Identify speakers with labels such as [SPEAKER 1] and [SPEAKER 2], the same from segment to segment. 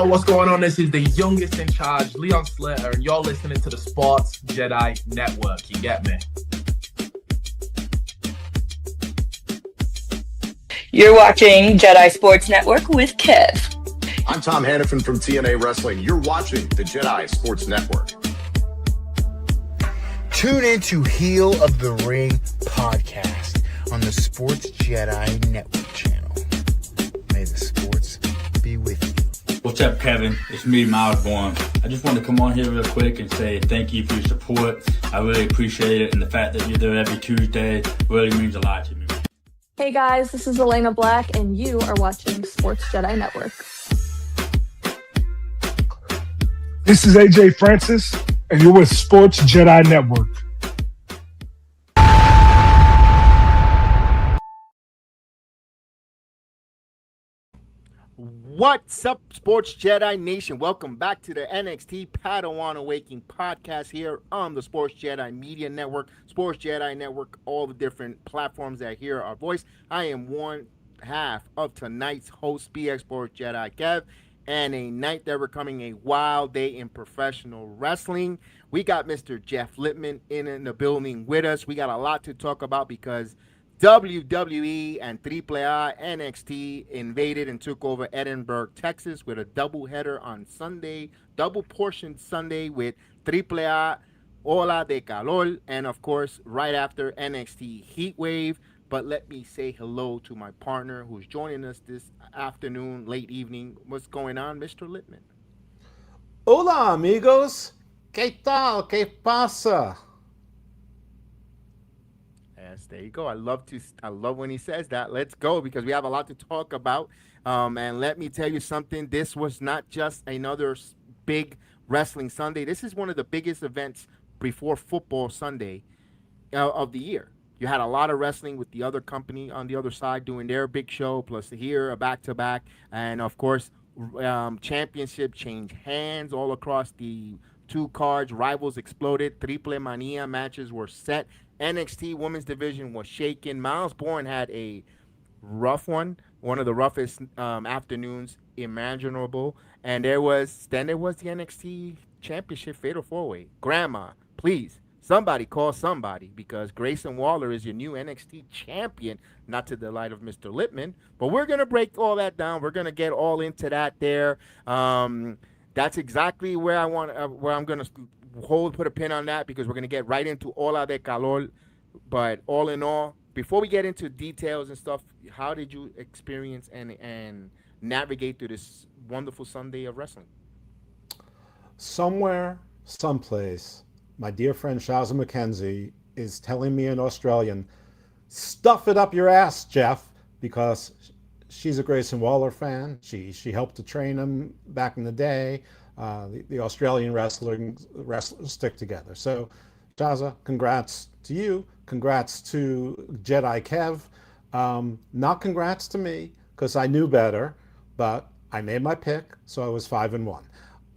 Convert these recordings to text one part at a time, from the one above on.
[SPEAKER 1] Yo, what's going on? This is the youngest in charge, Leon Slater, and you're listening to the Sports Jedi Network. You get me?
[SPEAKER 2] You're watching Jedi Sports Network with Kev.
[SPEAKER 3] I'm Tom Hannafin from TNA Wrestling. You're watching the Jedi Sports Network.
[SPEAKER 4] Tune in to Heel of the Ring podcast on the Sports Jedi Network channel. May the sports be with you.
[SPEAKER 5] What's up, Kevin? It's me, Myles, Borne. I just wanted to come on here real quick and say thank you for your support. I really appreciate it, and the fact that you're there every Tuesday really means a lot to me.
[SPEAKER 6] Hey guys, this is Elena Black, and you are watching Sports Jedi Network.
[SPEAKER 7] This is AJ Francis, and you're with Sports Jedi Network.
[SPEAKER 8] What's up, Sports Jedi Nation? Welcome back to the NXT Padawan Awaken podcast here on the Sports Jedi Media Network, Sports Jedi Network, all the different platforms that hear our voice. I am one half of tonight's host, BX Sports Jedi Kev, and a night that we're coming a wild day in professional wrestling. We got Mr. Jeff Lippman in the building with us. We got a lot to talk about because WWE and AAA NXT invaded and took over Edinburg, Texas with a doubleheader on Sunday, double portion Sunday with AAA Ola de Calor, and of course right after NXT Heatwave. But let me say hello to my partner who's joining us this afternoon, late evening. What's going on, Mr. Lippman?
[SPEAKER 9] Hola, amigos. ¿Qué tal? ¿Qué pasa?
[SPEAKER 8] Yes, there you go. I love when he says that. Let's go, because we have a lot to talk about. And let me tell you something. This was not just another big wrestling Sunday. This is one of the biggest events before football Sunday of the year. You had a lot of wrestling with the other company on the other side doing their big show, plus here a back-to-back. And, of course, championship changed hands all across the two cards. Rivals exploded. Triple Mania matches were set. NXT Women's Division was shaken. Myles Borne had a rough one of the roughest afternoons imaginable. And then there was the NXT Championship Fatal 4-Way. Grandma, please. Somebody call somebody, because Grayson Waller is your new NXT champion, not to the light of Mr. Lippman. But we're going to break all that down. We're going to get all into that there. That's exactly where I'm going to put a pin on that, because we're going to get right into Ola de Calor. But all in all, before we get into details and stuff, how did you experience and navigate through this wonderful Sunday of wrestling?
[SPEAKER 9] Somewhere, someplace, my dear friend Shazza McKenzie is telling me in Australian, stuff it up your ass, Jeff, because she's a Grayson Waller fan. She helped to train him back in the day. The Australian wrestlers stick together. So, Shazza, congrats to you. Congrats to Jedi Kev. Not congrats to me, because I knew better, but I made my pick, so I was 5-1.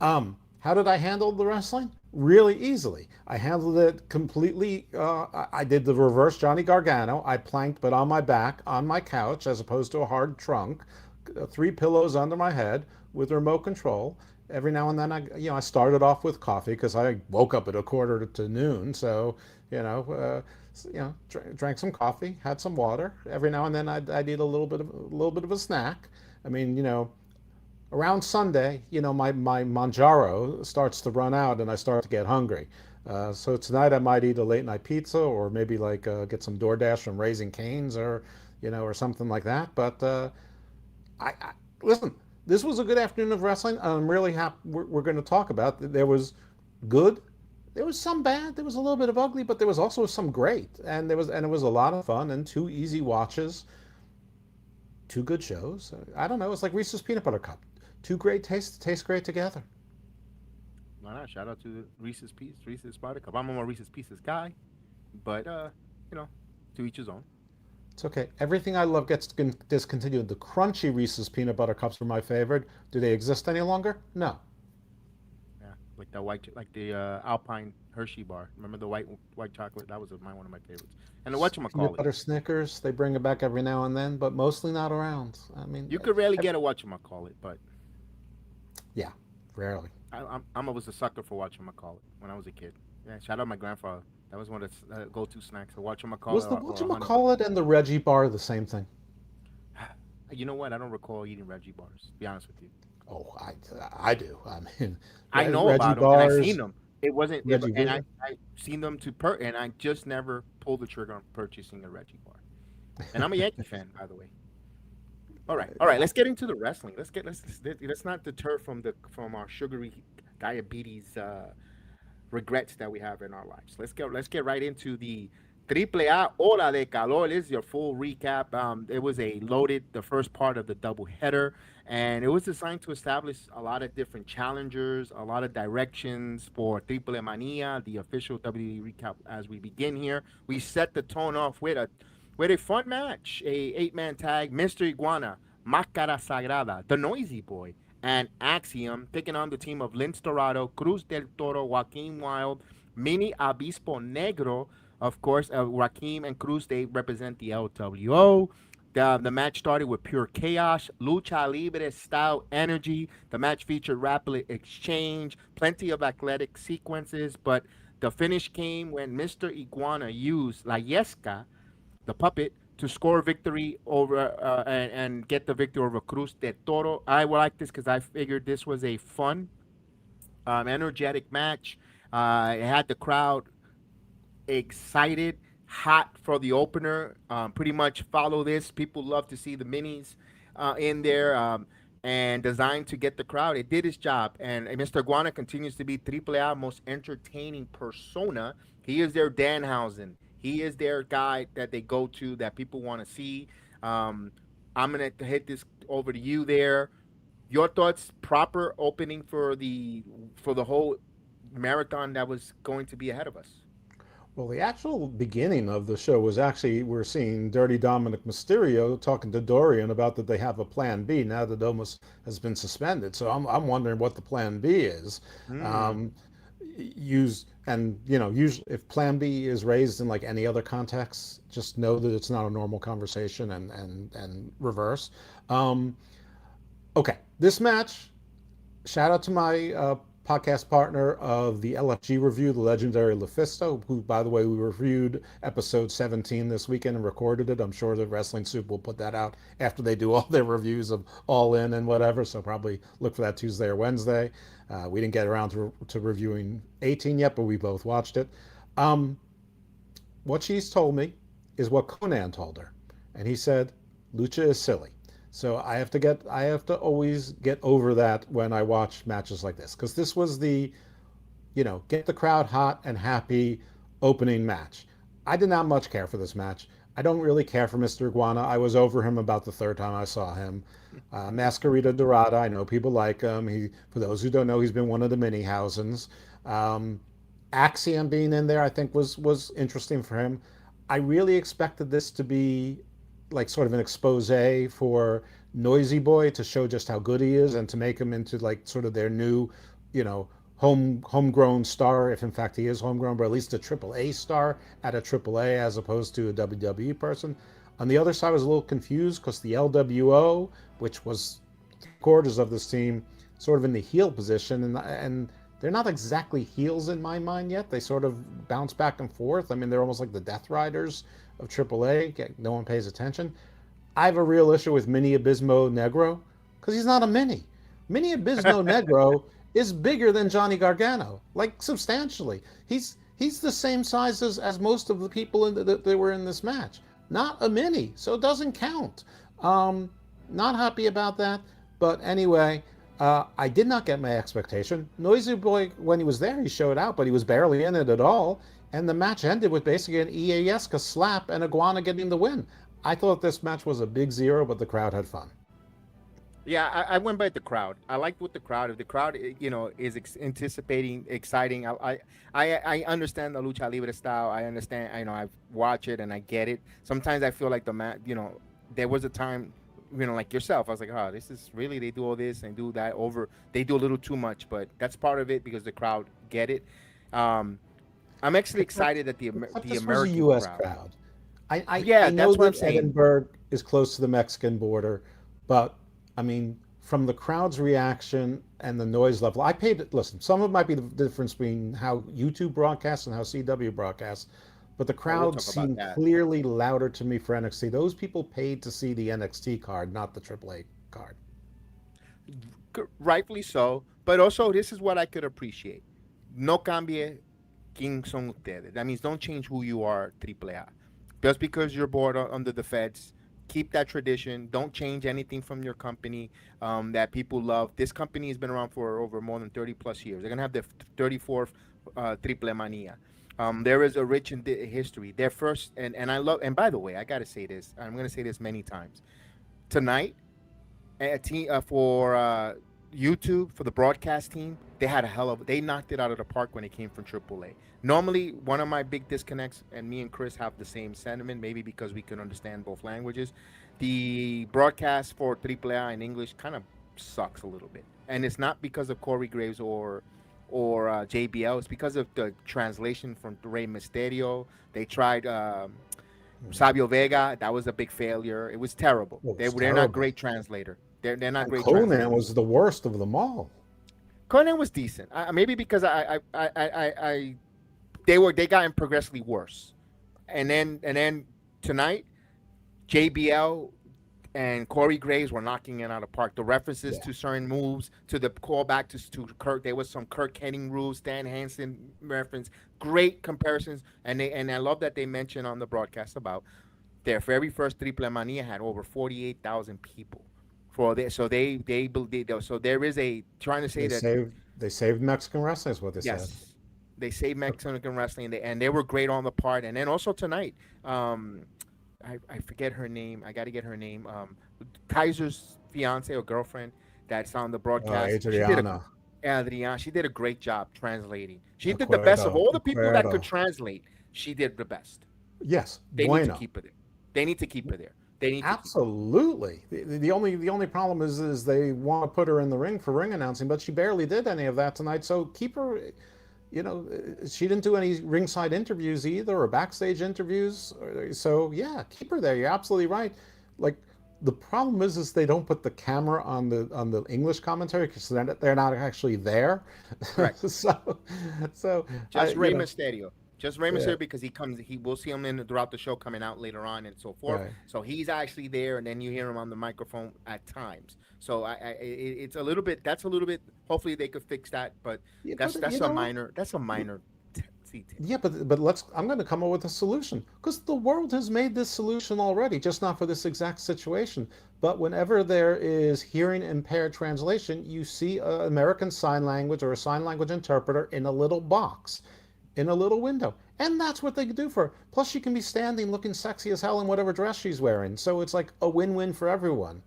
[SPEAKER 9] How did I handle the wrestling? Really easily. I handled it completely. I did the reverse Johnny Gargano. I planked, but on my back, on my couch, as opposed to a hard trunk, 3 pillows under my head with remote control. Every now and then, I started off with coffee, because I woke up at 1:45 p.m. So, drank some coffee, had some water. Every now and then, I'd eat a little bit of a snack. I mean, around Sunday, my Manjaro starts to run out and I start to get hungry. So tonight I might eat a late night pizza, or maybe get some DoorDash from Raising Cane's or something like that. But I listen, this was a good afternoon of wrestling. I'm really happy we're going to talk about. There was good, there was some bad, there was a little bit of ugly, but there was also some great. And it was a lot of fun and 2 easy watches. 2 good shows. I don't know, it's like Reese's Peanut Butter Cup. 2 great tastes taste great together.
[SPEAKER 8] Why not? Shout out to Reese's Buttercup. I'm a Reese's Pieces guy, but to each his own.
[SPEAKER 9] It's okay. Everything I love gets discontinued. The crunchy Reese's Peanut Butter Cups were my favorite. Do they exist any longer? No.
[SPEAKER 8] Yeah, like the Alpine Hershey bar. Remember the white chocolate? That was one of my favorites. And the whatchamacallit.
[SPEAKER 9] Peanut butter Snickers. They bring it back every now and then, but mostly not around. I mean,
[SPEAKER 8] you could rarely get a whatchamacallit, but
[SPEAKER 9] Yeah, rarely.
[SPEAKER 8] I was a sucker for watching McCall when I was a kid. Yeah, shout out my grandfather. That was one of the go-to snacks. Watch McCall.
[SPEAKER 9] Was the whatchamacallit and the Reggie bar the same thing?
[SPEAKER 8] You know what? I don't recall eating Reggie bars. To be honest with you.
[SPEAKER 9] Oh, I do. I mean,
[SPEAKER 8] I know
[SPEAKER 9] Reggie
[SPEAKER 8] about them
[SPEAKER 9] bars,
[SPEAKER 8] and I've seen them. It wasn't,
[SPEAKER 9] Reggie
[SPEAKER 8] and
[SPEAKER 9] Villa.
[SPEAKER 8] I seen them and I just never pulled the trigger on purchasing a Reggie bar. And I'm a Yankee fan, by the way. All right. Let's get into the wrestling. Let's not deter from our sugary diabetes regrets that we have in our lives. Let's get right into the AAA Ola de Calor. This is your full recap. It was the first part of the double header, and it was designed to establish a lot of different challengers, a lot of directions for AAA Mania, the official WWE recap. As we begin here, we set the tone off with a fun match, a 8-man tag, Mr. Iguana, Máscara Sagrada, the Noisy Boy, and Axiom taking on the team of Lince Dorado, Cruz del Toro, Joaquin Wild, Mini Obispo Negro. Of course, Joaquin and Cruz, they represent the LWO. The match started with pure chaos, lucha libre style energy. The match featured rapid exchange, plenty of athletic sequences, but the finish came when Mr. Iguana used La Yesca, the puppet, to score victory over and get the victory over Cruz de Toro. I like this because I figured this was a fun, energetic match. It had the crowd excited, hot for the opener. Pretty much follow this. People love to see the minis in there, and designed to get the crowd. It did its job, and Mr. Iguana continues to be AAA most entertaining persona. He is their Danhausen. He is their guy that they go to, that people want to see. I'm gonna hit this over to you there. Your thoughts? Proper opening for the whole marathon that was going to be ahead of us.
[SPEAKER 9] Well, the actual beginning of the show was actually, we're seeing Dirty Dominic Mysterio talking to Dorian about that they have a plan B now that Omos has been suspended. So I'm wondering what the plan B is. Usually if plan B is raised in like any other context, just know that it's not a normal conversation and reverse. Okay, this match, shout out to my podcast partner of the LFG review, the legendary Lufisto, who, by the way, we reviewed episode 17 this weekend and recorded it. I'm sure the Wrestling Soup will put that out after they do all their reviews of All In and whatever, so probably look for that Tuesday or Wednesday. We didn't get around to reviewing 18 yet, but we both watched it. What she's told me is what Conan told her, and he said, Lucha is silly. So I have to always get over that when I watch matches like this, because this was the, get the crowd hot and happy opening match. I did not much care for this match. I don't really care for Mr. Iguana. I was over him about the third time I saw him. Masquerita Dorada, I know people like him. For those who don't know, he's been one of the Mini-Housens. Axiom being in there, I think was interesting for him. I really expected this to be like sort of an expose for Noisy Boy to show just how good he is and to make him into like sort of their new, homegrown star, if in fact he is homegrown, but at least a AAA star at a AAA as opposed to a WWE person. On the other side, I was a little confused because the LWO, which was the quarters of this team, sort of in the heel position, and they're not exactly heels in my mind yet. They sort of bounce back and forth. I mean, they're almost like the Death Riders of AAA. No one pays attention. I have a real issue with Mini Abismo Negro because he's not a mini. Mini Abismo Negro is bigger than Johnny Gargano, like substantially. He's the same size as most of the people that were in this match. Not a mini, so it doesn't count. Not happy about that, but anyway, I did not get my expectation. Noisy Boy, when he was there, he showed out, but he was barely in it at all. And the match ended with basically an Ieska slap and Iguana getting the win. I thought this match was a big zero, but the crowd had fun.
[SPEAKER 8] Yeah, I went by the crowd. I liked what the crowd, if the crowd, is anticipating, exciting. I understand the lucha libre style. I understand, I watch it and I get it. Sometimes I feel like the match, there was a time, like yourself, I was like, oh, this is really, they do all this and do that they do a little too much, but that's part of it because the crowd get it. I'm actually excited that the American
[SPEAKER 9] was a U.S. crowd. I
[SPEAKER 8] know
[SPEAKER 9] that's
[SPEAKER 8] what I'm saying.
[SPEAKER 9] Edinburg is close to the Mexican border, but I mean, from the crowd's reaction, and the noise level. I paid, listen, some of it might be the difference between how YouTube broadcasts and how CW broadcasts, but the crowd seemed clearly louder to me for NXT. Those people paid to see the NXT card, not the AAA card.
[SPEAKER 8] Rightfully so, but also this is what I could appreciate. No cambie quién son ustedes. That means don't change who you are, AAA. Just because you're bored under the feds, keep that tradition. Don't change anything from your company that people love. This company has been around for over more than 30 plus years. They're going to have their 34th Triple Mania. There is a rich history. Their first, and I love, and by the way, I got to say this. I'm going to say this many times. Tonight, for YouTube, for the broadcast team, they had they knocked it out of the park when it came from AAA. Normally, one of my big disconnects, and me and Chris have the same sentiment, maybe because we can understand both languages. The broadcast for AAA in English kind of sucks a little bit. And it's not because of Corey Graves or JBL. It's because of the translation from Rey Mysterio. They tried Sabio Vega. That was a big failure. It was terrible. They're not great translator. They're not great.
[SPEAKER 9] Conan was the worst of them all.
[SPEAKER 8] Conan was decent. Maybe because they got progressively worse, and then tonight, JBL and Corey Graves were knocking it out of the park. The references to certain moves, to the callback to Kirk. There was some Kirk Hennig rules, Stan Hansen reference. Great comparisons, and I love that they mentioned on the broadcast about their very first Triple Mania had over 48,000 people. So there is a trying to say
[SPEAKER 9] they saved Mexican wrestling is what they said.
[SPEAKER 8] They saved Mexican wrestling, and they were great on the part. And then also tonight, I forget her name. I got to get her name. Kaiser's fiance or girlfriend that's on the broadcast. Adriana. She did a great job translating. She did the best of all the people that could translate. She did the best.
[SPEAKER 9] Yes,
[SPEAKER 8] they need to keep her there. They need to keep her there.
[SPEAKER 9] Absolutely. The only problem is they want to put her in the ring for ring announcing, but she barely did any of that tonight. So keep her. She didn't do any ringside interviews either or backstage interviews. So yeah, keep her there. You're absolutely right. Like the problem is they don't put the camera on the English commentary because they're not actually there.
[SPEAKER 8] Right.
[SPEAKER 9] so
[SPEAKER 8] just Rey Mysterio. Just Rey Mysterio because we'll see him throughout the show coming out later on and so forth. Right. So he's actually there, and then you hear him on the microphone at times. So it's a little bit. Hopefully they could fix that, but that's a minor.
[SPEAKER 9] Yeah, but I'm going to come up with a solution because the world has made this solution already, just not for this exact situation. But whenever there is hearing impaired translation, you see an American Sign Language or a sign language interpreter in a little box. In a little window. And that's what they do for her. Plus she can be standing looking sexy as hell in whatever dress she's wearing. So it's like a win-win for everyone.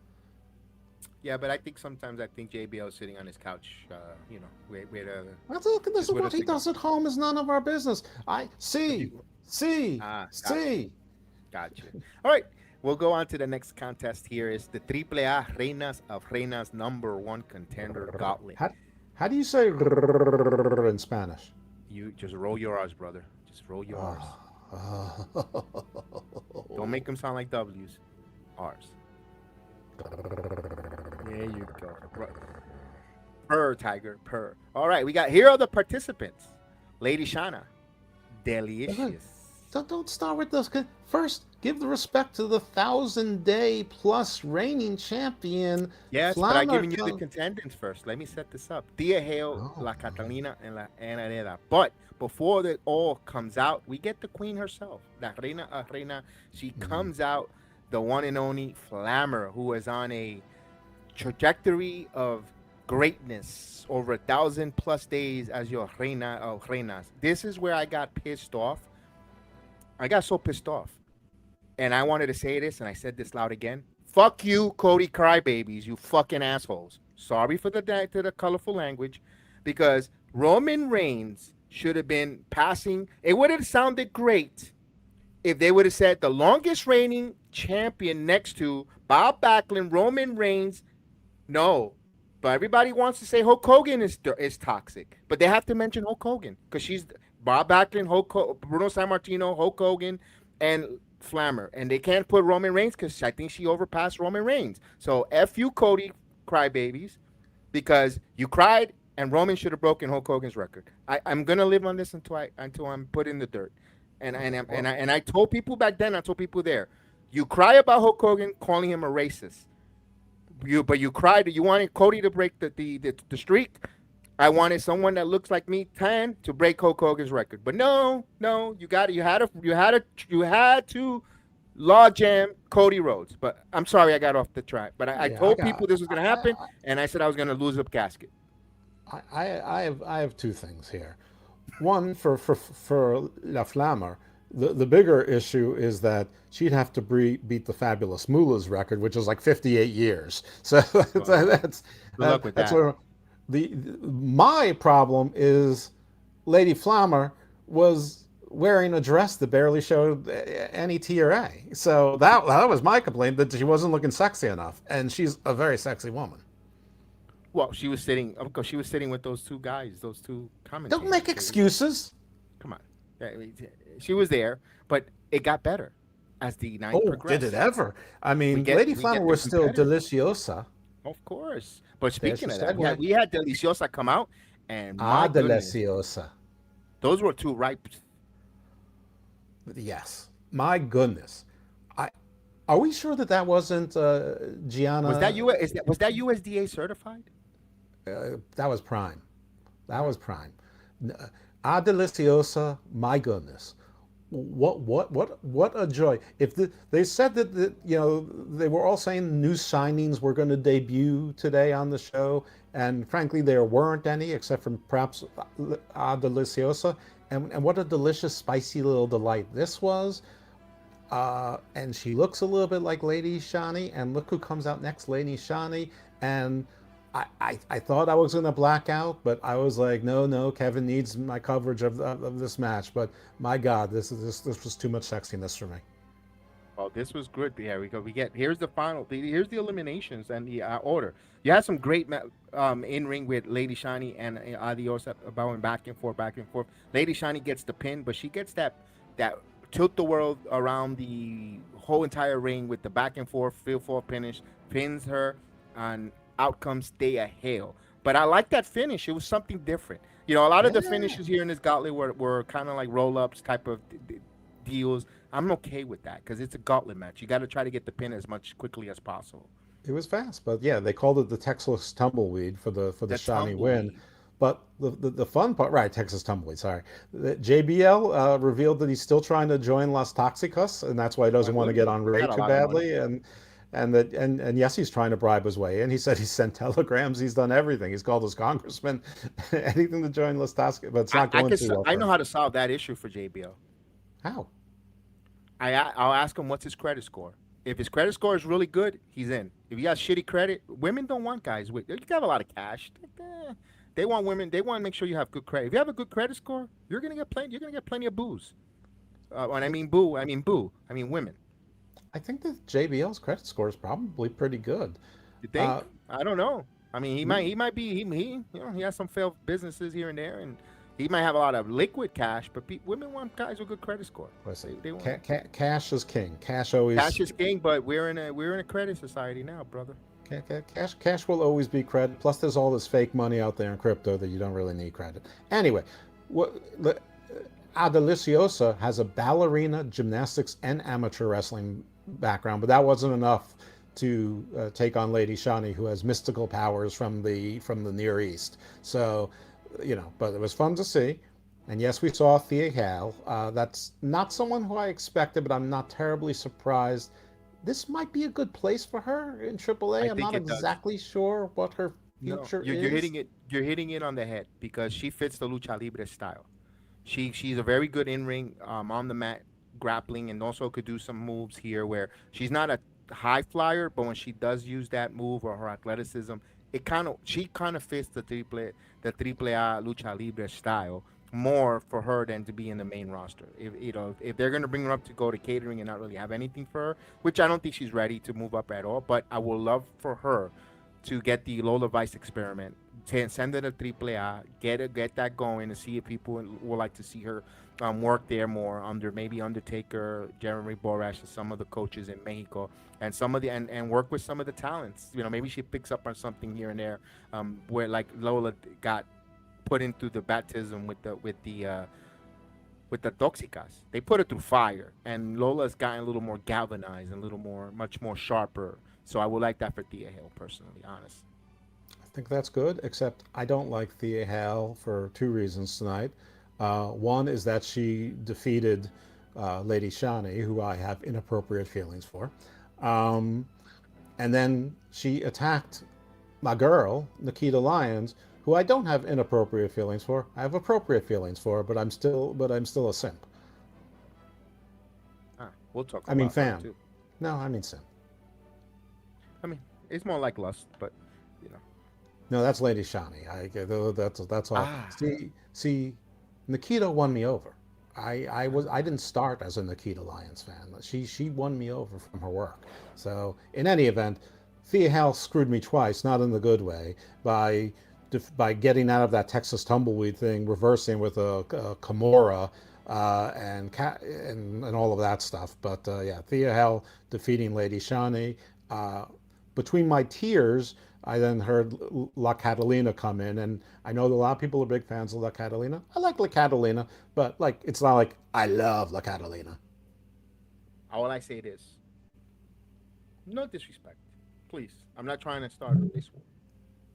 [SPEAKER 8] Yeah, but I think sometimes JBL is sitting on his couch,
[SPEAKER 9] This is what he does at home is none of our business. See.
[SPEAKER 8] Gotcha. All right. We'll go on to the next contest here. Is the AAA Reinas of Reinas #1 contender gauntlet.
[SPEAKER 9] How do you say in Spanish?
[SPEAKER 8] You just roll your R's, brother. Just roll your R's. Don't make them sound like W's. R's. There you go. Purr, Tiger, purr. All right, here are the participants. Lady Shana, delicious.
[SPEAKER 9] Don't start with those. First, give the respect to the 1,000-day plus reigning champion.
[SPEAKER 8] Yes, but I'm giving you the contenders first. Let me set this up. Tia Hale, La Catalina, and La Anareda. But before that all comes out, we get the queen herself, La Reina. She comes out, the one and only Flammer, who is on a trajectory of greatness over 1,000+ days as your Reina of Reinas. This is where I got pissed off. I got so pissed off. And I wanted to say this, and I said this loud again. Fuck you, Cody Crybabies, you fucking assholes. Sorry for the colorful language, because Roman Reigns should have been passing. It would have sounded great if they would have said the longest reigning champion next to Bob Backlund, Roman Reigns. No. But everybody wants to say Hulk Hogan is toxic. But they have to mention Hulk Hogan, because she's Bob Backlund, Bruno Sammartino, Hulk Hogan, and Flammer. And they can't put Roman Reigns because I think she overpassed Roman Reigns. So F you, Cody Crybabies. because you cried and Roman should have broken Hulk Hogan's record. I'm gonna live on this until I'm put in the dirt. And I told people back then, I told people there, you cry about Hulk Hogan calling him a racist. But you cried. You wanted Cody to break the streak. I wanted someone that looks like me, tan, to break Hulk Hogan's record. But no, you had to law jam Cody Rhodes. But I'm sorry I got off the track. But I told people this was going to happen, and I said I was going to lose a casket.
[SPEAKER 9] I have two things here. One, for La Flammer, the bigger issue is that she'd have to beat the Fabulous Moolah's record, which is like 58 years. So that's where my problem is. Lady Flammer was wearing a dress that barely showed any TRA. So that was my complaint, that she wasn't looking sexy enough, and she's a very sexy woman.
[SPEAKER 8] Well, she was sitting with those two guys, those two commentators.
[SPEAKER 9] Don't make excuses.
[SPEAKER 8] Come on. She was there, but it got better as the night progressed.
[SPEAKER 9] Did it ever? I mean, Lady Flammer was still deliciosa.
[SPEAKER 8] Of course. But speaking of that, we had Deliciosa come out, and
[SPEAKER 9] Deliciosa.
[SPEAKER 8] Those were two ripe.
[SPEAKER 9] Yes. My goodness. Are we sure that wasn't Gianna?
[SPEAKER 8] Was that USDA certified?
[SPEAKER 9] That was Prime. Deliciosa, my goodness. What a joy. If they said that they were all saying new signings were going to debut today on the show, and frankly there weren't any except for perhaps Deliciosa, and what a delicious spicy little delight this was. And she looks a little bit like Lady Shani, and look who comes out next, Lady Shani. And I thought I was going to black out, but I was like, no, Kevin needs my coverage of this match. But my God, this was too much sexiness for me.
[SPEAKER 8] Well, this was good. Here we go. Here's the final. Here's the eliminations and the order. You had some great in ring with Lady Shani and Adios going back and forth. Lady Shani gets the pin, but she gets that tilt the world around the whole entire ring with the back and forth, finish, pins her, and out comes Thea Hale. But I like that finish. It was something different. A lot of the finishes here in this gauntlet were kind of like roll-ups type of deals. I'm okay with that because it's a gauntlet match. You got to try to get the pin as quickly as possible.
[SPEAKER 9] It was fast, but yeah, they called it the Texas Tumbleweed for the Shani win. But the fun part, right? Texas Tumbleweed. Sorry, JBL revealed that he's still trying to join Las Toxicas, and that's why he doesn't want to get on Ray too badly. And yes, he's trying to bribe his way in. He said he's sent telegrams. He's done everything. He's called his congressman, anything to join Las Toxicas, but it's not going too well.
[SPEAKER 8] I know how to solve that issue for JBL.
[SPEAKER 9] How?
[SPEAKER 8] I'll ask him what's his credit score. If his credit score is really good, he's in. If he has shitty credit, women don't want guys with. You have a lot of cash. They want women. They want to make sure you have good credit. If you have a good credit score, you're gonna get plenty. You're gonna get plenty of booze. When I mean boo, I mean women.
[SPEAKER 9] I think that JBL's credit score is probably pretty good.
[SPEAKER 8] You think? I don't know. I mean, he might be. He has some failed businesses here and there, and he might have a lot of liquid cash. But women want guys with good credit score.
[SPEAKER 9] They want cash is king. Cash is
[SPEAKER 8] king. But we're in a credit society now, brother.
[SPEAKER 9] Cash will always be credit. Plus, there's all this fake money out there in crypto that you don't really need credit. Anyway, Deliciosa has a ballerina, gymnastics, and amateur wrestling background, but that wasn't enough to take on Lady Shani, who has mystical powers from the Near East. So, but it was fun to see. And yes, we saw Thea Hale. That's not someone who I expected, but I'm not terribly surprised. This might be a good place for her in AAA. I'm not exactly sure what her future is.
[SPEAKER 8] You're hitting it on the head because she fits the lucha libre style. She's a very good in-ring, on the mat grappling, and also could do some moves here where she's not a high flyer, but when she does use that move or her athleticism, she kind of fits the AAA lucha libre style more for her than to be in the main roster. If they're going to bring her up to go to catering and not really have anything for her, which I don't think she's ready to move up at all, but I would love for her to get the Lola Vice experiment Send her to AAA, get that going, and see if people would like to see her work there more under maybe Undertaker, Jeremy Borash, and some of the coaches in Mexico, and some of the and work with some of the talents. Maybe she picks up on something here and there, where like Lola got put into the baptism with the Toxicas. They put her through fire, and Lola's gotten a little more galvanized and much more sharper. So I would like that for Thea Hale personally, honest.
[SPEAKER 9] I think that's good, except I don't like Thea Hale for two reasons tonight. One is that she defeated Lady Shani, who I have inappropriate feelings for. And then she attacked my girl, Nikita Lyons, who I don't have inappropriate feelings for. I have appropriate feelings for, but I'm still a simp.
[SPEAKER 8] We'll talk about
[SPEAKER 9] fan.
[SPEAKER 8] that too.
[SPEAKER 9] No, I mean simp.
[SPEAKER 8] I mean, it's more like lust, but
[SPEAKER 9] No, that's Lady Shani. That's all. See, Nikita won me over. I didn't start as a Nikita Lyons fan. She won me over from her work. So in any event, Thea Hale screwed me twice, not in the good way, by getting out of that Texas tumbleweed thing, reversing with a Kimura and all of that stuff. But yeah, Thea Hale defeating Lady Shani. Between my tears, I then heard La Catalina come in, and I know that a lot of people are big fans of La Catalina. I like La Catalina, but it's not like I love La Catalina.
[SPEAKER 8] All I say is, no disrespect, please. I'm not trying to start a race war,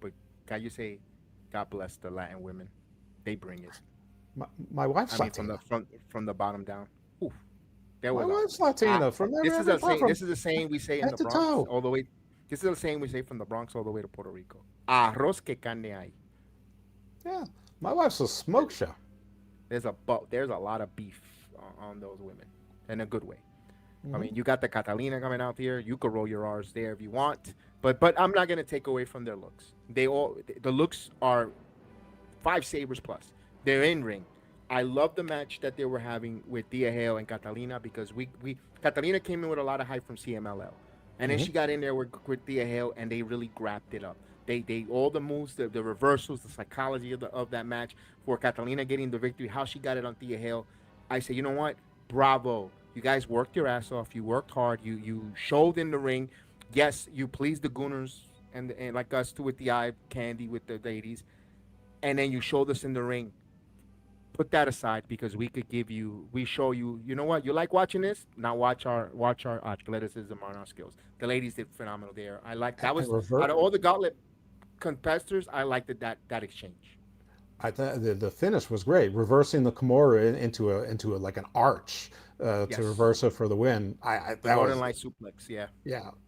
[SPEAKER 8] but can you say, God bless the Latin women? They bring it.
[SPEAKER 9] My wife's Latina.
[SPEAKER 8] From the bottom down. Oof.
[SPEAKER 9] My wife's Latina.
[SPEAKER 8] This is a saying we say in the Bronx all the way. This is a saying we say from the Bronx all the way to Puerto Rico. Arroz que carne hay.
[SPEAKER 9] Yeah, my wife's a smoke show.
[SPEAKER 8] There's a lot of beef on those women in a good way. I mean, you got the Catalina coming out here. You could roll your R's there if you want, but I'm not gonna take away from their looks. The looks are 5 sabers plus. They're in ring. I love the match that they were having with Thea Hale and Catalina because Catalina came in with a lot of hype from CMLL. And then she got in there with Thea Hale, and they really grabbed it up. They all the moves, the reversals, the psychology of that match for Catalina getting the victory, how she got it on Thea Hale. I say, you know what? Bravo. You guys worked your ass off. You worked hard. You showed in the ring. Yes, you pleased the Gooners and like us too with the eye candy with the ladies. And then you showed us in the ring. Put that aside because we show you, you know what, you like watching this? Now watch our athleticism and our skills. The ladies did phenomenal there. I like that was out of all the gauntlet competitors, I liked that exchange.
[SPEAKER 9] I thought the finish was great, reversing the Kimura into like an arch to reverse it for the win. That
[SPEAKER 8] Northern Light suplex, yeah.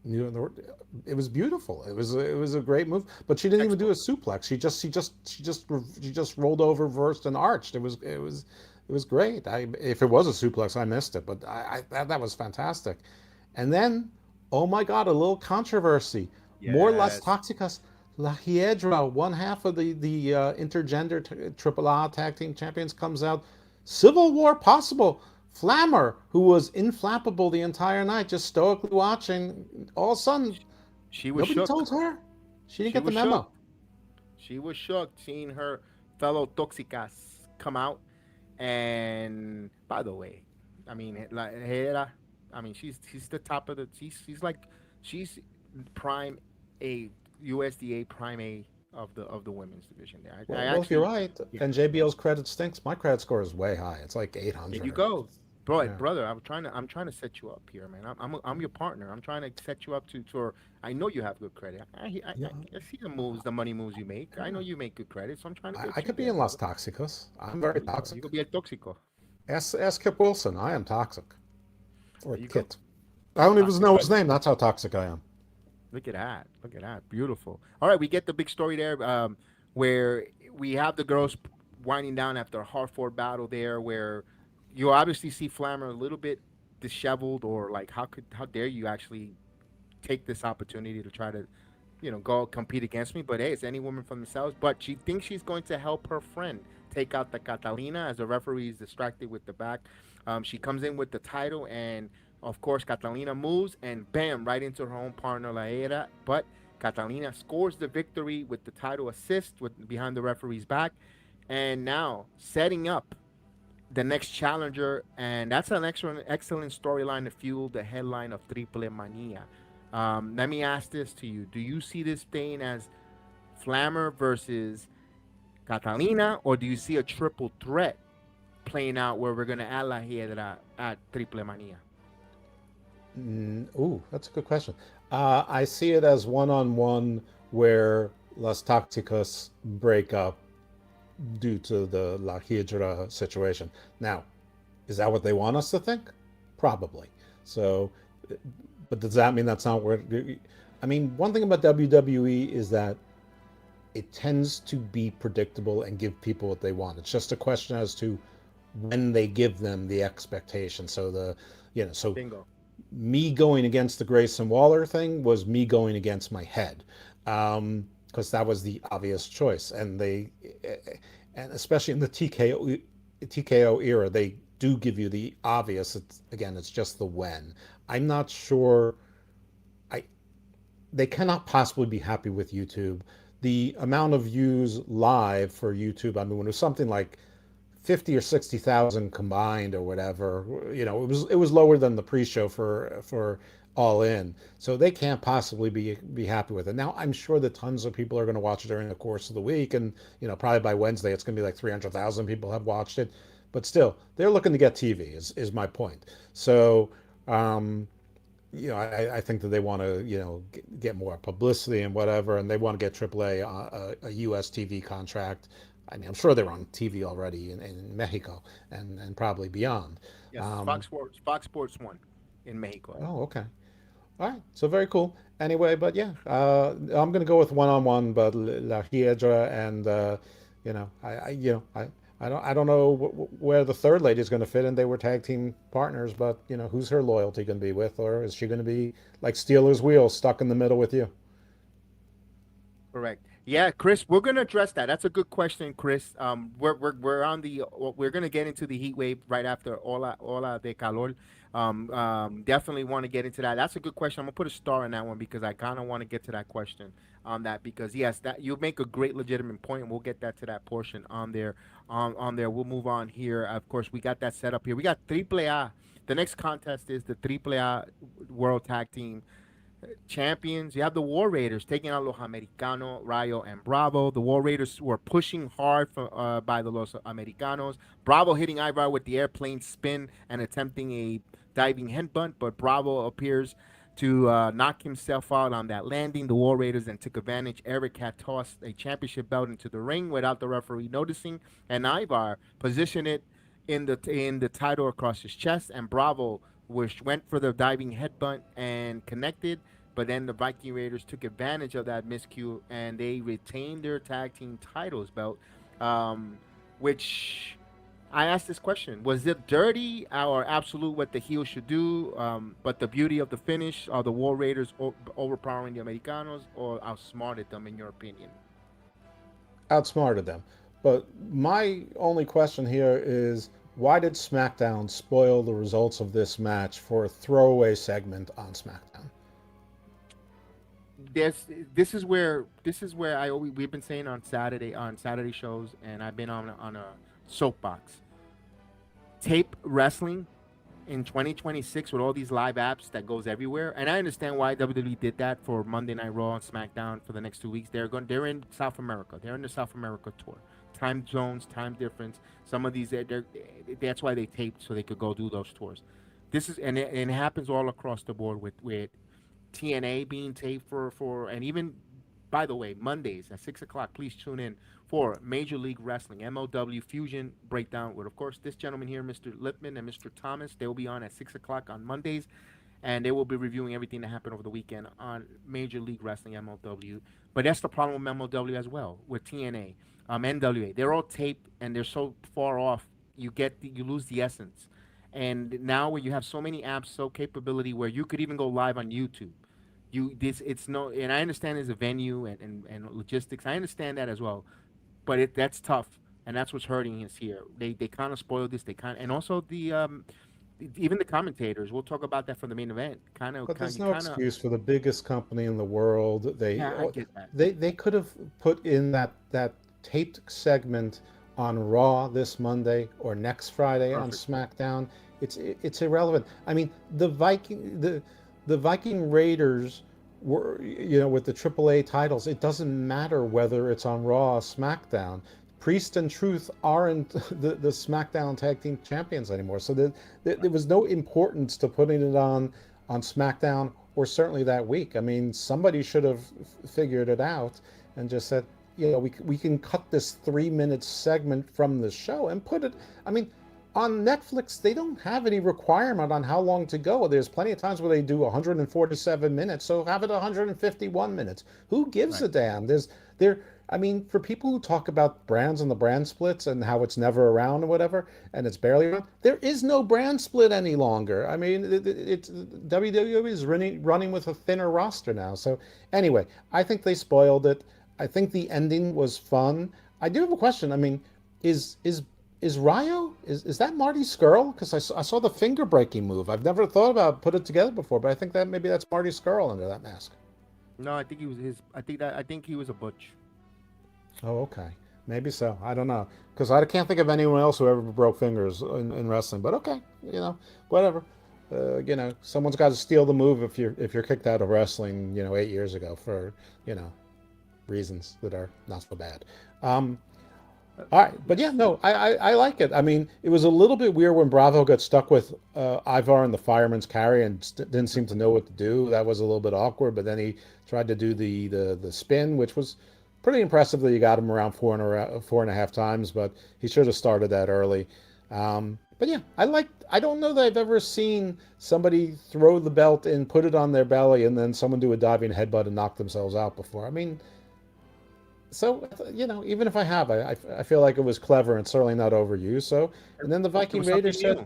[SPEAKER 9] It was beautiful. It was a great move, but she didn't even do a suplex. She just rolled over, reversed, and arched. It was great. If it was a suplex, I missed it, but that was fantastic. And then, oh my God, a little controversy. Yes. More Las Toxicas. La Hiedra, one half of the intergender AAA tag team champions, comes out. Civil war possible. Flammer, who was inflappable the entire night, just stoically watching. All of a sudden, nobody told her. She didn't get the memo.
[SPEAKER 8] Shook. She was shocked seeing her fellow Toxicas come out. And by the way, I mean, La Hiedra, I mean, she's the top of the. She's prime A. USDA Prime A of the women's division there.
[SPEAKER 9] Well, you're right. Yeah. And JBL's credit stinks. My credit score is way high. It's like 800.
[SPEAKER 8] There you go, brother. I'm trying to set you up here, man. I'm your partner. I'm trying to set you up to. I know you have good credit. I see the money moves you make. I know you make good credit, so I'm trying to.
[SPEAKER 9] I could be in Las Toxicos. I'm very toxic.
[SPEAKER 8] You could be a Toxico.
[SPEAKER 9] Ask Kip Wilson. I am toxic. Or Kit. I don't even know his name. That's how toxic I am.
[SPEAKER 8] Look at that. Beautiful. All right, we get the big story there where we have the girls winding down after a hard-fought battle there where you obviously see Flammer a little bit disheveled or like how dare you actually take this opportunity to try to, go compete against me. But hey, it's any woman for themselves. But she thinks she's going to help her friend take out the Catalina as the referee is distracted with the back. She comes in with the title and of course, Catalina moves and bam, right into her own partner, La Hiedra. But Catalina scores the victory with the title assist behind the referee's back, and now setting up the next challenger, and that's an excellent storyline to fuel the headline of Triple Mania. Let me ask this to you: do you see this thing as Flammer versus Catalina, or do you see a triple threat playing out where we're gonna add La Hiedra at Triple Mania?
[SPEAKER 9] That's a good question. I see it as one-on-one where Las Tácticas break up due to the La Hiedra situation. Now, is that what they want us to think? Probably. So, but does that mean that's not where... I mean, one thing about WWE is that it tends to be predictable and give people what they want. It's just a question as to when they give them the expectation. So
[SPEAKER 8] Bingo.
[SPEAKER 9] Me going against the Grayson Waller thing was me going against my head, because that was the obvious choice. And especially in the TKO era, they do give you the obvious. It's just the when. I'm not sure. They cannot possibly be happy with YouTube. The amount of views live for YouTube, I mean, when it was something like 50 or 60,000 combined or whatever, it was lower than the pre-show for All In. So they can't possibly be happy with it. Now, I'm sure that tons of people are going to watch it during the course of the week, and probably by Wednesday it's going to be like 300,000 people have watched it. But still, they're looking to get TV is my point. So I think that they want to, get more publicity and whatever, and they want to get AAA a U.S. TV contract. I mean, I'm sure they're on TV already in Mexico and probably beyond.
[SPEAKER 8] Yes, Fox Sports 1 in Mexico.
[SPEAKER 9] Oh, okay. All right. So very cool. Anyway, but yeah, I'm going to go with one-on-one, but La Hiedra and, I don't know where the third lady is going to fit in. They were tag team partners, but who's her loyalty going to be with, or is she going to be like Steelers wheel stuck in the middle with you?
[SPEAKER 8] Correct. Yeah, Chris, we're going to address that. That's a good question, Chris. We're on we're going to get into the heat wave right after Ola de Calor. Definitely want to get into that. That's a good question. I'm going to put a star on that one because I kind of want to get to that question on that, because yes, that you make a great legitimate point, and we'll get that to that portion on there. On there, we'll move on here. Of course, we got that set up here. We got AAA. The next contest is the AAA World Tag Team Champions. You have the War Raiders taking out Los Americanos, Rayo, and Bravo. The War Raiders were pushing hard by the Los Americanos. Bravo hitting Ivar with the airplane spin and attempting a diving headbutt, but Bravo appears to knock himself out on that landing. The War Raiders then took advantage. Eric had tossed a championship belt into the ring without the referee noticing, and Ivar positioned it in the title across his chest, and Bravo went for the diving headbutt and connected, but then the Viking Raiders took advantage of that miscue, and they retained their tag team titles belt, which I asked this question: was it dirty or absolute what the heel should do? But the beauty of the finish, are the War Raiders overpowering the Americanos, or outsmarted them, in your opinion?
[SPEAKER 9] Outsmarted them. But my only question here is, why did SmackDown spoil the results of this match for a throwaway segment on SmackDown?
[SPEAKER 8] This is where we've been saying on Saturday shows, and I've been on a soapbox. Tape wrestling in 2026 with all these live apps that goes everywhere, and I understand why WWE did that for Monday Night Raw and SmackDown for the next 2 weeks. They're in South America. They're in the South America tour. Time zones, time difference. Some of these, that's why they taped, so they could go do those tours. This is and it happens all across the board with TNA being taped for and even, by the way, Mondays at 6:00. Please tune in for Major League Wrestling MLW Fusion breakdown with, of course, this gentleman here, Mr. Lippman and Mr. Thomas. They will be on at 6:00 on Mondays, and they will be reviewing everything that happened over the weekend on Major League Wrestling MLW. But that's the problem with MLW as well, with TNA, NWA. They're all taped, and they're so far off, you lose the essence. And now when you have so many apps, so capability where you could even go live on YouTube, and I understand there's a venue and logistics. I understand that as well, but that's tough, and that's what's hurting us here. They kind of spoiled this. And also the even the commentators. We'll talk about that for the main event.
[SPEAKER 9] But there's no excuse for the biggest company in the world.
[SPEAKER 8] I get that.
[SPEAKER 9] They could have put in that taped segment on Raw this Monday or next Friday on SmackDown. It's irrelevant. I mean, the Viking Raiders were, with the AAA titles. It doesn't matter whether it's on Raw or SmackDown. Priest and Truth aren't the SmackDown Tag Team Champions anymore. So there was no importance to putting it on SmackDown, or certainly that week. I mean, somebody should have figured it out and just said, we can cut this 3-minute segment from the show and put it. I mean, on Netflix, they don't have any requirement on how long to go. There's plenty of times where they do 147 minutes, so have it 151 minutes. Who gives a damn? I mean, for people who talk about brands and the brand splits and how it's never around or whatever, and it's barely around, there is no brand split any longer. I mean, it's WWE is running with a thinner roster now. So anyway, I think they spoiled it. I think the ending was fun. I do have a question. I mean, is Ryo, is that Marty Scurll? Because I saw the finger breaking move. I've never thought about put it together before, but I think that maybe that's Marty Scurll under that mask.
[SPEAKER 8] No, I think he was I think he was a butch.
[SPEAKER 9] Oh, okay. Maybe so. I don't know. Because I can't think of anyone else who ever broke fingers in wrestling. But okay, whatever. Someone's got to steal the move if you're kicked out of wrestling, 8 years ago for, reasons that are not so bad. All right. But yeah, no, I like it. I mean, it was a little bit weird when Bravo got stuck with Ivar in the fireman's carry and didn't seem to know what to do. That was a little bit awkward. But then he tried to do the spin, which was pretty impressive that you got him around 4.5 times, but he should have started that early. But yeah, I don't know that I've ever seen somebody throw the belt in, put it on their belly, and then someone do a diving headbutt and knock themselves out before. I mean, so, even if I have, I feel like it was clever and certainly not overused. So, and then the Viking Raiders said,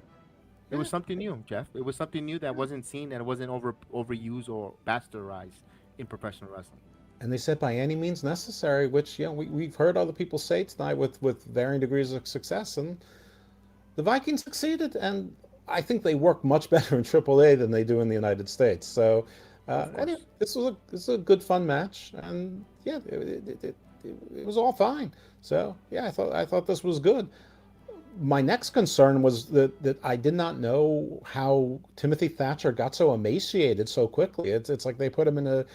[SPEAKER 8] it was something new, Jeff. It was something new that wasn't seen, and it wasn't overused or bastardized in professional wrestling.
[SPEAKER 9] And they said by any means necessary, which we've heard other people say tonight with varying degrees of success, and the Vikings succeeded, and I think they work much better in AAA than they do in the United States. So anyway, this was a good fun match, and yeah, it was all fine. So yeah, I thought this was good. My next concern was that I did not know how Timothy Thatcher got so emaciated so quickly. It's like they put him in a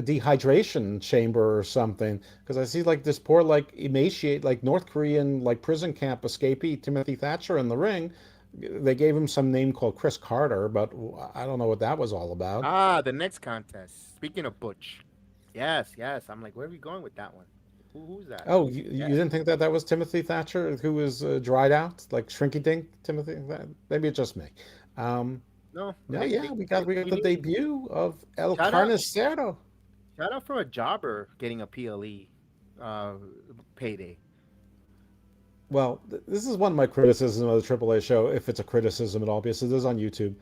[SPEAKER 9] dehydration chamber or something, because I see this poor emaciate North Korean prison camp escapee Timothy Thatcher in the ring. They gave him some name called Chris Carter, but I don't know what that was all about.
[SPEAKER 8] The next contest. Speaking of Butch, yes. I'm like, where are we going with that one? Who's that?
[SPEAKER 9] Oh, you didn't think that was Timothy Thatcher, who was dried out, like Shrinky Dink Timothy? Maybe it's just me.
[SPEAKER 8] No.
[SPEAKER 9] Yeah, we got the debut of El Carnicero.
[SPEAKER 8] Shout out for a jobber getting a PLE payday.
[SPEAKER 9] Well, this is one of my criticisms of the AAA show, if it's a criticism at all, because it is on YouTube.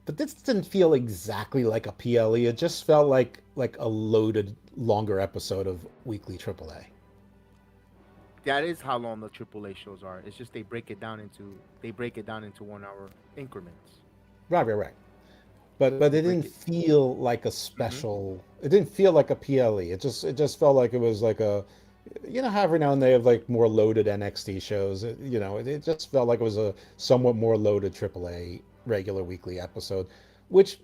[SPEAKER 9] But this didn't feel exactly like a PLE. It just felt like a loaded, longer episode of weekly AAA.
[SPEAKER 8] That is how long the AAA shows are. It's just they break it down into 1 hour increments.
[SPEAKER 9] Right. But it didn't feel like a special. Mm-hmm. It didn't feel like a PLE. It just felt like it was like a, how every now and then they have more loaded NXT shows. It just felt like it was a somewhat more loaded AAA regular weekly episode, which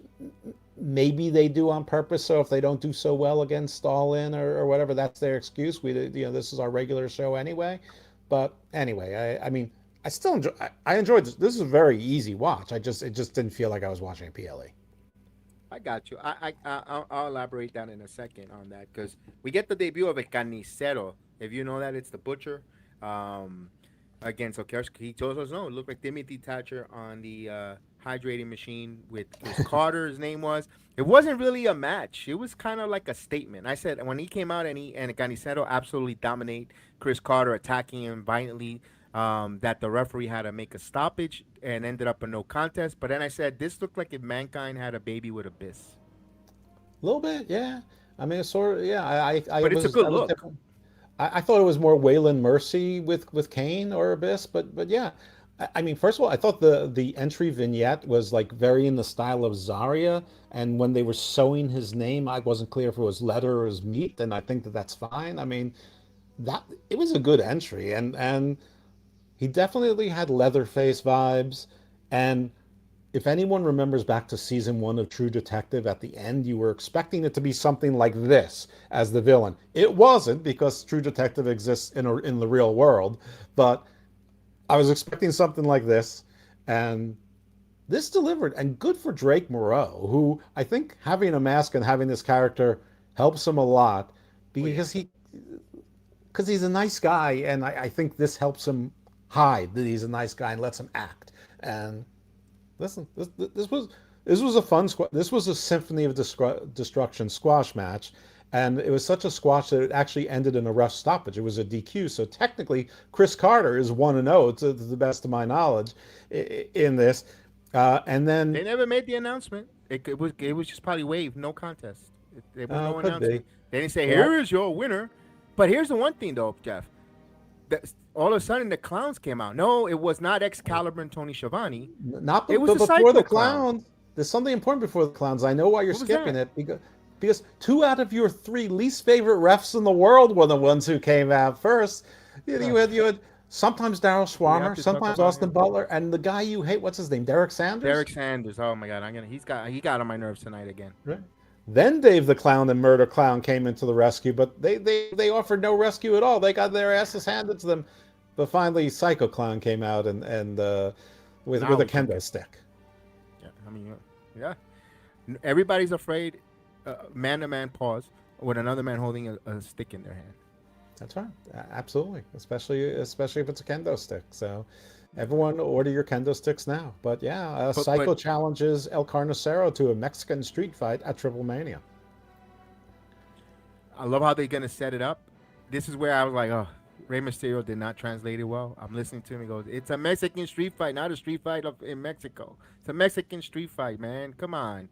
[SPEAKER 9] maybe they do on purpose. So if they don't do so well against All In or whatever, that's their excuse. This is our regular show anyway. But anyway, I mean, I still enjoyed this. This is a very easy watch. It just didn't feel like I was watching a PLE.
[SPEAKER 8] I got you. I'll elaborate that in a second on that, because we get the debut of a Carnicero. If you know that, it's the butcher against Okerski. He told us, no, it looked like Timothy Thatcher on the hydrating machine with Chris Carter, his name was. It wasn't really a match. It was kind of like a statement. I said when he came out and Carnicero absolutely dominate Chris Carter, attacking him violently, that the referee had to make a stoppage and ended up a no contest. But then I said, this looked like if Mankind had a baby with Abyss.
[SPEAKER 9] A little bit, yeah. I mean, it's sort of, yeah.
[SPEAKER 8] But it's a good look.
[SPEAKER 9] I thought it was more Waylon Mercy with Kane or Abyss, but yeah. I mean, first of all, I thought the entry vignette was like very in the style of Zarya, and when they were sewing his name, I wasn't clear if it was leather or it was meat, and I think that that's fine. I mean, that it was a good entry, and he definitely had Leatherface vibes. And if anyone remembers back to season 1 of True Detective, at the end you were expecting it to be something like this as the villain. It wasn't, because True Detective exists in the real world, but I was expecting something like this, and this delivered. And good for Drake Moreau, who I think having a mask and having this character helps him a lot, because he's a nice guy, and I think this helps him hide that he's a nice guy and lets him act. And listen, this was a fun squash. This was a Symphony of Destruction squash match, and it was such a squash that it actually ended in a ref stoppage. It was a DQ, so technically Chris Carter is 1-0 to the best of my knowledge in this. And then
[SPEAKER 8] they never made the announcement. It was just probably waived, no contest. There was no announcement. They didn't say, "Here is your winner." But here's the one thing, though, Jeff. All of a sudden, the clowns came out. No, it was not Excalibur and Tony Schiavone.
[SPEAKER 9] It was before the clowns. There's something important before the clowns. I know why you're skipping it, because 2 out of your 3 least favorite refs in the world were the ones who came out first. You had sometimes Darryl Schwarmer, sometimes Austin Butler, and the guy you hate. What's his name? Derek Sanders.
[SPEAKER 8] Derek Sanders. Oh my God, he got on my nerves tonight again.
[SPEAKER 9] Right. Then Dave the Clown and Murder Clown came into the rescue, but they offered no rescue at all. They got their asses handed to them. But finally, Psycho Clown came out and with a kendo stick.
[SPEAKER 8] Yeah, I mean, yeah. Everybody's afraid, man-to-man pause with another man holding a stick in their hand.
[SPEAKER 9] That's right, absolutely. Especially if it's a kendo stick. So, everyone order your kendo sticks now. But yeah, Psycho challenges El Carnicero to a Mexican street fight at Triple Mania.
[SPEAKER 8] I love how they're gonna set it up. This is where I was like, oh. Rey Mysterio did not translate it well. I'm listening to him. He goes, "It's a Mexican street fight, not a street fight in Mexico. It's a Mexican street fight, man. Come on."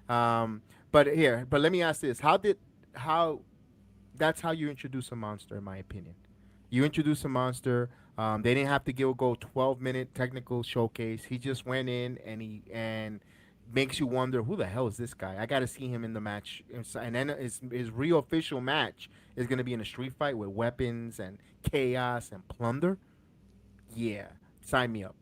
[SPEAKER 8] But let me ask this: That's how you introduce a monster, in my opinion. You introduce a monster. They didn't have to go 12-minute technical showcase. He just went in and makes you wonder, who the hell is this guy? I got to see him in the match. And then his real official match is going to be in a street fight with weapons and chaos and plunder. Yeah, sign me up.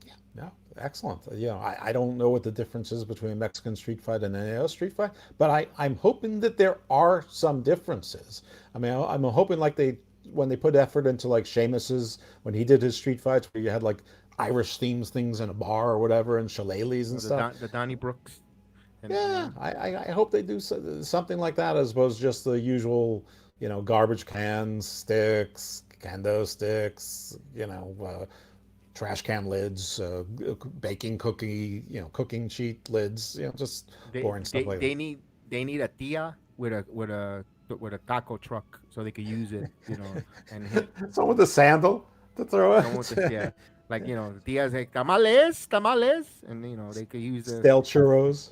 [SPEAKER 9] Yeah, no, excellent. I don't know what the difference is between a Mexican street fight and any other street fight, but I'm hoping that there are some differences. I mean, I'm hoping like when they put effort into like Sheamus's, when he did his street fights, where you had like Irish things in a bar or whatever, and shillelaghs and stuff.
[SPEAKER 8] The Donnie Brooks.
[SPEAKER 9] I hope they do something like that, as opposed to just the usual, garbage cans, sticks, kendo sticks, trash can lids, baking cooking sheet lids, just boring stuff like that.
[SPEAKER 8] They need a tia with a taco truck so they could use it, and hit.
[SPEAKER 9] Someone with a sandal to throw it.
[SPEAKER 8] Yeah. Like, tias like, tamales, and, they could use the
[SPEAKER 9] stale churros.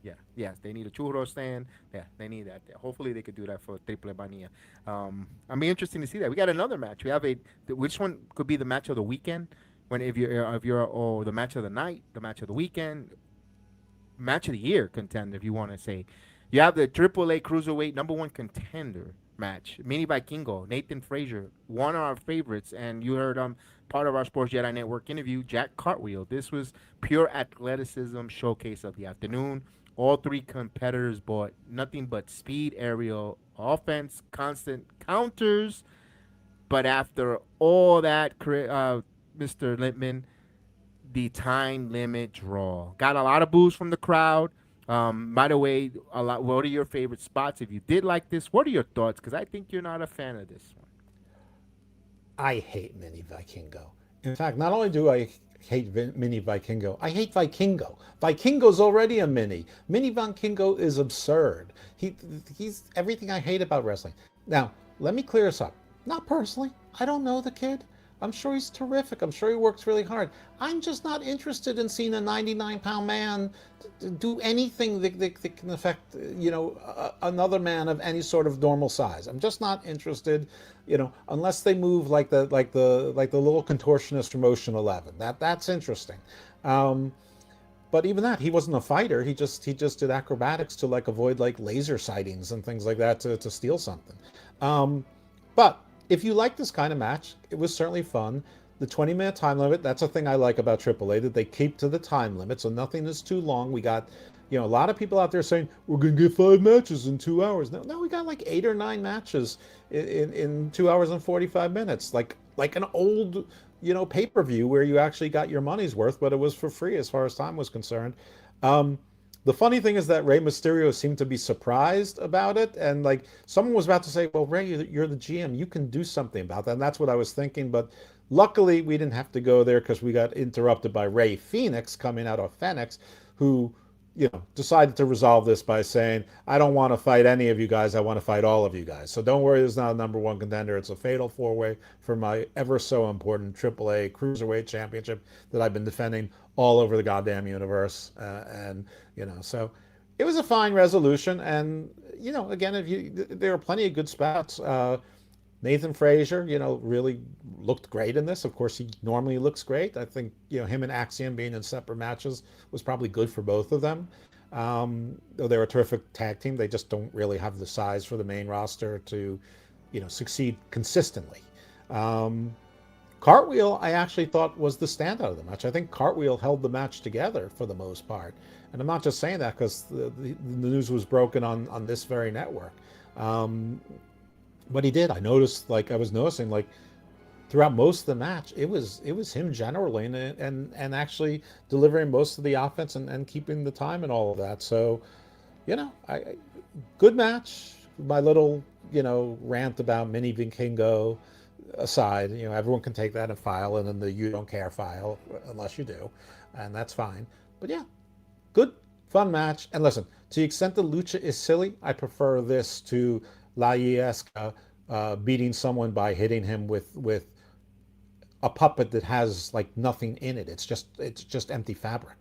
[SPEAKER 8] Yeah, yes, they need a churro stand. Yeah, they need that. Hopefully they could do that for Triple Mania. I'm be interesting to see that. We got another match. We have which one could be the match of the weekend? If you're the match of the night, the match of the weekend, match of the year contender, if you want to say. You have the AAA Cruiserweight #1 contender match. Mini Vikingo, Nathan Frazier, one of our favorites, and you heard part of our Sports Jedi Network interview, Jack Cartwheel. This was pure athleticism showcase of the afternoon. All 3 competitors brought nothing but speed, aerial, offense, constant counters. But after all that, Mr. Lippman, the time limit draw. Got a lot of boos from the crowd. By the way, what are your favorite spots? If you did like this, what are your thoughts? Because I think you're not a fan of this one.
[SPEAKER 9] I hate Mini Vikingo. In fact, not only do I hate Mini Vikingo, I hate Vikingo. Vikingo's already a mini. Mini Vikingo is absurd. He's everything I hate about wrestling. Now, let me clear this up. Not personally. I don't know the kid. I'm sure he's terrific. I'm sure he works really hard. I'm just not interested in seeing a 99-pound man do anything that can affect, another man of any sort of normal size. I'm just not interested, unless they move like the little contortionist from Ocean 11. That's interesting. But even that, he wasn't a fighter. He just did acrobatics to avoid laser sightings and things like that to steal something. But if you like this kind of match, it was certainly fun. The 20-minute time limit, that's a thing I like about AAA, that they keep to the time limit, so nothing is too long. We got, a lot of people out there saying, we're going to get 5 matches in 2 hours. No, we got 8 or 9 matches in 2 hours and 45 minutes. Like an old, pay-per-view where you actually got your money's worth, but it was for free as far as time was concerned. The funny thing is that Rey Mysterio seemed to be surprised about it. And someone was about to say, well, Rey, you're the GM. You can do something about that. And that's what I was thinking. But luckily, we didn't have to go there because we got interrupted by Rey Fenix coming out of Phoenix, who, decided to resolve this by saying, I don't want to fight any of you guys. I want to fight all of you guys. So don't worry, there's not a number 1 contender. It's a fatal 4-way for my ever so important AAA Cruiserweight Championship that I've been defending all over the goddamn universe. So it was a fine resolution. And, again, there are plenty of good spots. Nathan Frazier, really looked great in this. Of course, he normally looks great. I think, him and Axiom being in separate matches was probably good for both of them. Though they're a terrific tag team, they just don't really have the size for the main roster to, succeed consistently. Cartwheel, I actually thought was the standout of the match. I think Cartwheel held the match together for the most part. And I'm not just saying that because the news was broken on this very network. But he did. I noticed, I was noticing, throughout most of the match, it was him generally and actually delivering most of the offense and keeping the time and all of that. So, good match. My little, rant about Mini Vikingo aside, everyone can take that and file it in the you don't care file, unless you do, and that's fine. But yeah, good, fun match. And listen, to the extent the lucha is silly, I prefer this to La Yesca beating someone by hitting him with a puppet that has nothing in it. It's just empty fabric.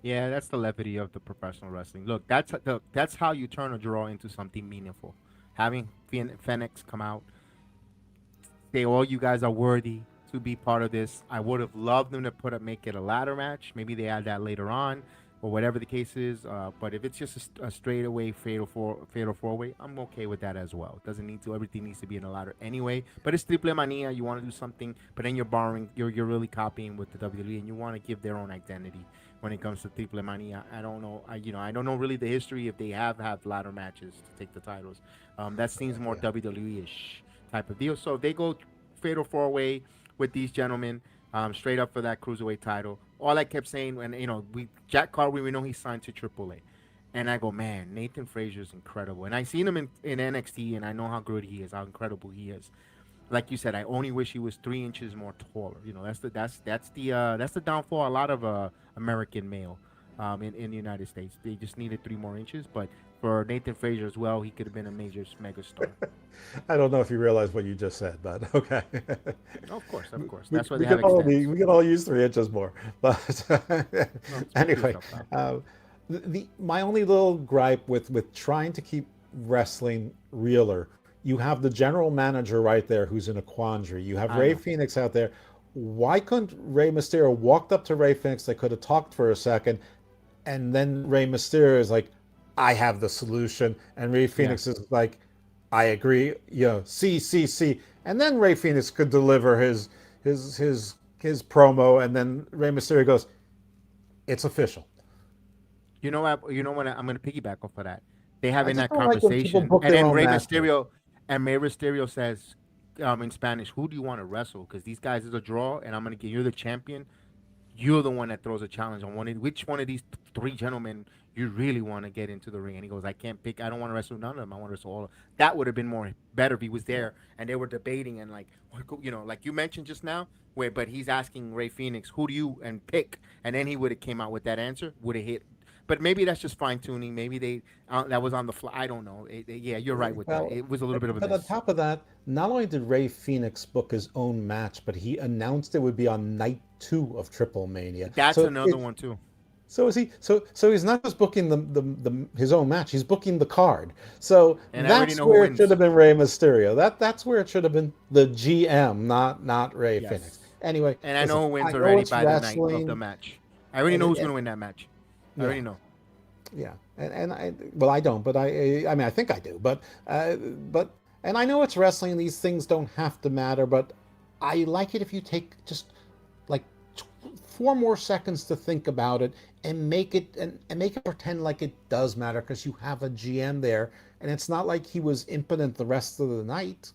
[SPEAKER 8] Yeah, that's the levity of the professional wrestling. Look, that's how you turn a draw into something meaningful. Having Phoenix come out, say all you guys are worthy to be part of this. I would have loved them to make it a ladder match. Maybe they add that later on, or whatever the case is. But if it's just a straightaway fatal 4-way, I'm okay with that as well. It doesn't need to. Everything needs to be in a ladder anyway. But it's Triple Mania. You want to do something, but then you're borrowing. You're really copying with the WWE, and you want to give their own identity when it comes to Triple Mania. I don't know. I don't know really the history if they have had ladder matches to take the titles. That seems more WWE-ish type of deal. So if they go fatal 4-way with these gentlemen, straight up for that cruiserweight title. All I kept saying, and Jack Cartwheel, we know he signed to AAA, and I go, man, Nathan Frazier is incredible, and I seen him in NXT, and I know how good he is, how incredible he is. Like you said, I only wish he was 3 inches more taller. That's the downfall a lot of American male in the United States. They just needed 3 more inches, but for Nathan Frazier as well, he could have been a major megastar.
[SPEAKER 9] I don't know if you realize what you just said, but okay.
[SPEAKER 8] Of course. That's why they have extents.
[SPEAKER 9] We can all use 3 inches more. But anyway, my only little gripe with trying to keep wrestling realer, you have the general manager right there who's in a quandary. You have Rey Fenix out there. Why couldn't Rey Mysterio walked up to Rey Fenix? They could have talked for a second, and then Rey Mysterio is like, I have the solution. And Rey Fenix is like, I agree, see. And then Rey Fenix could deliver his promo, and then Rey Mysterio goes, it's official.
[SPEAKER 8] You know what? I'm going to piggyback off of that. They having that conversation, and then Rey Mysterio says, in Spanish, who do you want to wrestle? Because these guys is a draw, and I'm going to get you're the champion. You're the one that throws a challenge on which one of these 3 gentlemen you really want to get into the ring. And he goes, I can't pick. I don't want to wrestle none of them. I want to wrestle all of them. That would have been better if he was there and they were debating and like you mentioned just now, but he's asking Rey Fenix, who do you and pick? And then he would have came out with that answer, would have hit but maybe that's just fine tuning. Maybe they that was on the fly. I don't know. Yeah, you're right with that. It was a little bit of a
[SPEAKER 9] But
[SPEAKER 8] miss.
[SPEAKER 9] on top of that, not only did Ray Phoenix book his own match, but he announced it would be on night 2 of Triple Mania.
[SPEAKER 8] That's another one too.
[SPEAKER 9] So is he? So he's not just booking his own match; he's booking the card. So
[SPEAKER 8] And I already
[SPEAKER 9] that's
[SPEAKER 8] know who
[SPEAKER 9] where it
[SPEAKER 8] wins.
[SPEAKER 9] should have been Rey Mysterio. That's where it should have been the GM, not Ray
[SPEAKER 8] Yes.
[SPEAKER 9] Phoenix. Anyway,
[SPEAKER 8] And I
[SPEAKER 9] listen,
[SPEAKER 8] know who wins
[SPEAKER 9] know
[SPEAKER 8] already
[SPEAKER 9] it's
[SPEAKER 8] by the night of
[SPEAKER 9] wrestling.
[SPEAKER 8] the match. I already know who's going to win that match. I
[SPEAKER 9] Yeah.
[SPEAKER 8] already know.
[SPEAKER 9] Yeah, and I don't, but I mean I think I do, but and I know it's wrestling. These things don't have to matter, but I like it if you take just like 4 more seconds to think about it and make it pretend like it does matter, because you have a GM there, and it's not like he was impotent the rest of the night.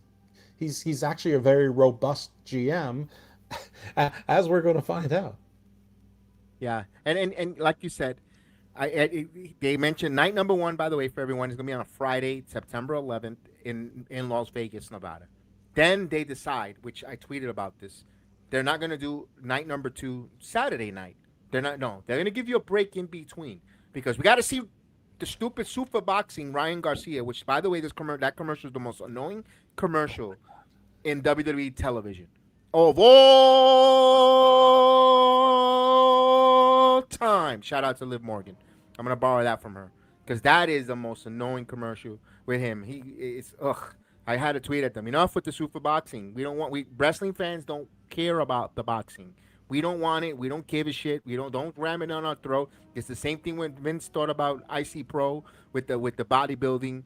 [SPEAKER 9] He's actually a very robust GM, as we're going to find out.
[SPEAKER 8] Yeah, and like you said, they mentioned night number 1, by the way, for everyone, is going to be on a Friday, September 11th in Las Vegas, Nevada. Then they decide, which I tweeted about this, they're not going to do night number 2 Saturday night. They're going to give you a break in between, because we got to see the stupid super boxing Ryan Garcia, which, by the way, that commercial is the most annoying commercial in WWE television of all time. Shout out to Liv Morgan. I'm gonna borrow that from her, because that is the most annoying commercial with him. I had to tweet at them. Enough with the super boxing. We wrestling fans don't care about the boxing. We don't want it. We don't give a shit. We don't ram it down our throat. It's the same thing when Vince thought about IC Pro with the bodybuilding.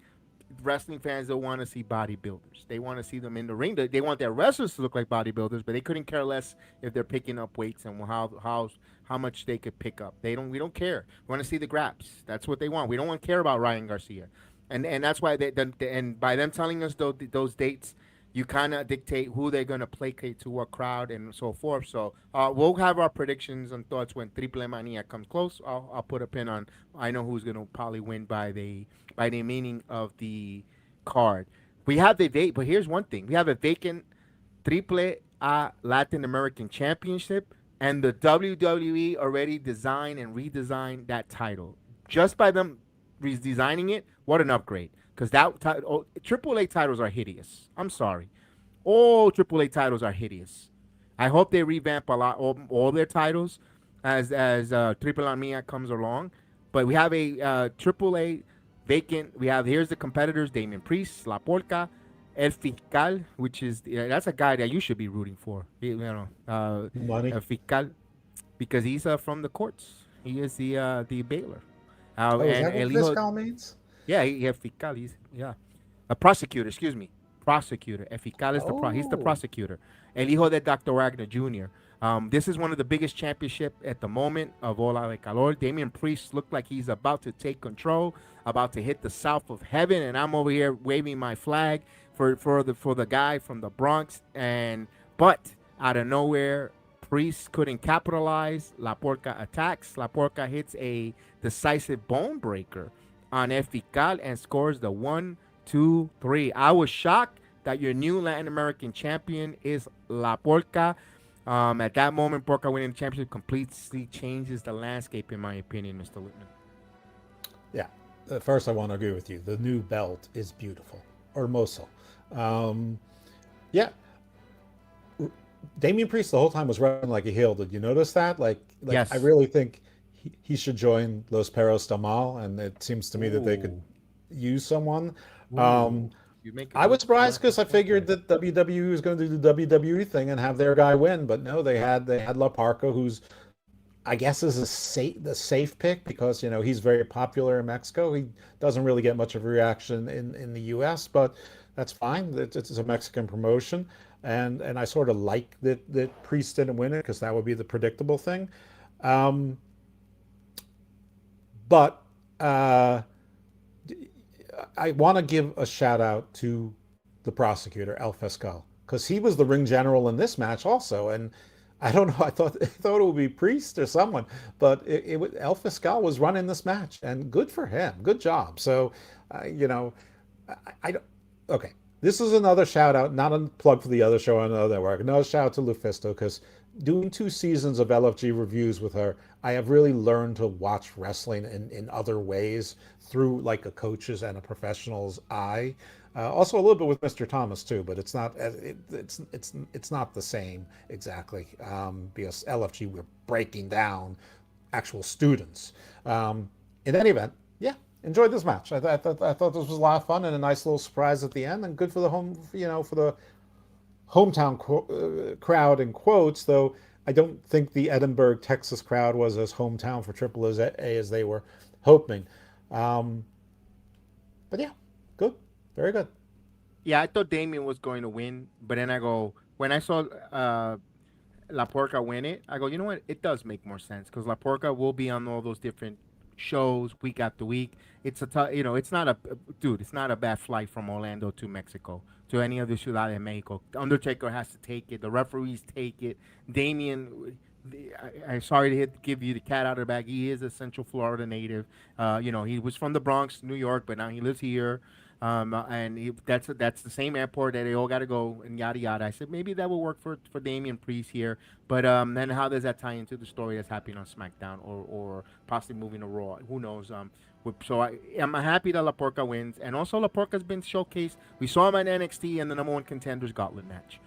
[SPEAKER 8] Wrestling fans don't want to see bodybuilders. They want to see them in the ring. They want their wrestlers to look like bodybuilders, but they couldn't care less if they're picking up weights and how much they could pick up. We don't care. We want to see the graps. That's what they want. We don't want to care about Ryan Garcia, and that's why and by them telling us those dates, you kind of dictate who they're going to placate to what crowd and so forth. So we'll have our predictions and thoughts when Triple Mania comes close. I'll put a pin on. I know who's going to probably win by the meaning of the card. We have the date, but here's one thing: we have a vacant AAA Latin American Championship, and the WWE already designed and redesigned that title. Just by them redesigning it, what an upgrade! Because AAA titles are hideous. I'm sorry. All AAA titles are hideous. I hope they revamp all their titles as Triple Mania comes along. But we have a AAA vacant. Here's the competitors: Damian Priest, La Polka, El Fiscal, which is that's a guy that you should be rooting for.
[SPEAKER 9] Money.
[SPEAKER 8] El Fiscal, because he's from the courts. He is the bailer.
[SPEAKER 9] Is that what Fiscal means?
[SPEAKER 8] Yeah, fiscal. He's a prosecutor. Excuse me, prosecutor. El fiscal is he's the prosecutor. El hijo de Dr. Wagner Jr. This is one of the biggest championship at the moment of Ola de Calor. Damian Priest looked like he's about to take control, about to hit the south of heaven, and I'm over here waving my flag for the guy from the Bronx. But out of nowhere, Priest couldn't capitalize. La Porca attacks. La Porca hits a decisive bone breaker on El Fiscal and scores the 1, 2, 3. I was shocked that your new Latin American champion is La Porca. At that moment, Porca winning the championship completely changes the landscape, in my opinion, Mr. Lippman.
[SPEAKER 9] Yeah. First, I want to agree with you. The new belt is beautiful. Hermoso. Yeah. Damian Priest the whole time was running like a heel. Did you notice that? Like
[SPEAKER 8] yes.
[SPEAKER 9] I really think he should join Los Perros del Mal, and it seems to me that they could use someone. I was surprised because I figured that WWE was going to do the WWE thing and have their guy win, but no, they had La Parca, who's I guess is the safe pick because he's very popular in Mexico. He doesn't really get much of a reaction in the U.S., but that's fine. It's a Mexican promotion, and I sort of like that Priest didn't win it because that would be the predictable thing. But I want to give a shout out to the prosecutor, El Fiscal, because he was the ring general in this match also. And I don't know, I thought it would be Priest or someone, but El Fiscal was running this match, and good for him. Good job. So, I don't. Okay, this is another shout out, not a plug for the other show on another network. Another shout out to Lufisto because doing 2 seasons of LFG reviews with her, I have really learned to watch wrestling in other ways through like a coach's and a professional's eye. Also a little bit with Mr. Thomas too, but it's not it's not the same exactly because LFG we're breaking down actual students. In any event, yeah, enjoyed this match. I thought this was a lot of fun and a nice little surprise at the end, and good for the for the hometown crowd in quotes, though I don't think the Edinburg, Texas crowd was as hometown for AAA as they were hoping. But yeah, good. Very good.
[SPEAKER 8] Yeah, I thought Damien was going to win, but then when I saw La Porca win it, I go, you know what? It does make more sense because La Porca will be on all those different shows week after week. It's it's not a bad flight from Orlando to Mexico, to any other ciudad in Mexico. The Undertaker has to take it. The referees take it. Damien, I'm sorry to give you the cat out of the bag. He is a Central Florida native. He was from the Bronx, New York, but now he lives here. That's the same airport that they all got to go and yada yada. I said maybe that will work for Damian Priest here, but then how does that tie into the story that's happening on SmackDown or possibly moving to Raw? Who knows? So I'm happy that La Porca wins, and also La Porca's been showcased. We saw him at NXT in the number 1 contenders gauntlet match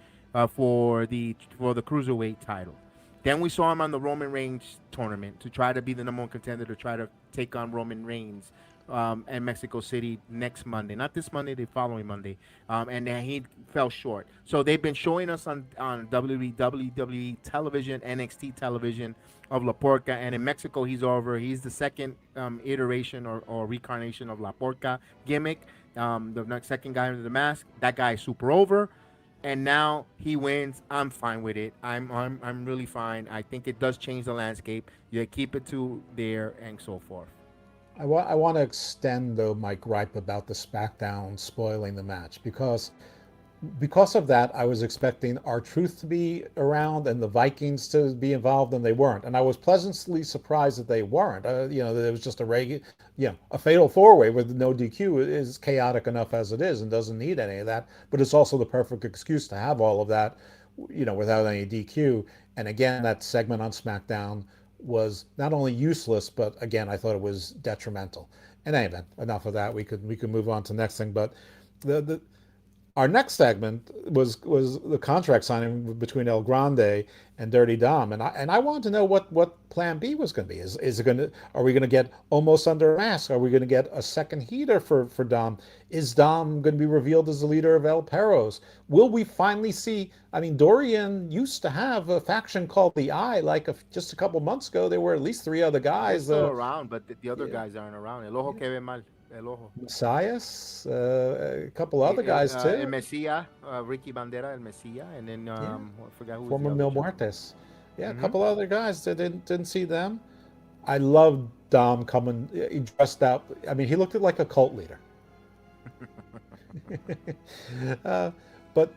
[SPEAKER 8] for the cruiserweight title. Then we saw him on the Roman Reigns tournament to try to be the number 1 contender to try to take on Roman Reigns. And Mexico City next Monday, not this Monday, the following Monday, and then he fell short. So they've been showing us on WWE television, NXT television of La Porca, and in Mexico he's over. He's the second iteration or reincarnation of La Porca gimmick. The next second guy under the mask, that guy is super over, and now he wins. I'm fine with it. I'm really fine. I think it does change the landscape. You keep it to there and so forth.
[SPEAKER 9] I want to extend, though, my gripe about the SmackDown spoiling the match because of that, I was expecting R-Truth to be around and the Vikings to be involved, and they weren't. And I was pleasantly surprised that they weren't. That it was just a fatal 4-way with no DQ is chaotic enough as it is and doesn't need any of that. But it's also the perfect excuse to have all of that, without any DQ. And again, that segment on SmackDown was not only useless, but again, I thought it was detrimental. In any event, enough of that. We could move on to the next thing. But our next segment was the contract signing between El Grande and Dirty Dom, and I wanted to know what Plan B was going to be. Are we going to get almost under a mask? Are we going to get a second heater for Dom? Is Dom going to be revealed as the leader of El Perros? Will we finally see? I mean, Dorian used to have a faction called the Eye. Just a couple months ago, there were at least 3 other guys
[SPEAKER 8] still around, but the other guys aren't around. El Ojo que ve mal.
[SPEAKER 9] Messias, a couple other guys too.
[SPEAKER 8] El Messia, Ricky Bandera, El Messia, and then I forgot who.
[SPEAKER 9] Former Mil Muertes. Yeah, a couple other guys that didn't see them. I loved Dom coming. He dressed up. I mean, he looked like a cult leader. But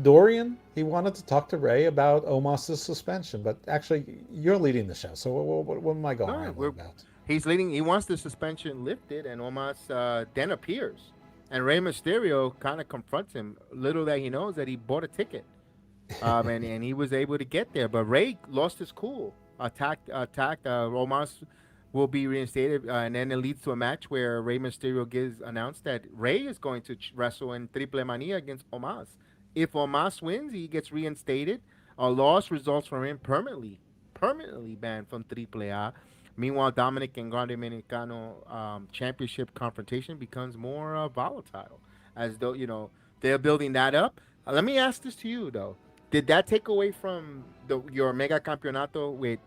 [SPEAKER 9] Dorian, he wanted to talk to Ray about Omos's suspension. But actually, you're leading the show, so what am I going on about?
[SPEAKER 8] He's leading. He wants the suspension lifted, and Omos then appears, and Rey Mysterio kind of confronts him. Little that he knows that he bought a ticket, and he was able to get there. But Rey lost his cool. Attacked. Omos will be reinstated, and then it leads to a match where Rey Mysterio announced that Rey is going to wrestle in Triple Mania against Omos. If Omos wins, he gets reinstated. A loss results from him permanently banned from AAA. Meanwhile, Dominic and Grande Mexicano championship confrontation becomes more volatile, as though they're building that up. Let me ask this to you though: did that take away from your Mega Campeonato with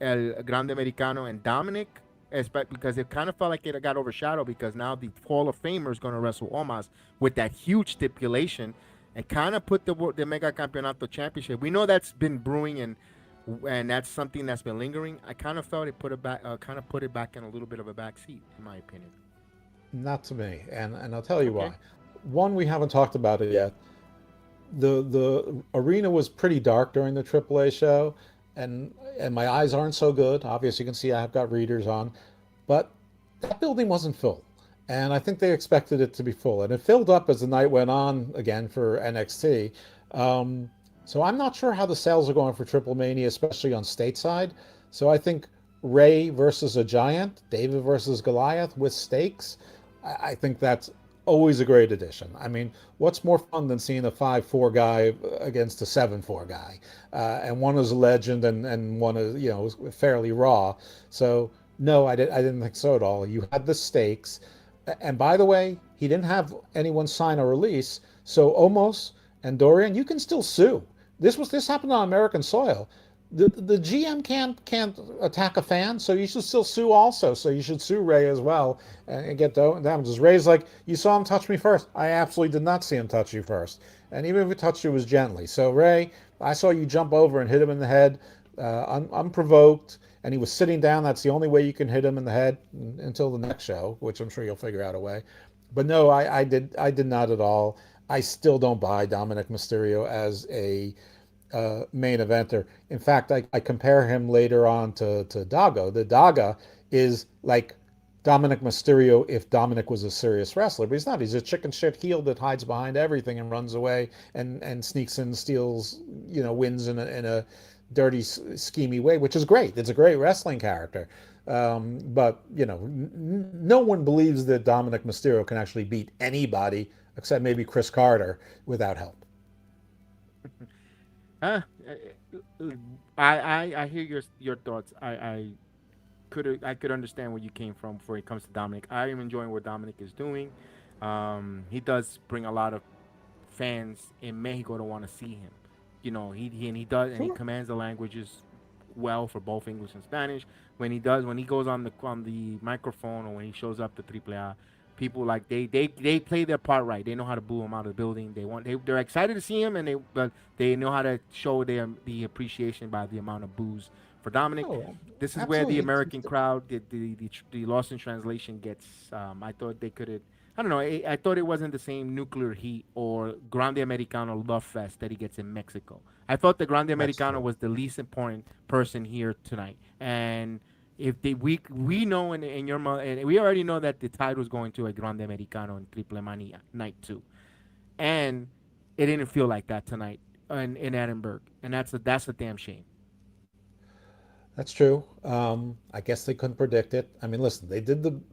[SPEAKER 8] El Grande Americano and Dominic? Because it kind of felt like it got overshadowed because now the Hall of Famer is going to wrestle Omos with that huge stipulation, and kind of put the Mega Campeonato championship. We know that's been brewing and that's something that's been lingering. I kind of felt it put it back in a little bit of a back seat, in my opinion.
[SPEAKER 9] Not to me, and I'll tell you why. One, we haven't talked about it yet. The arena was pretty dark during the AAA show, and my eyes aren't so good. Obviously, you can see I've got readers on, but that building wasn't full, and I think they expected it to be full, and it filled up as the night went on again for NXT. So I'm not sure how the sales are going for Triple Mania, especially on stateside. So I think Ray versus a giant, David versus Goliath with stakes, I think that's always a great addition. I mean, what's more fun than seeing a 5'4" guy against a 7'4" guy? And one is a legend and one is, fairly raw. So no, I didn't think so at all. You had the stakes. And by the way, he didn't have anyone sign a release. So Omos and Dorian, you can still sue. This happened on American soil. The GM can't attack a fan, so you should still sue also. So you should sue Ray as well and get damages. Ray's like, you saw him touch me first. I absolutely did not see him touch you first. And even if he touched you, it was gently. So Ray, I saw you jump over and hit him in the head unprovoked, and he was sitting down. That's the only way you can hit him in the head until the next show, which I'm sure you'll figure out a way. But no, I did not at all. I still don't buy Dominic Mysterio as a main eventer. In fact, I compare him later on to Dago. The Daga is like Dominic Mysterio if Dominic was a serious wrestler, but he's not. He's a chicken shit heel that hides behind everything and runs away and sneaks in, steals, wins in a dirty, schemy way, which is great. It's a great wrestling character. But no one believes that Dominic Mysterio can actually beat anybody except maybe Chris Carter without help.
[SPEAKER 8] I hear your thoughts. I could understand where you came from before it comes to Dominic. I am enjoying what Dominic is doing. He does bring a lot of fans in Mexico to want to see him. He does, and he commands the languages well for both English and Spanish. When he goes on the microphone or when he shows up to AAA, people like they play their part right. They know how to boo him out of the building. They're excited to see him, but they know how to show the appreciation by the amount of boos for Dominic. This is where the American crowd, the lost in translation gets. I thought they could have. I don't know. I thought it wasn't the same nuclear heat or Grande Americano love fest that he gets in Mexico. I thought the Grande Americano was the least important person here tonight. And if we know in your mind, and we already know that the tide was going to a Grande Americano in Triple Mania night 2, and it didn't feel like that tonight in Edinburg, and that's a damn shame.
[SPEAKER 9] That's true. I guess they couldn't predict it. I mean, listen,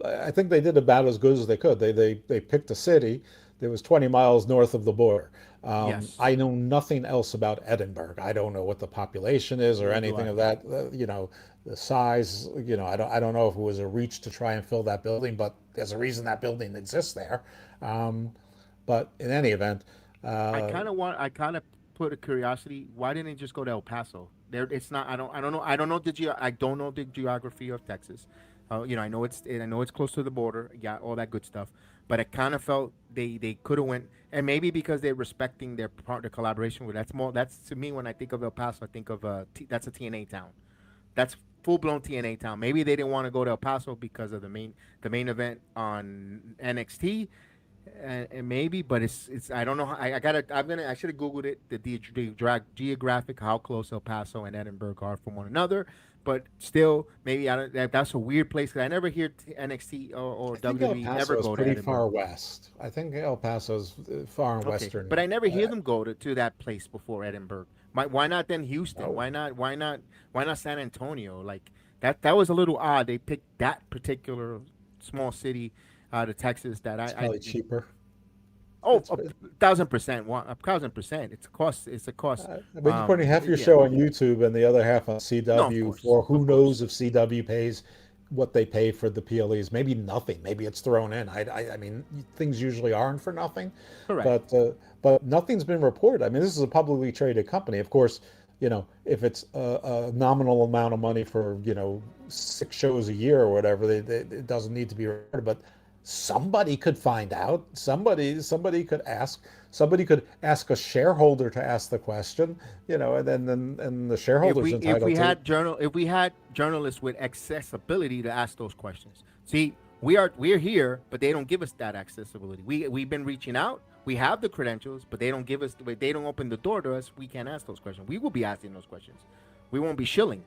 [SPEAKER 9] I think they did about as good as they could. They picked a city that was 20 miles north of the border.
[SPEAKER 8] Yes.
[SPEAKER 9] I know nothing else about Edinburg. I don't know what the population is or anything of that. The size. I don't know if it was a reach to try and fill that building, but there's a reason that building exists there. But in any event,
[SPEAKER 8] I kind of put a curiosity. Why didn't it just go to El Paso? It's not. I don't know the geography of Texas. I know it's close to the border. Yeah, all that good stuff. But I kind of felt they could have went, and maybe because they're respecting their collaboration with. That's to me when I think of El Paso, I think of that's a TNA town. That's full blown TNA town. Maybe they didn't want to go to El Paso because of the main event on NXT. And maybe, but it's I don't know. I should have Googled it. The geographic, how close El Paso and Edinburg are from one another. But still, maybe that's a weird place because I never hear NXT or WWE ever go to Edinburg.
[SPEAKER 9] Pretty far west. I think El Paso's far in western.
[SPEAKER 8] But I never hear them go to that place before Edinburg. Why not then Houston?
[SPEAKER 9] Oh.
[SPEAKER 8] Why not San Antonio? Like that was a little odd. They picked that particular small city out of Texas that
[SPEAKER 9] it's probably cheaper.
[SPEAKER 8] Oh, 1,000%. 1,000%. It's a cost.
[SPEAKER 9] But you're putting half your show on YouTube and the other half on CW, or who knows if CW pays what they pay for the PLEs. Maybe nothing. Maybe it's thrown in. I mean, things usually aren't for nothing.
[SPEAKER 8] Correct.
[SPEAKER 9] But nothing's been reported. I mean, this is a publicly traded company. Of course, if it's a nominal amount of money for 6 shows a year or whatever, it doesn't need to be reported. But somebody could find out. Somebody could ask. Somebody could ask a shareholder to ask the question. And then the shareholders entitled
[SPEAKER 8] if we had journalists with accessibility to ask those questions. See, we're here, but they don't give us that accessibility. We've been reaching out. We have the credentials, but they don't give us. They don't open the door to us. We can't ask those questions. We will be asking those questions. We won't be shilling.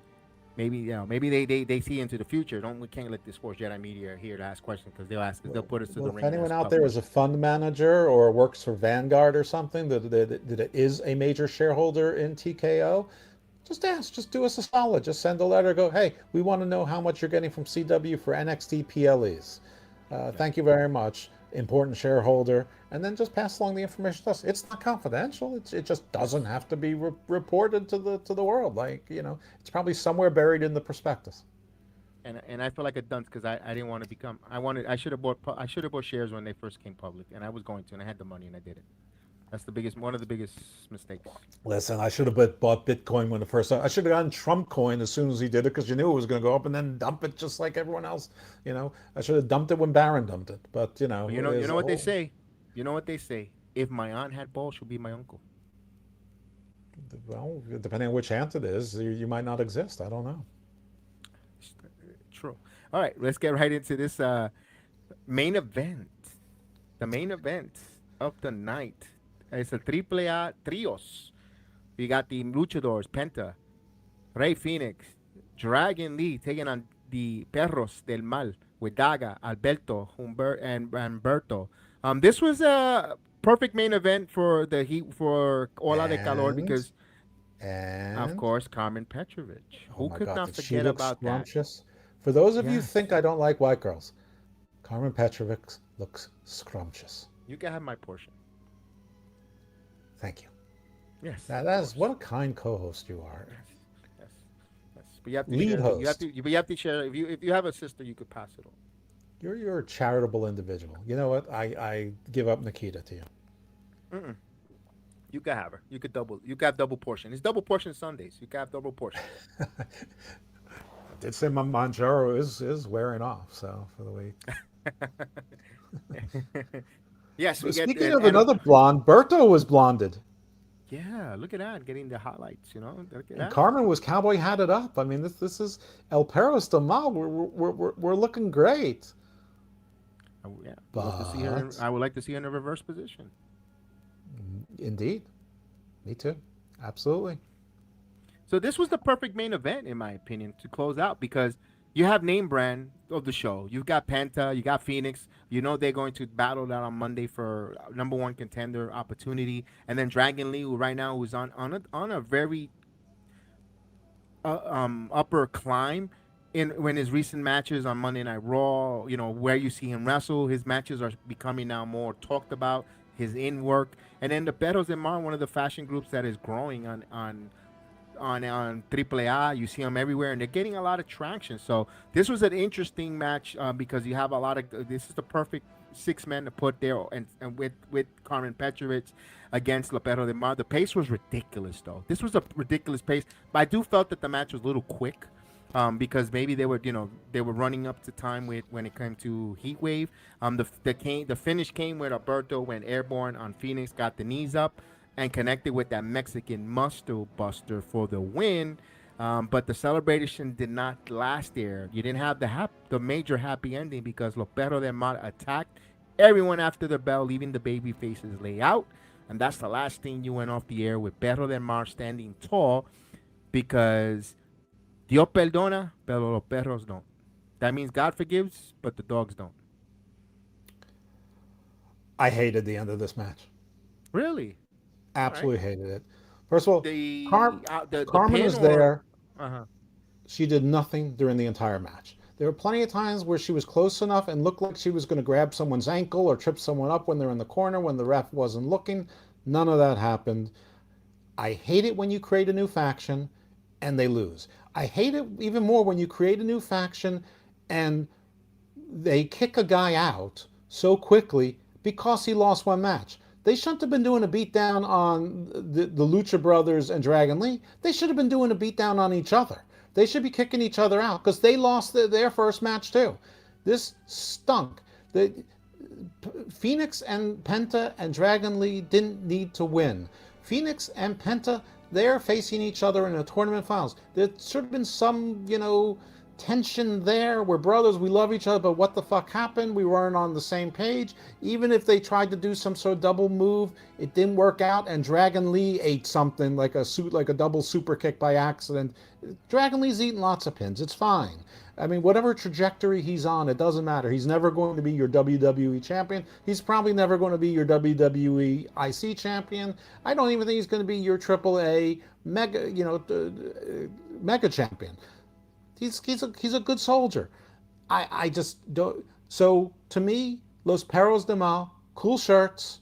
[SPEAKER 8] maybe they see into the future. We can't let the Sports Jedi Media here to ask questions because they'll put us to the
[SPEAKER 9] Well,
[SPEAKER 8] ring.
[SPEAKER 9] if anyone out there is a fund manager or works for Vanguard or something that is a major shareholder in TKO, just ask. Just do us a solid. Just send a letter. Go, hey, we want to know how much you're getting from CW for NXT PLEs. Thank you very much, important shareholder. And then just pass along the information to us. It's not confidential. It just doesn't have to be reported to the world. Like, it's probably somewhere buried in the prospectus.
[SPEAKER 8] And I feel like a dunce because I didn't want to become. I should have bought shares when they first came public, and I was going to, and I had the money, and I did it. That's one of the biggest mistakes.
[SPEAKER 9] Listen, I should have bought Bitcoin when I should have gotten Trump coin as soon as he did it because you knew it was going to go up and then dump it just like everyone else. I should have dumped it when Barron dumped it. But you know what they say.
[SPEAKER 8] You know what they say. If my aunt had balls, she'll be my uncle.
[SPEAKER 9] Well, depending on which aunt it is, you might not exist. I don't know.
[SPEAKER 8] True. All right, let's get right into this main event. The main event of the night. It's a AAA trios. We got the Luchadors, Penta, Rey Fénix, Dragon Lee taking on the Perros del Mal with Daga, Alberto, and Humberto. This was a perfect main event for for Ola de Calor because, of course, Carmen Petrovich. Who could not forget about that?
[SPEAKER 9] For those of you who think I don't like white girls, Carmen Petrovich looks scrumptious.
[SPEAKER 8] You can have my portion.
[SPEAKER 9] Thank you.
[SPEAKER 8] Yes.
[SPEAKER 9] That is what a kind co-host you are.
[SPEAKER 8] Yes. But you have to
[SPEAKER 9] lead
[SPEAKER 8] share,
[SPEAKER 9] host.
[SPEAKER 8] You have to share. If you have a sister, you could pass it on.
[SPEAKER 9] You're a charitable individual. You know what? I give up Nikita to you.
[SPEAKER 8] Mm-mm. You can have her. You could have double portion. It's double portion Sundays. You can have double portion.
[SPEAKER 9] I did say my Manjaro is wearing off, so for the week.
[SPEAKER 8] Yes.
[SPEAKER 9] Speaking of another blonde, Berto was blonded.
[SPEAKER 8] Yeah, look at that, getting the highlights. Look at
[SPEAKER 9] and Carmen was cowboy hatted up. I mean, this is El Perros de Mal. We're looking great.
[SPEAKER 8] Yeah,
[SPEAKER 9] but
[SPEAKER 8] I would like to see her in a reverse position.
[SPEAKER 9] Indeed, me too. Absolutely.
[SPEAKER 8] So this was the perfect main event, in my opinion, to close out because you have name brand of the show. You've got Penta, you got Fénix. They're going to battle that on Monday for number one contender opportunity, and then Dragon Lee, who right now is on a very upper climb when his recent matches on Monday Night Raw. Where you see him wrestle, his matches are becoming now more talked about. His in work, and then the Perros del Mal, one of the fashion groups that is growing on AAA. You see them everywhere, and they're getting a lot of traction. So this was an interesting match because you have a lot of. This is the perfect 6 men to put there, and with Carmen Petrovich against Perros del Mal. The pace was ridiculous, though. This was a ridiculous pace, but I do felt that the match was a little quick. Because maybe they were running up to time when it came to Heatwave. The finish came when Alberto went airborne on Fénix, got the knees up, and connected with that Mexican muscle buster for the win. But the celebration did not last there. You didn't have the major happy ending because Los Perros del Mal attacked everyone after the bell, leaving the baby faces lay out. And that's the last thing you went off the air with Perros del Mal standing tall because Dios perdona, pero los perros don't. That means God forgives, but the dogs don't.
[SPEAKER 9] I hated the end of this match.
[SPEAKER 8] Really?
[SPEAKER 9] Absolutely hated it. First of all,
[SPEAKER 8] the
[SPEAKER 9] Carmen was there.
[SPEAKER 8] Uh-huh.
[SPEAKER 9] She did nothing during the entire match. There were plenty of times where she was close enough and looked like she was going to grab someone's ankle or trip someone up when they're in the corner when the ref wasn't looking. None of that happened. I hate it when you create a new faction and they lose. I hate it even more when you create a new faction and they kick a guy out so quickly because he lost one match. They shouldn't have been doing a beatdown on the Lucha Brothers and Dragon Lee. They should have been doing a beatdown on each other. They should be kicking each other out because they lost their first match too. This stunk. Fénix and Penta and Dragon Lee didn't need to win. Fénix and Penta, they're facing each other in the tournament finals. There should have been some, tension there. We're brothers. We love each other. But what the fuck happened? We weren't on the same page. Even if they tried to do some sort of double move, it didn't work out. And Dragon Lee ate something like a double super kick by accident. Dragon Lee's eating lots of pins. It's fine. I mean, whatever trajectory he's on, it doesn't matter. He's never going to be your WWE champion. He's probably never going to be your WWE IC champion. I don't even think he's going to be your AAA mega champion. He's a good soldier. I just don't. So to me, Los Perros de Mal, cool shirts,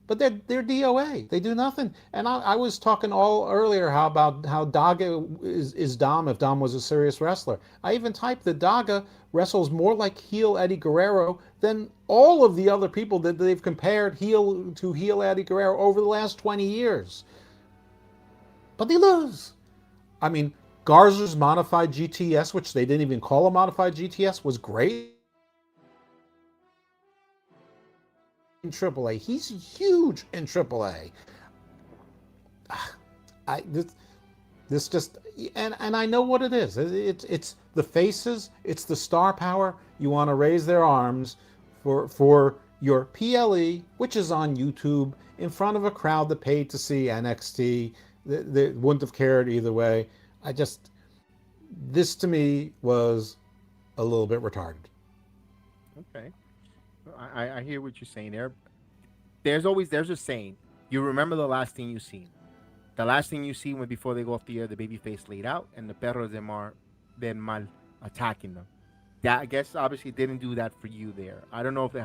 [SPEAKER 9] but they're DOA. They do nothing. And I was talking all earlier about how Daga is Dom if Dom was a serious wrestler. I even typed that Daga wrestles more like heel Eddie Guerrero than all of the other people that they've compared heel to heel Eddie Guerrero over the last 20 years. But they lose. I mean, Garza's modified GTS, which they didn't even call a modified GTS, was great. In AAA, he's huge in AAA. This just, and I know what it is. It's the faces. It's the star power. You want to raise their arms for your PLE, which is on YouTube in front of a crowd that paid to see NXT. They wouldn't have cared either way. This to me was a little bit retarded.
[SPEAKER 8] Okay. I hear what you're saying there. There's a saying. You remember the last thing you seen. The last thing you see when before they go off the air, the babyface laid out and the perros de mal attacking them. That, I guess, obviously didn't do that for you there. I don't know if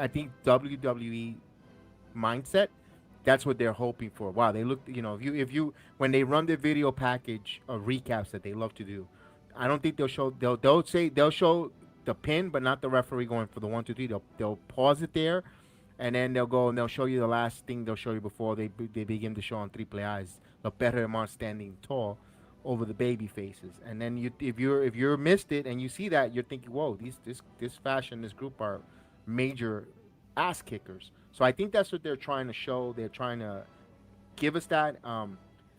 [SPEAKER 8] I think WWE mindset, that's what they're hoping for. Wow, they look, if you when they run the video package of recaps that they love to do, I don't think they'll show the pin, but not the referee going for the 1, 2, 3. They'll pause it there, and then they'll go and they'll show you the last thing they'll show you before they begin the show on AAA's. The better amount standing tall over the baby faces, and then if you're missed it and you see that, you're thinking, whoa, this fashion, this group are major ass kickers. So I think that's what they're trying to show. They're trying to give us that.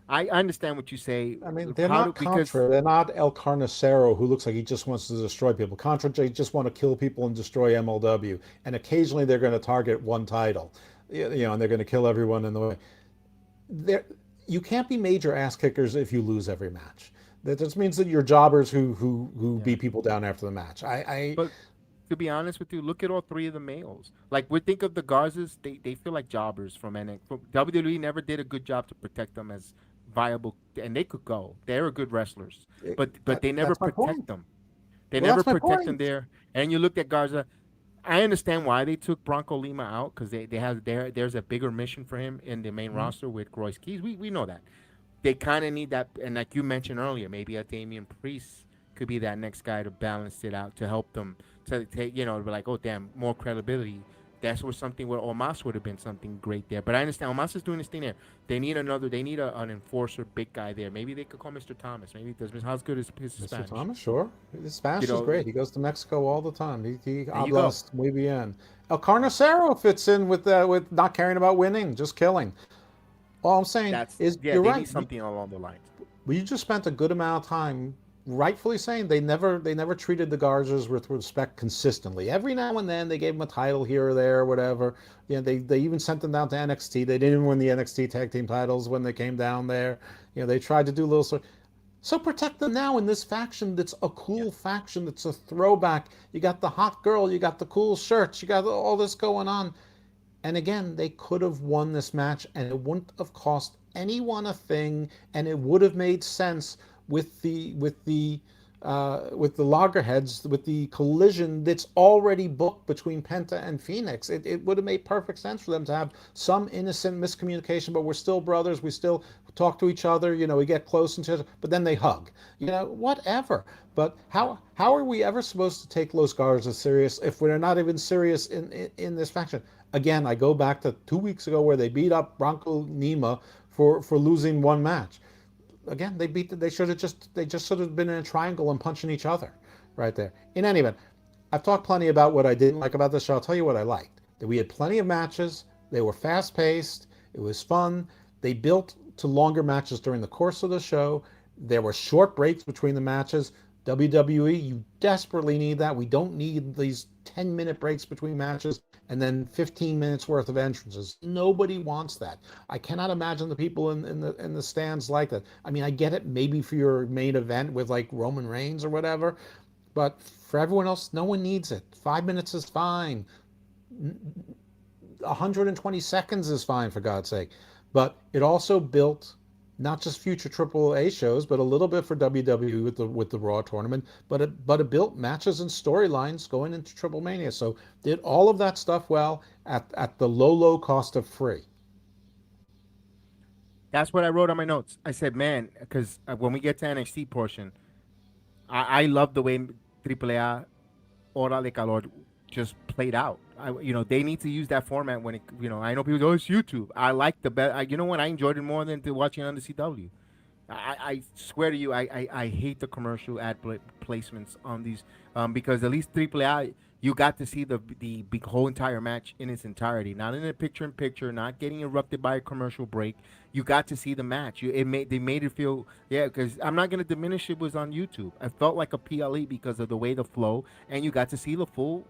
[SPEAKER 8] I understand what you say.
[SPEAKER 9] I mean, they're not Contra. They're not El Carnicero, who looks like he just wants to destroy people. Contra, they just want to kill people and destroy MLW. And occasionally they're going to target one title, and they're going to kill everyone in the way. You can't be major ass kickers if you lose every match. That just means that you're jobbers who beat people down after the match.
[SPEAKER 8] But to be honest with you, look at all three of the males. Like, we think of the Garzas, they feel like jobbers from NXT. WWE never did a good job to protect them as viable, and they could go. They're good wrestlers, but they never protect them. They never protect them there. And you look at Garza. I understand why they took Bronco Lima out, because there's a bigger mission for him in the main roster with Royce Keys. We know that. They kind of need that, and like you mentioned earlier, maybe a Damian Priest could be that next guy to balance it out, to help them to take, be like, oh damn, more credibility. That's where something where Omos would have been something great there. But I understand Omos is doing this thing there. They need an enforcer, big guy there. Maybe they could call Mr. Thomas. Maybe how's good is his Spanish?
[SPEAKER 9] Mr. Thomas, sure. His Spanish is great. He goes to Mexico all the time. He hablas muy bien. El Carnicero fits in with not caring about winning, just killing. All I'm saying is you're right.
[SPEAKER 8] Need something along the lines.
[SPEAKER 9] Well, you just spent a good amount of time rightfully saying they never treated the Garzas with respect consistently. Every now and then they gave them a title here or there or whatever. They even sent them down to NXT. They didn't win the NXT tag team titles when they came down there. They tried to do little so protect them now in this faction that's a cool faction, that's a throwback. You got the hot girl, you got the cool shirts, you got all this going on. And again, they could have won this match and it wouldn't have cost anyone a thing, and it would have made sense with the loggerheads, with the collision that's already booked between Penta and Phoenix. It would have made perfect sense for them to have some innocent miscommunication, but we're still brothers. We still talk to each other. We get close and each other, but then they hug. Whatever. But how are we ever supposed to take Los Garzas serious if we're not even serious in this faction? Again, I go back to 2 weeks ago where they beat up Bronco Nima for losing one match. Again, they should have been in a triangle and punching each other right there. In any event, I've talked plenty about what I didn't like about this show. I'll tell you what I liked. That we had plenty of matches. They were fast paced. It was fun. They built to longer matches during the course of the show. There were short breaks between the matches. WWE, you desperately need that. We don't need these 10-minute breaks between matches and then 15 minutes worth of entrances. Nobody wants that. I cannot imagine the people in the stands like that. I mean, I get it maybe for your main event with like Roman Reigns or whatever, but for everyone else, no one needs it. 5 minutes is fine. 120 seconds is fine, for God's sake. But it also built not just future AAA shows, but a little bit for WWE with the Raw tournament. But it built matches and storylines going into Triple Mania. So did all of that stuff well at the low cost of free.
[SPEAKER 8] That's what I wrote on my notes. I said, man, because when we get to NXT portion, I love the way AAA Ola de Calor just played out. They need to use that format when it, I know people go, oh, it's YouTube. I like the best. You know what? I enjoyed it more than watching it on the CW. I swear to you, I hate the commercial ad placements on these because at least AAA, you got to see the whole entire match in its entirety, not in a picture-in-picture, not getting interrupted by a commercial break. You got to see the match. They made it feel, because I'm not going to diminish it was on YouTube. I felt like a PLE because of the way the flow, and you got to see the full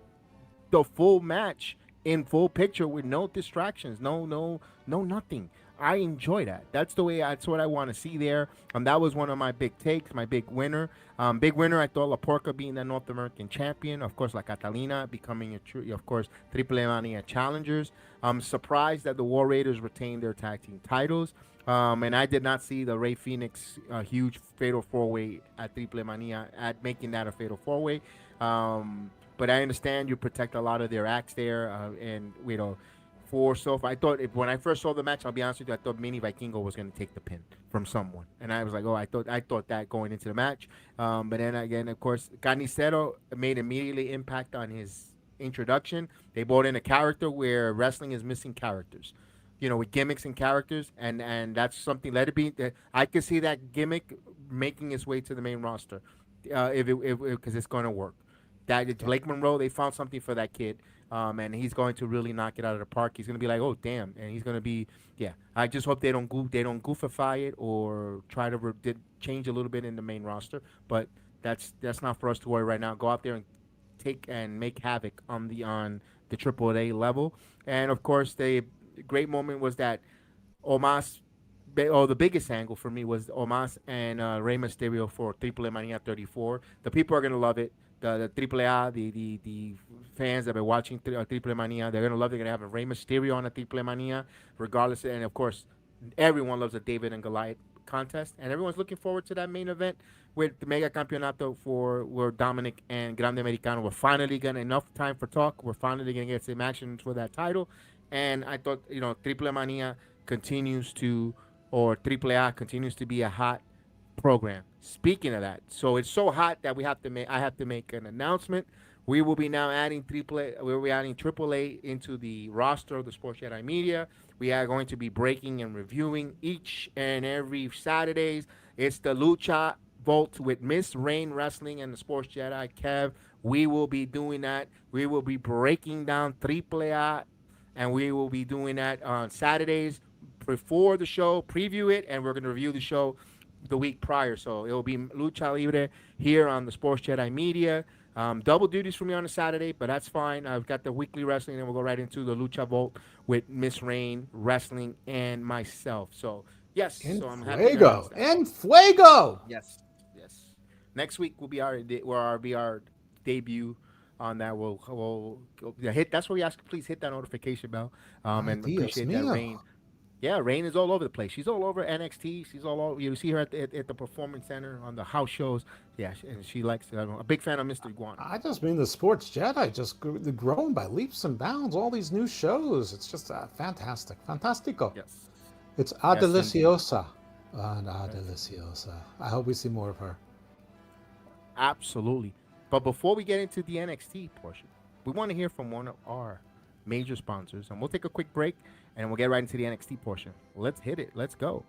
[SPEAKER 8] match in full picture with no distractions, no nothing. I enjoy that. That's what I want to see there. That was one of my big takes, my big winner. Big winner, I thought La Porca being the North American champion. Of course, La Catalina becoming AAA Mania challengers. I'm surprised that the War Raiders retained their tag team titles. And I did not see the Rey Fenix huge fatal four-way at AAA Mania at making that a fatal four-way. But I understand you protect a lot of their acts there, and I thought when I first saw the match, I'll be honest with you, I thought Mini Vikingo was going to take the pin from someone, and I was like, I thought that going into the match. But then again, of course, Carnicero made immediately impact on his introduction. They brought in a character where wrestling is missing characters, with gimmicks and characters, and that's something. Let it be. I could see that gimmick making its way to the main roster, because it's going to work. That Blake Monroe, they found something for that kid, and he's going to really knock it out of the park. He's going to be like, oh damn, and he's going to be, I just hope they don't goofify it or try to change a little bit in the main roster. But that's not for us to worry right now. Go out there and take and make havoc on the AAA level. And of course, the great moment was that the biggest angle for me was Omos and Rey Mysterio for AAA Mania 34. The people are going to love it. The AAA, the fans that have been watching AAA Mania, they're going to love it. They're going to have a Rey Mysterio on a AAA Mania, regardless. And, of course, everyone loves a David and Goliath contest. And everyone's looking forward to that main event with the Mega Campeonato where Dominic and Grande Americano were finally getting enough time for talk. We're finally going to get some action for that title. And I thought, AAA Mania continues to be a hot program. Speaking of that, so it's so hot that I have to make an announcement. We will be now adding AAA into the roster of the Sports Jedi Media. We are going to be breaking and reviewing each and every Saturdays. It's the Lucha Vault with Miss Rain Wrestling and the Sports Jedi Kev. We will be doing that. We will be breaking down AAA, and we will be doing that on Saturdays before the show, preview it, and we're going to review the show the week prior. So it will be Lucha Libre here on the Sports Jedi Media. Double duties for me on a Saturday, but that's fine. I've got the weekly wrestling, and we'll go right into the Lucha Vault with Miss Rain Wrestling and myself. So, yes.
[SPEAKER 9] En
[SPEAKER 8] so I'm happy to announce that.
[SPEAKER 9] En fuego!
[SPEAKER 8] Yes. Next week will be our debut on that. We'll hit. That's where we ask. Please hit that notification bell. And appreciate that, Rain. Yeah, Rain is all over the place. She's all over NXT. She's all over. You see her at the Performance Center on the house shows. Yeah, and she likes it. I'm a big fan of Mr. Iguana.
[SPEAKER 9] I just mean the Sports Jedi just growing by leaps and bounds. All these new shows. It's just fantastic. Fantastico.
[SPEAKER 8] Yes.
[SPEAKER 9] It's deliciosa. Deliciosa. I hope we see more of her.
[SPEAKER 8] Absolutely. But before we get into the NXT portion, we want to hear from one of our major sponsors. And we'll take a quick break, and we'll get right into the NXT portion. Let's hit it. Let's go.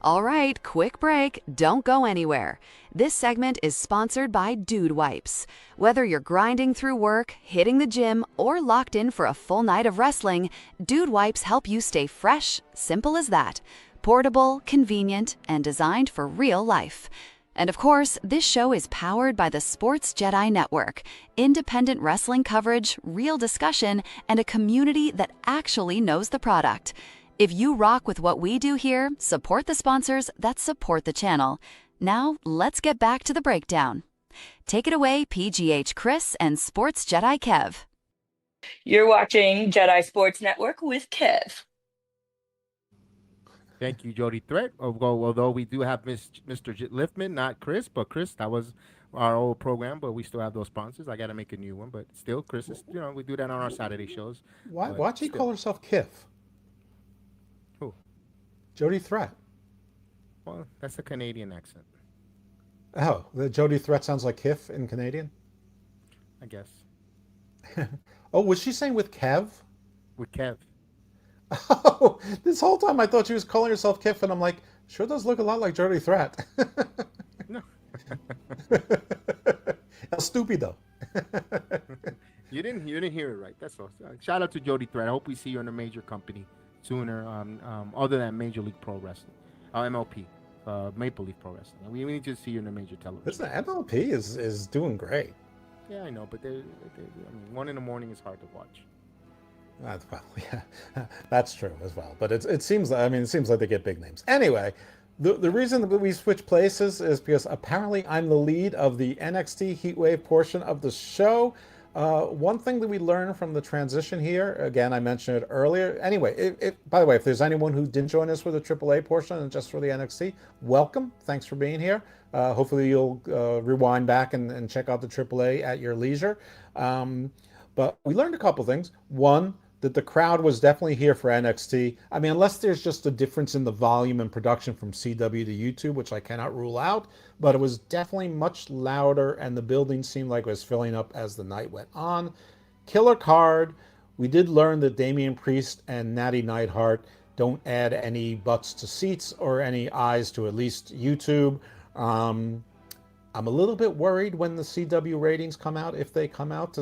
[SPEAKER 10] All right, quick break. Don't go anywhere. This segment is sponsored by Dude Wipes. Whether you're grinding through work, hitting the gym, or locked in for a full night of wrestling, Dude Wipes help you stay fresh. Simple as that. Portable, convenient, and designed for real life. And of course, this show is powered by the Sports Jedi Network, independent wrestling coverage, real discussion, and a community that actually knows the product. If you rock with what we do here, support the sponsors that support the channel. Now, let's get back to the breakdown. Take it away, PGH Chris and Sports Jedi Kev.
[SPEAKER 2] You're watching Jedi Sports Network with Kev.
[SPEAKER 8] Thank you, Jody Threat. Although we do have Mr. Lippman, not Chris, but Chris, that was our old program, but we still have those sponsors. I got to make a new one, but still, Chris is, we do that on our Saturday shows.
[SPEAKER 9] Why'd she call herself Kif?
[SPEAKER 8] Who?
[SPEAKER 9] Jody Threat.
[SPEAKER 8] Well, that's a Canadian accent.
[SPEAKER 9] Oh, the Jody Threat sounds like Kif in Canadian?
[SPEAKER 8] I guess.
[SPEAKER 9] Oh, was she saying with Kev?
[SPEAKER 8] With Kev.
[SPEAKER 9] Oh, this whole time I thought she was calling herself Kif, and I'm like, sure does look a lot like Jody Threat.
[SPEAKER 8] No.
[SPEAKER 9] El Stupido.
[SPEAKER 8] You didn't hear it right. That's all. Shout out to Jody Threat. I hope we see you in a major company sooner, other than Major League Pro Wrestling, MLP, Maple Leaf Pro Wrestling. We need to see you in a major television.
[SPEAKER 9] Listen, MLP is doing great.
[SPEAKER 8] Yeah, I know, but I mean, 1 a.m. is hard to watch.
[SPEAKER 9] Well, yeah, that's true as well. But it seems like they get big names. Anyway, the reason that we switch places is because apparently I'm the lead of the NXT Heatwave portion of the show. One thing that we learned from the transition here, again, I mentioned it earlier. Anyway, by the way, if there's anyone who didn't join us for the AAA portion and just for the NXT, welcome. Thanks for being here. Hopefully you'll rewind back and check out the AAA at your leisure. But we learned a couple things. One, that the crowd was definitely here for NXT. I mean, unless there's just a difference in the volume and production from CW to YouTube, which I cannot rule out, but it was definitely much louder and the building seemed like it was filling up as the night went on. Killer card. We did learn that Damian Priest and Natty Neidhart don't add any butts to seats or any eyes to at least YouTube. I'm a little bit worried when the CW ratings come out, if they come out,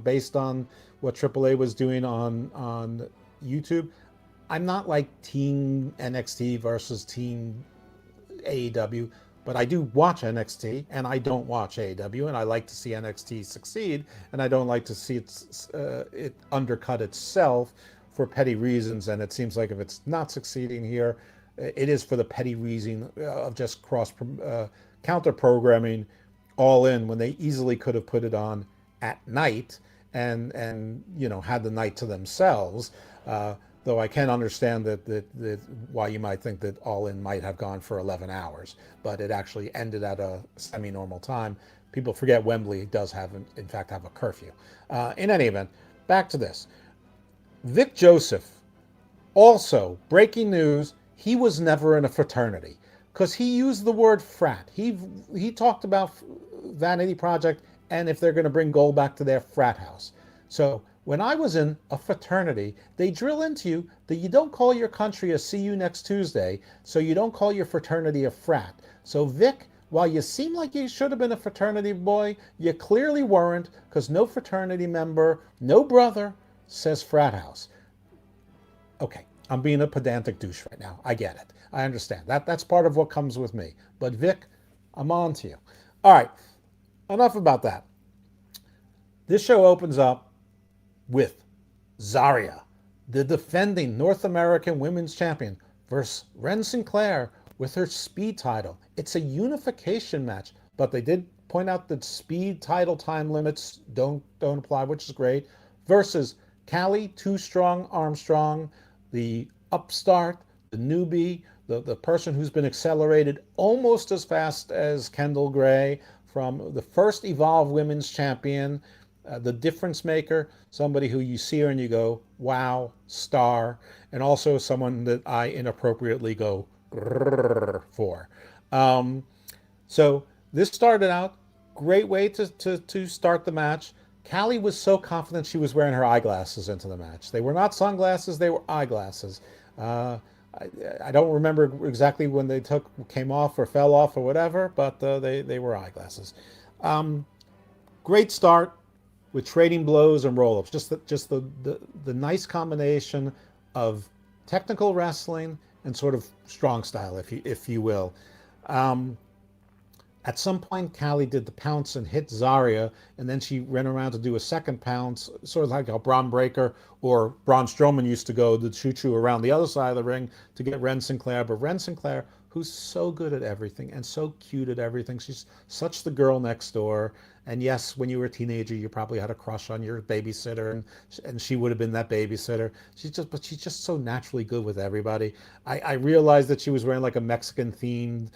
[SPEAKER 9] based on what AAA was doing on YouTube. I'm not like Team NXT versus Team AEW, but I do watch NXT and I don't watch AEW, and I like to see NXT succeed, and I don't like to see it undercut itself for petty reasons. And it seems like if it's not succeeding here, it is for the petty reason of just counter programming All In when they easily could have put it on at night and had the night to themselves. Though I can understand that why you might think that All In might have gone for 11 hours, but it actually ended at a semi-normal time. People forget Wembley does in fact have a curfew. In any event, back to this. Vic Joseph, also breaking news, he was never in a fraternity, because he used the word frat. He talked about Vanity Project and if they're going to bring gold back to their frat house. So when I was in a fraternity, they drill into you that you don't call your country a see you next Tuesday, so you don't call your fraternity a frat. So Vic, while you seem like you should have been a fraternity boy, you clearly weren't, because no fraternity member, no brother says frat house. Okay, I'm being a pedantic douche right now. I get it. I understand. That's part of what comes with me. But Vic, I'm on to you. All right, enough about that. This show opens up with Zarya, the defending North American Women's Champion, versus Ren Sinclair with her speed title. It's a unification match, but they did point out that speed title time limits don't apply, which is great, versus Callie Too Strong Armstrong, the upstart, the newbie, the person who's been accelerated almost as fast as Kendal Gray from the first Evolve Women's Champion, the difference maker, somebody who you see her and you go, wow, star, and also someone that I inappropriately go for. So this started out, great way to start the match. Callie was so confident she was wearing her eyeglasses into the match. They were not sunglasses, they were eyeglasses. I don't remember exactly when they came off or fell off or whatever, but they were eyeglasses. Great start with trading blows and roll-ups. Just the nice combination of technical wrestling and sort of strong style, if you will. At some point, Callie did the pounce and hit Zarya, and then she ran around to do a second pounce, sort of like how Braun Breaker or Braun Strowman used to go, the choo-choo around the other side of the ring to get Ren Sinclair. But Ren Sinclair, who's so good at everything and so cute at everything, she's such the girl next door. And yes, when you were a teenager, you probably had a crush on your babysitter, and she would have been that babysitter. But she's just so naturally good with everybody. I realized that she was wearing like a Mexican themed,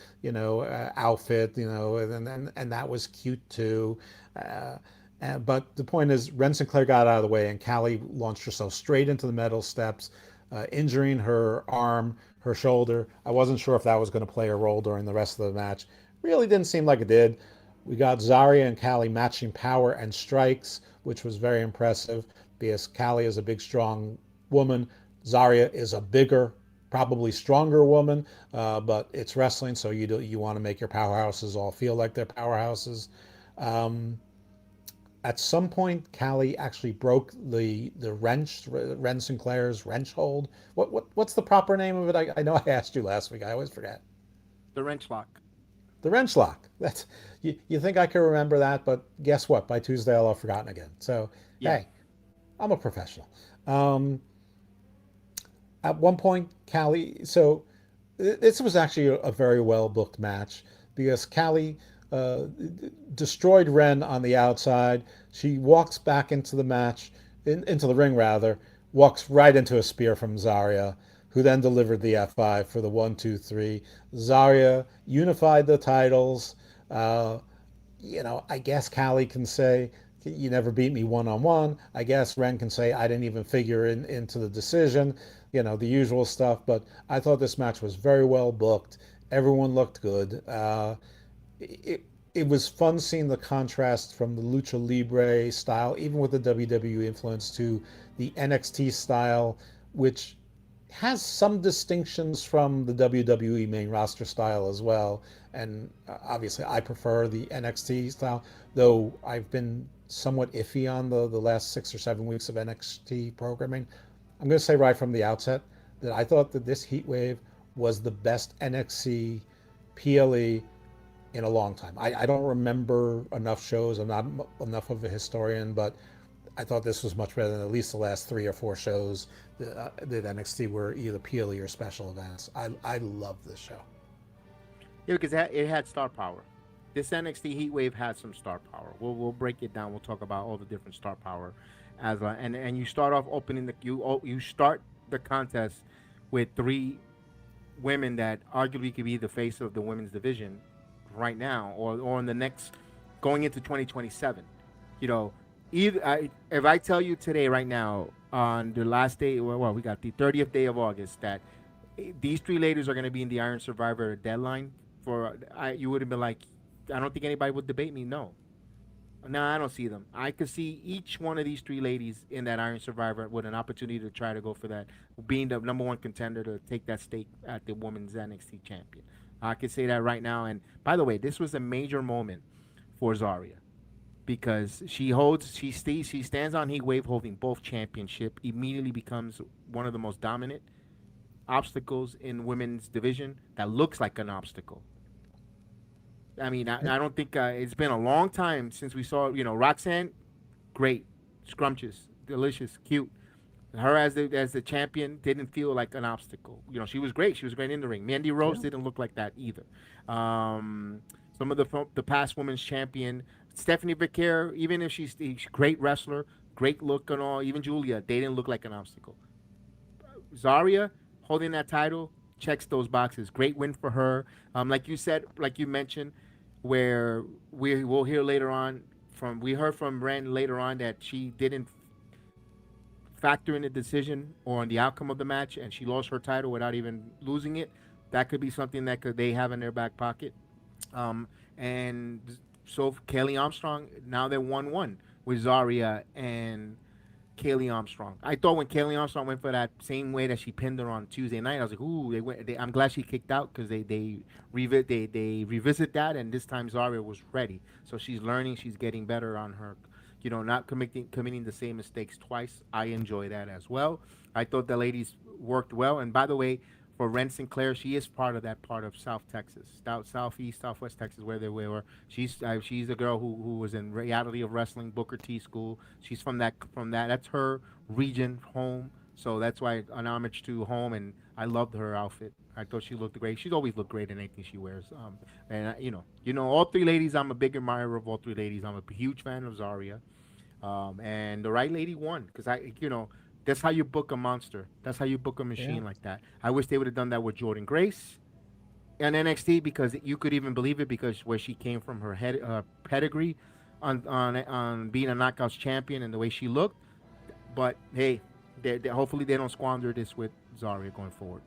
[SPEAKER 9] outfit, and that was cute too. But the point is, Ren Sinclair got out of the way, and Callie launched herself straight into the metal steps, injuring her arm, her shoulder. I wasn't sure if that was going to play a role during the rest of the match. Really didn't seem like it did. We got Zarya and Callie matching power and strikes, which was very impressive because Callie is a big, strong woman. Zarya is a bigger, probably stronger woman, but it's wrestling, so you want to make your powerhouses all feel like they're powerhouses. At some point, Callie actually broke the wrench, Ren Sinclair's wrench hold. What's the proper name of it? I know I asked you last week. I always forget.
[SPEAKER 8] The wrench lock.
[SPEAKER 9] The wrench lock. That's you think I can remember that, but guess what? By Tuesday, I'll have forgotten again. So, Hey, I'm a professional. At one point, Callie. So this was actually a very well booked match because Callie destroyed Ren on the outside. She walks back into the match, into the ring rather, walks right into a spear from Zarya, who then delivered the F5 for the 1-2-3. Zarya unified the titles. I guess Callie can say, you never beat me one-on-one. I guess Ren can say, I didn't even figure into the decision, the usual stuff. But I thought this match was very well booked. Everyone looked good. It was fun seeing the contrast from the Lucha Libre style, even with the WWE influence, to the NXT style, which has some distinctions from the WWE main roster style as well. And obviously I prefer the NXT style, though I've been somewhat iffy on the last 6 or 7 weeks of NXT programming. I'm going to say right from the outset that I thought that this Heatwave was the best NXT PLE in a long time. I don't remember enough shows. I'm not enough of a historian, but I thought this was much better than at least the last 3 or 4 shows that NXT were either PLE or special events. I love this show.
[SPEAKER 8] Yeah, because it had star power. This NXT Heatwave had some star power. We'll break it down. We'll talk about all the different star power, and you start off opening you start the contest with 3 women that arguably could be the face of the women's division right now, or in the next going into 2027. If I tell you today, right now, on the last day, we got the 30th day of August, that these 3 ladies are going to be in the Iron Survivor deadline, you would have been like, I don't think anybody would debate me. No, I don't see them. I could see each one of these 3 ladies in that Iron Survivor with an opportunity to try to go for that, being the number 1 contender to take that stake at the women's NXT champion. I could say that right now. And by the way, this was a major moment for Zarya, because she stands on Heatwave holding both championship, immediately becomes one of the most dominant obstacles in women's division that looks like an obstacle. I mean, I don't think it's been a long time since we saw, Roxanne, great, scrumptious, delicious, cute. Her as the champion didn't feel like an obstacle. She was great. She was great in the ring. Mandy Rose didn't look like that either. Some of the past women's champion, Stephanie Becerra, even if she's a great wrestler, great look and all, even Julia, they didn't look like an obstacle. Zarya holding that title checks those boxes. Great win for her. Like you said, like you mentioned, where we will hear later on we heard from Ren later on that she didn't factor in the decision or on the outcome of the match, and she lost her title without even losing it. That could be something that they have in their back pocket. And so Kelly Armstrong, now they're 1-1 with Zarya and Kelly Armstrong. I thought when Kelly Armstrong went for that same way that she pinned her on Tuesday night, I was like, ooh, I'm glad she kicked out, because they revisit that, and this time Zarya was ready. So she's learning, she's getting better on her, not committing the same mistakes twice. I enjoy that as well. I thought the ladies worked well. And by the way, for Ren Sinclair, she is part of that part of South Texas, Southeast, Southwest Texas, where they were. She's a girl who was in Reality of Wrestling, Booker T school. She's from that. That's her region, home. So that's why an homage to home, and I loved her outfit. I thought she looked great. She's always looked great in anything she wears. All three ladies. I'm a big admirer of all three ladies. I'm a huge fan of Zarya, and the right lady won because that's how you book a monster. That's how you book a machine like that. I wish they would have done that with Jordan Grace and NXT because you could even believe it because where she came from, her pedigree on being a Knockouts champion and the way she looked. But hey, hopefully they don't squander this with Zarya going forward.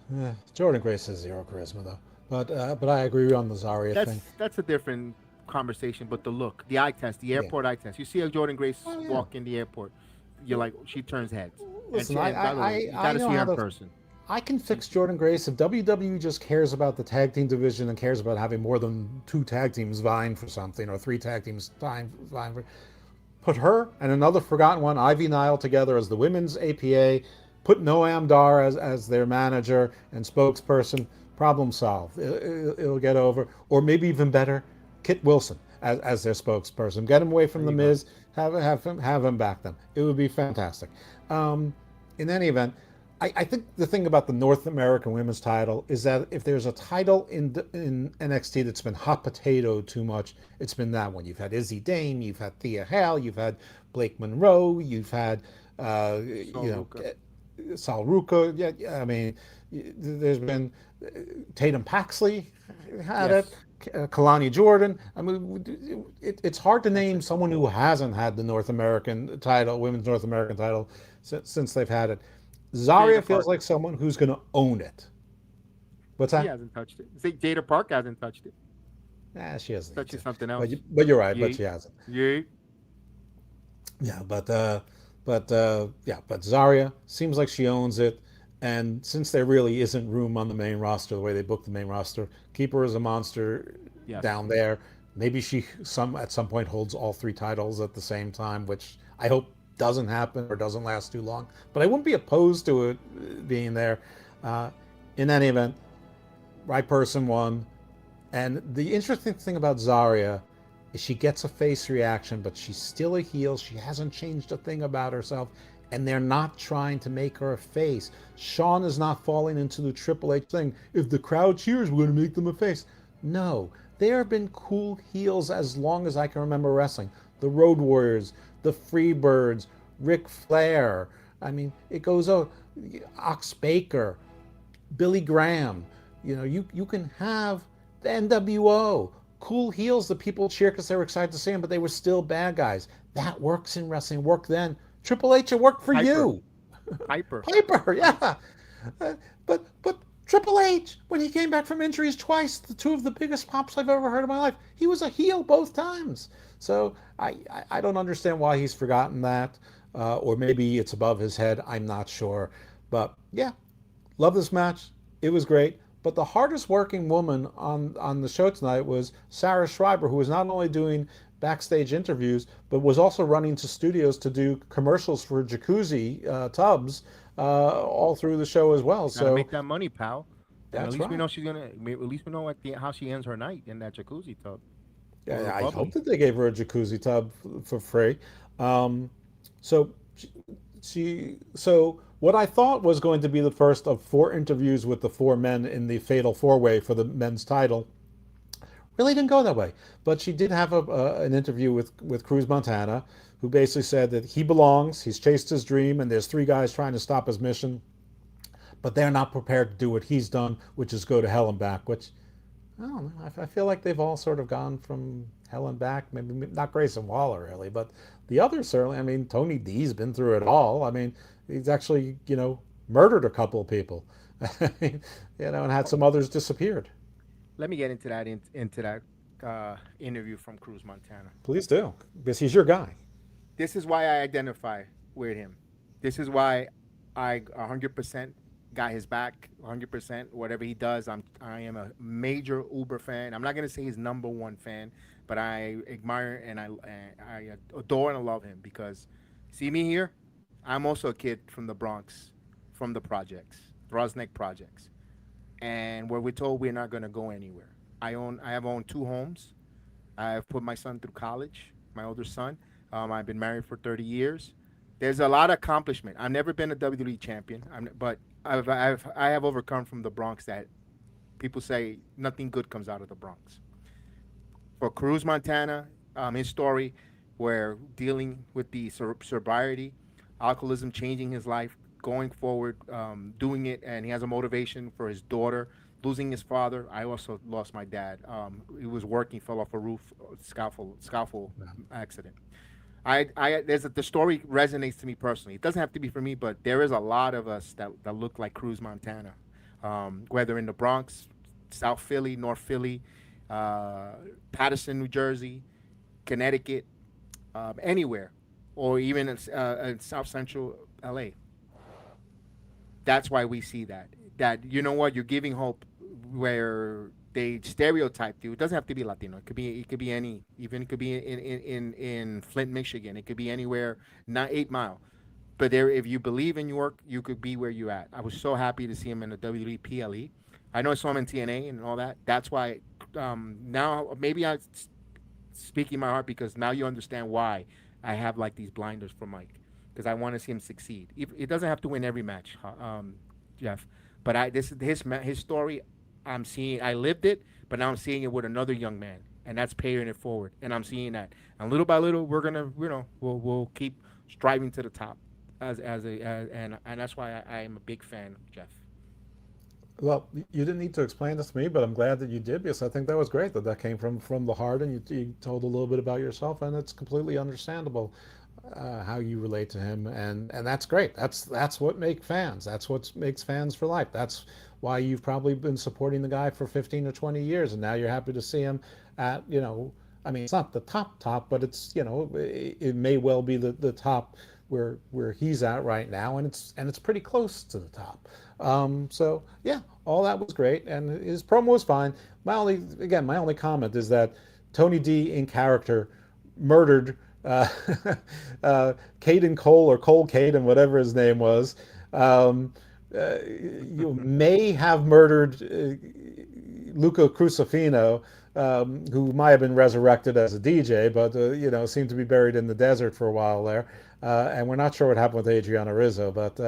[SPEAKER 9] Yeah, Jordan Grace has zero charisma though. But I agree on the Zarya thing.
[SPEAKER 8] That's a different conversation. But the look, the eye test, the airport eye test. You see a Jordan Grace walk in the airport. You're like, she turns heads.
[SPEAKER 9] Listen,
[SPEAKER 8] you gotta see her in person.
[SPEAKER 9] I can fix Jordan Grace if WWE just cares about the tag team division and cares about having more than 2 tag teams vying for something or 3 tag teams vying for. Put her and another forgotten one, Ivy Nile, together as the women's APA. Put Noam Dar as their manager and spokesperson. Problem solved. It'll get over. Or maybe even better, Kit Wilson as their spokesperson. Get him away from the Miz. Have him back them. It would be fantastic. In any event, I think the thing about the North American Women's title is that if there's a title in NXT that's been hot potato too much, it's been that one. You've had Izzy Dame, you've had Thea Hale, you've had Blake Monroe, you've had Sal Ruka. Yeah, I mean, there's been Tatum Paxley had it. Kelani Jordan. I mean, it's hard to name someone who hasn't had the North American title, women's North American title, since they've had it. Zarya feels like someone who's going to own it. What's that?
[SPEAKER 8] She hasn't touched it. I think Jada Park hasn't touched it.
[SPEAKER 9] Nah, she hasn't.
[SPEAKER 8] Touching something else.
[SPEAKER 9] But you're right. But she hasn't.
[SPEAKER 8] Yeah.
[SPEAKER 9] Yeah, but Zarya seems like she owns it. And since there really isn't room on the main roster, the way they book the main roster, keep her as a monster down there. Maybe she at some point holds all 3 titles at the same time, which I hope doesn't happen or doesn't last too long. But I wouldn't be opposed to it being there. In any event, right person won. And the interesting thing about Zarya is she gets a face reaction, but she's still a heel. She hasn't changed a thing about herself. And they're not trying to make her a face. Sean is not falling into the Triple H thing. If the crowd cheers, we're going to make them a face. No, there have been cool heels as long as I can remember wrestling. The Road Warriors, the Freebirds, Ric Flair. I mean, it goes over. Ox Baker, Billy Graham. You can have the NWO. Cool heels that people cheer because they were excited to see them, but they were still bad guys. That works in wrestling. Worked then. Triple H, it worked for you.
[SPEAKER 8] Piper,
[SPEAKER 9] yeah. But Triple H, when he came back from injuries twice, the 2 of the biggest pops I've ever heard in my life, he was a heel both times. So I don't understand why he's forgotten that, or maybe it's above his head. I'm not sure. But yeah, love this match. It was great. But the hardest working woman on the show tonight was Sarah Schreiber, who was not only doing backstage interviews, but was also running to studios to do commercials for jacuzzi tubs all through the show as well.
[SPEAKER 8] So make that money, pal.
[SPEAKER 9] That's
[SPEAKER 8] at least
[SPEAKER 9] right.
[SPEAKER 8] We know she's gonna. At least we know how she ends her night in that jacuzzi tub.
[SPEAKER 9] Yeah, I hope that they gave her a jacuzzi tub for free. So what I thought was going to be the first of 4 interviews with the 4 men in the Fatal 4-Way for the men's title really didn't go that way. But she did have an interview with Cruz Montana, who basically said that he belongs, he's chased his dream, and there's 3 guys trying to stop his mission, but they're not prepared to do what he's done, which is go to hell and back, which, I don't know, I feel like they've all sort of gone from hell and back, maybe not Grayson Waller really, but the others certainly. I mean, Tony D's been through it all. I mean, he's actually, murdered a couple of people, and had some others disappeared.
[SPEAKER 8] Let me get into that interview from Cruz Montana.
[SPEAKER 9] Please do, because he's your guy.
[SPEAKER 8] This is why I identify with him. This is why I 100% got his back. 100%. Whatever he does, I am a major Uber fan. I'm not gonna say he's number 1 fan, but I admire and I adore and I love him because, see me here, I'm also a kid from the Bronx, from the projects, Rosnick projects. and where we're told we're not going to go anywhere. I have owned 2 homes. I've put my son through college, my older son. I've been married for 30 years. There's a lot of accomplishment. I've never been a WWE champion, but I have overcome from the Bronx that people say nothing good comes out of the Bronx. For Cruz, Montana, his story, where dealing with the sobriety, alcoholism, changing his life, going forward, doing it, and he has a motivation for his daughter, losing his father. I also lost my dad. He was working, fell off a roof, scaffold accident. The story resonates to me personally. It doesn't have to be for me, but there is a lot of us that look like Cruz, Montana, whether in the Bronx, South Philly, North Philly, Paterson, New Jersey, Connecticut, anywhere, or even in South Central LA. That's why we see that. That, you know what, you're giving hope where they stereotype you. It doesn't have to be Latino. It could be any. Even it could be in Flint, Michigan. It could be anywhere, not 8 Mile. But there, if you believe in your work, you could be where you at. I was so happy to see him in the WWE PLE. I know I saw him in TNA and all that. That's why now maybe I'm speaking my heart, because now you understand why I have like these blinders for Mike, because I want to see him succeed. It doesn't have to win every match, Jeff. But this is his story. I'm seeing. I lived it, but now I'm seeing it with another young man, and that's paying it forward. And I'm seeing that. And little by little, we're gonna, we'll keep striving to the top, and that's why I am a big fan of Jeff.
[SPEAKER 9] Well, you didn't need to explain this to me, but I'm glad that you did, because I think that was great that came from the heart, and you told a little bit about yourself, and it's completely understandable how you relate to him, and that's great. That's what makes fans. That's what makes fans for life. That's why you've probably been supporting the guy for 15 or 20 years, and now you're happy to see him at, I mean, it's not the top, but it's, it may well be the top where he's at right now, and it's pretty close to the top. So yeah, all that was great, and his promo was fine. My only comment is that Tony D in character murdered Caden Cole, or Cole Caden, whatever his name was. You may have murdered Luca Crucifino, who might have been resurrected as a DJ, but seemed to be buried in the desert for a while there. And we're not sure what happened with Adriano Rizzo, but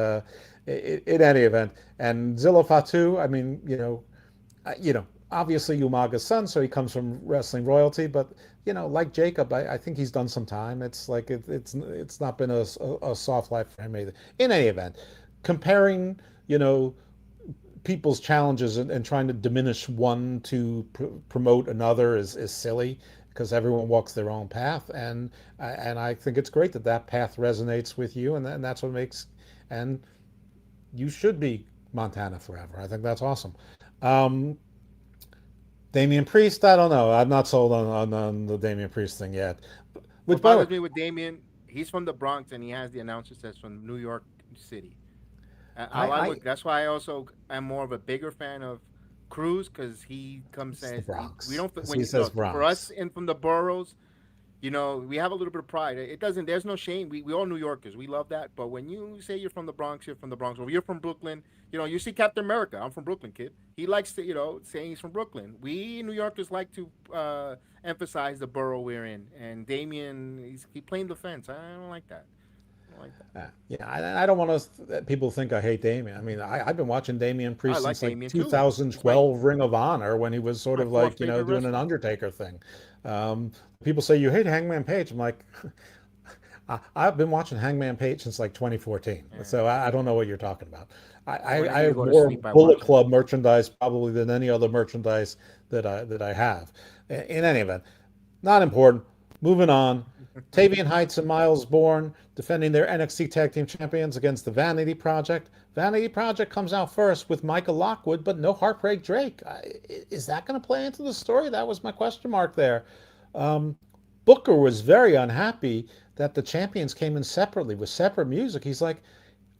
[SPEAKER 9] in any event, and Zilla Fatu, I mean, obviously Umaga's son, so he comes from wrestling royalty, but like Jacob, I think he's done some time. It's like it's not been a soft life for him either. In any event, comparing people's challenges and trying to diminish one to promote another is silly, because everyone walks their own path, and I think it's great that path resonates with you, and that's what makes, and you should be Montana forever. I think that's awesome. Damian Priest, I don't know. I'm not sold on the Damian Priest thing yet.
[SPEAKER 8] What bothers me with Damian, he's from the Bronx, and he has the announcer says from New York City. That's why I also am more of a bigger fan of Cruz, because he comes as we don't. When he says Bronx. For us and from the boroughs, we have a little bit of pride. There's no shame. We all New Yorkers. We love that. But when you say you're from the Bronx, you're from the Bronx. Or you're from Brooklyn, you see Captain America. I'm from Brooklyn, kid. He likes to, saying he's from Brooklyn. We New Yorkers like to emphasize the borough we're in. And Damian, he playing the fence. I don't like that.
[SPEAKER 9] I don't want people think I hate Damian. I mean, I've been watching Damian Priest since
[SPEAKER 8] Damian
[SPEAKER 9] 2012 Ring of Honor, when he was sort of like, doing an Undertaker thing. People say you hate Hangman Page. I'm like, I've been watching Hangman Page since like 2014. Yeah. So I don't know what you're talking about. I have more Bullet Club merchandise probably than any other merchandise that I have. In any event, not important. Moving on. Tavian Heights and Myles Borne defending their NXT Tag Team Champions against the Vanity Project. Vanity Project comes out first with Michael Lockwood, but no Heartbreak Drake. Is that going to play into the story? That was my question mark there. Booker was very unhappy that the champions came in separately with separate music. He's like,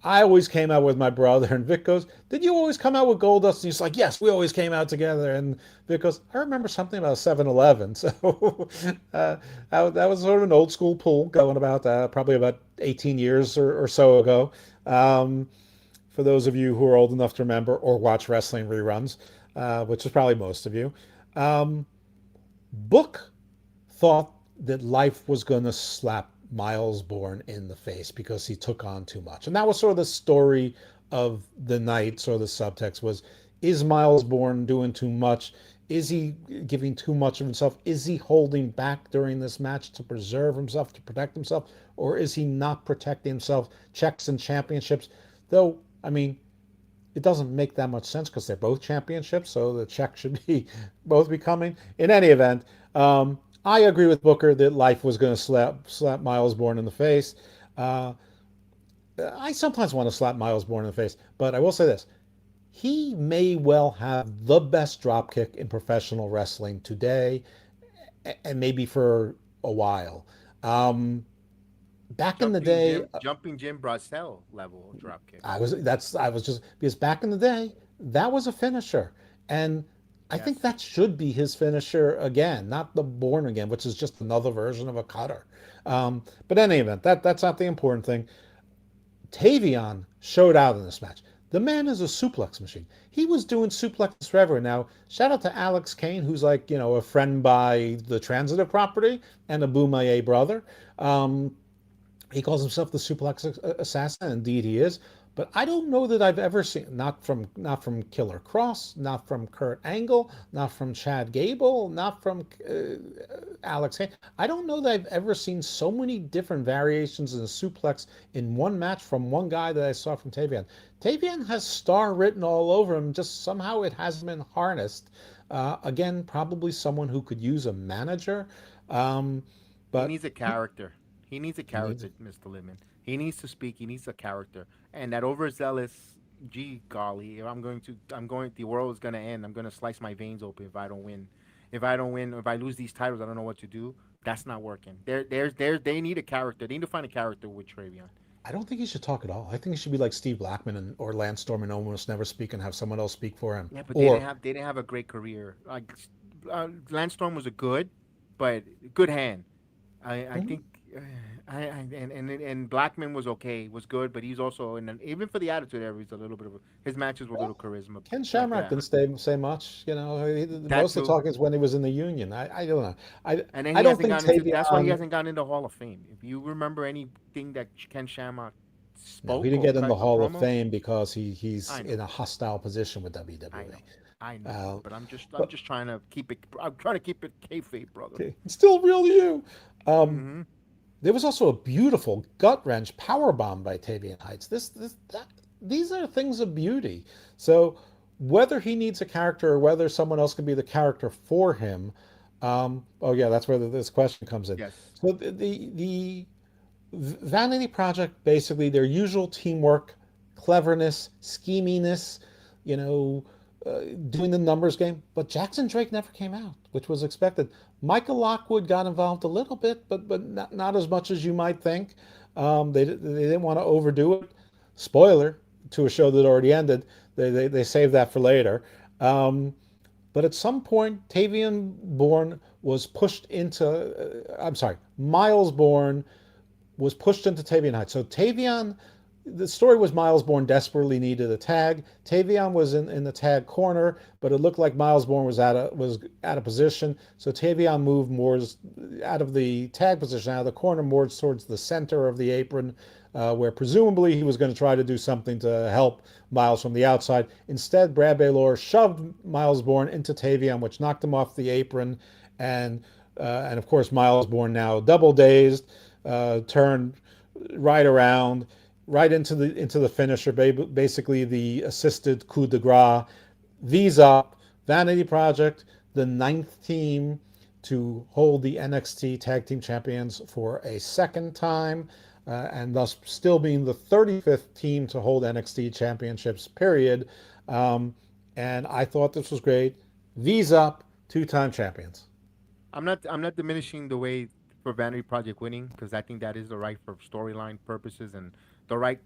[SPEAKER 9] I always came out with my brother. And Vic goes, did you always come out with Goldust? And he's like, yes, we always came out together. And Vic goes, I remember something about 7-Eleven. So that was sort of an old school pull going about probably about 18 years or so ago. for those of you who are old enough to remember or watch wrestling reruns, which is probably most of you, Book thought that Life was going to slap Myles Borne in the face because he took on too much. And that was sort of the story of the night, sort of the subtext was, is Myles Borne doing too much? Is he giving too much of himself? Is he holding back during this match to preserve himself, to protect himself? Or is he not protecting himself? Checks and championships. Though, I mean, it doesn't make that much sense because they're both championships, so the check should be both be coming. In any event, I agree with Booker that Life was going to slap Myles Borne in the face. I sometimes want to slap Myles Borne in the face, but I will say this. He may well have the best dropkick in professional wrestling today and maybe for a while. Back in the day,
[SPEAKER 8] jumping Jim Brasel level dropkick.
[SPEAKER 9] I was just because back in the day, that was a finisher. And I think that should be his finisher again, not the Borne again, which is just another version of a cutter. But in any event, that's not the important thing. Tavion showed out in this match. The man is a suplex machine. He was doing suplexes forever. Now, shout out to Alex Kane, who's like, a friend by the Transitive property and a Boomaye brother. He calls himself the suplex assassin. Indeed, he is. But I don't know that I've ever seen, not from Killer Cross, not from Kurt Angle, not from Chad Gable, not from Alex Hayes. I don't know that I've ever seen so many different variations in a suplex in one match from one guy that I saw from Tavion. Tavion has star written all over him, just somehow it hasn't been harnessed. Again, probably someone who could use a manager. But
[SPEAKER 8] he needs a character. He needs a character, Mr. Lippman. He needs to speak. He needs a character. And that overzealous, gee golly, the world is gonna end. I'm gonna slice my veins open if I don't win. If I lose these titles, I don't know what to do. That's not working. They need a character. They need to find a character with Travion.
[SPEAKER 9] I don't think he should talk at all. I think he should be like Steve Blackman or Lance Storm and almost never speak and have someone else speak for him.
[SPEAKER 8] Yeah, but they didn't have a great career. Like Lance Storm was a good hand. I think. And Blackman was okay, was good, but he's also even for the Attitude Era, he's a little bit of his matches were a little charisma.
[SPEAKER 9] Ken Shamrock didn't say much, most of the talk is when he was in the Union. I don't know. I don't think
[SPEAKER 8] that's why he hasn't gotten into Hall of Fame. If you remember anything that Ken Shamrock spoke,
[SPEAKER 9] he didn't get in the Hall of Fame because he's in a hostile position with WWE.
[SPEAKER 8] I know, but I'm just trying to keep it. I'm trying to keep it kayfabe, brother.
[SPEAKER 9] Okay. It's still real to you. There was also a beautiful gut wrench power bomb by Tavion Heights. These are things of beauty. So whether he needs a character or whether someone else can be the character for him, that's where this question comes in.
[SPEAKER 8] Yes.
[SPEAKER 9] So the Vanity Project, basically their usual teamwork, cleverness, scheminess, doing the numbers game, but Jackson Drake never came out, which was expected. Michael Lockwood got involved a little bit, but not as much as you might think. They didn't want to overdo it. Spoiler to a show that already ended. They saved that for later. But at some point, Myles Borne was pushed into Tavion Heights. So the story was Myles Borne desperately needed a tag. Tavion was in the tag corner, but it looked like Myles Borne was out of position. So Tavion moved more out of the tag position, out of the corner, more towards the center of the apron, where presumably he was going to try to do something to help Myles from the outside. Instead, Brad Baylor shoved Myles Borne into Tavion, which knocked him off the apron. And of course, Myles Borne, now double dazed, turned right around, right into the finisher, basically the assisted coup de grace. V's up. Vanity Project, the 9th team to hold the NXT Tag Team Champions for a second time, and thus still being the 35th team to hold NXT Championships, period. And I thought this was great. V's up, 2-time champions.
[SPEAKER 8] I'm not diminishing the way for Vanity Project winning, because I think that is the right for storyline purposes and the right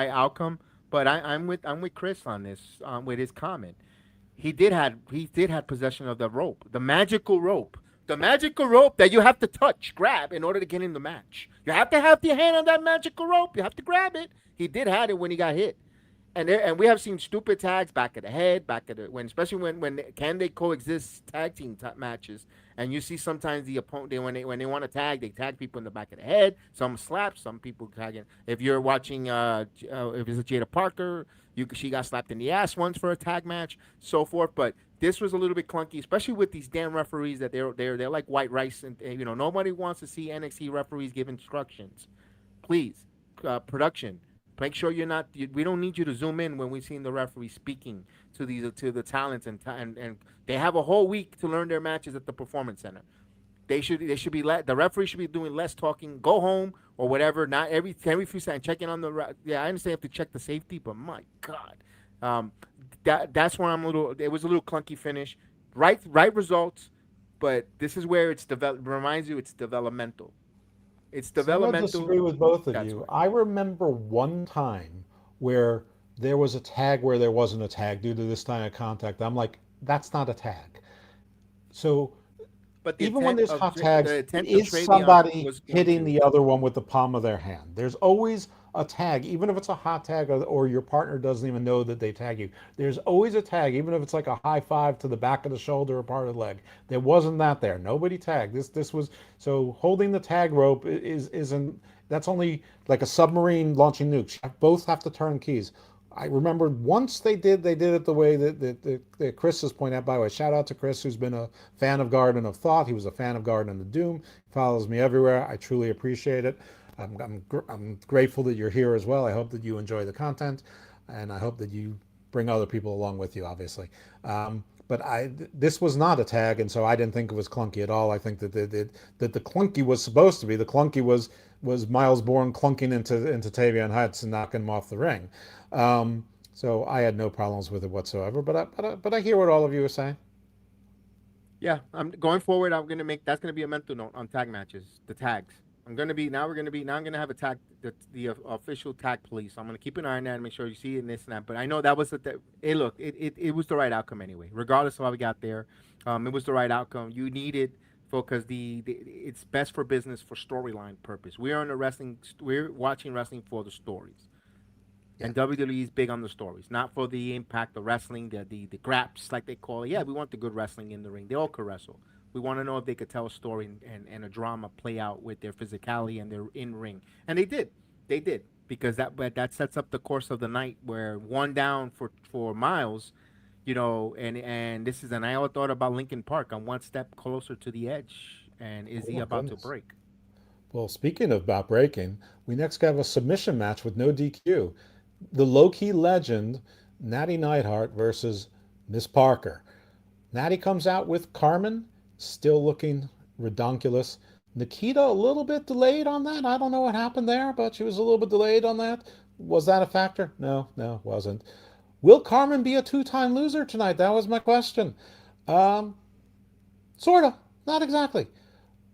[SPEAKER 8] outcome. But I'm with Chris on this, with his comment. He did have possession of the rope, the magical rope that you have to grab in order to get in the match. You have to have your hand on that magical rope. You have to grab it. He did have it when he got hit, and we have seen stupid tags back of the head, especially when can they coexist tag team matches, and you see sometimes the opponent when they want to tag, they tag people in the back of the head. Some slap, some people tagging. If you're watching, if it's a Jada Parker, she got slapped in the ass once for a tag match, so forth. But this was a little bit clunky, especially with these damn referees that they're like white rice, and nobody wants to see NXT referees give instructions. Please, production. Make sure you're not. We don't need you to zoom in when we've seen the referee speaking to the talents, and they have a whole week to learn their matches at the Performance Center. They should be the referee should be doing less talking. Go home or whatever. Not every few seconds checking on the. Yeah, I understand you have to check the safety, but my God, that's where It was a little clunky finish. Right result, but this is where reminds you it's developmental. It's developmental.
[SPEAKER 9] I disagree with both of you.
[SPEAKER 8] Right.
[SPEAKER 9] I remember one time where there was a tag where there wasn't a tag due to this time of contact. I'm like, that's not a tag. So,
[SPEAKER 8] but
[SPEAKER 9] even when there's hot tags, is somebody hitting the other one with the palm of their hand? There's always a tag, even if it's a hot tag or your partner doesn't even know that they tag you. There's always a tag, even if it's like a high five to the back of the shoulder or part of the leg. There wasn't that there. Nobody tagged. This was so holding the tag rope isn't. That's only like a submarine launching nukes. Both have to turn keys. I remember once they did it the way that Chris has pointed out. By the way, shout out to Chris, who's been a fan of Garden of Thought. He was a fan of Garden of Doom. Follows me everywhere. I truly appreciate it. I'm grateful that you're here as well. I hope that you enjoy the content, and I hope that you bring other people along with you, obviously. But this was not a tag, and so I didn't think it was clunky at all. I think that the clunky was supposed to be. The clunky was Myles Borne clunking into Tavion Heights and knocking him off the ring. So I had no problems with it whatsoever. But I hear what all of you are saying.
[SPEAKER 8] Yeah, I'm going forward. That's gonna be a mental note on tag matches. The tags. We're gonna have a tag, the official tag police. I'm gonna keep an eye on that and make sure you see it and this and that. But I know that was it was the right outcome anyway, regardless of how we got there. It was the right outcome. You need it because it's best for business for storyline purpose. We're watching wrestling for the stories. Yeah. And WWE is big on the stories, not for the impact of wrestling, the graps like they call it. Yeah, we want the good wrestling in the ring. They all could wrestle. We want to know if they could tell a story and a drama play out with their physicality and their in-ring. And they did. They did. Because that sets up the course of the night where one down for Myles, and this is, and I always thought about Linkin Park, on one step closer to the edge. And is he about to break?
[SPEAKER 9] Well, speaking of about breaking, we next have a submission match with no DQ. The low-key legend, Natty Neidhart versus Miss Parker. Natty comes out with Carmen, still looking redonkulous. Nikita a little bit delayed on that. I don't know what happened there, but she was a little bit delayed on that. Was that a factor? No, wasn't. Will Carmen be a two-time loser tonight? That was my question. Sort of. Not exactly.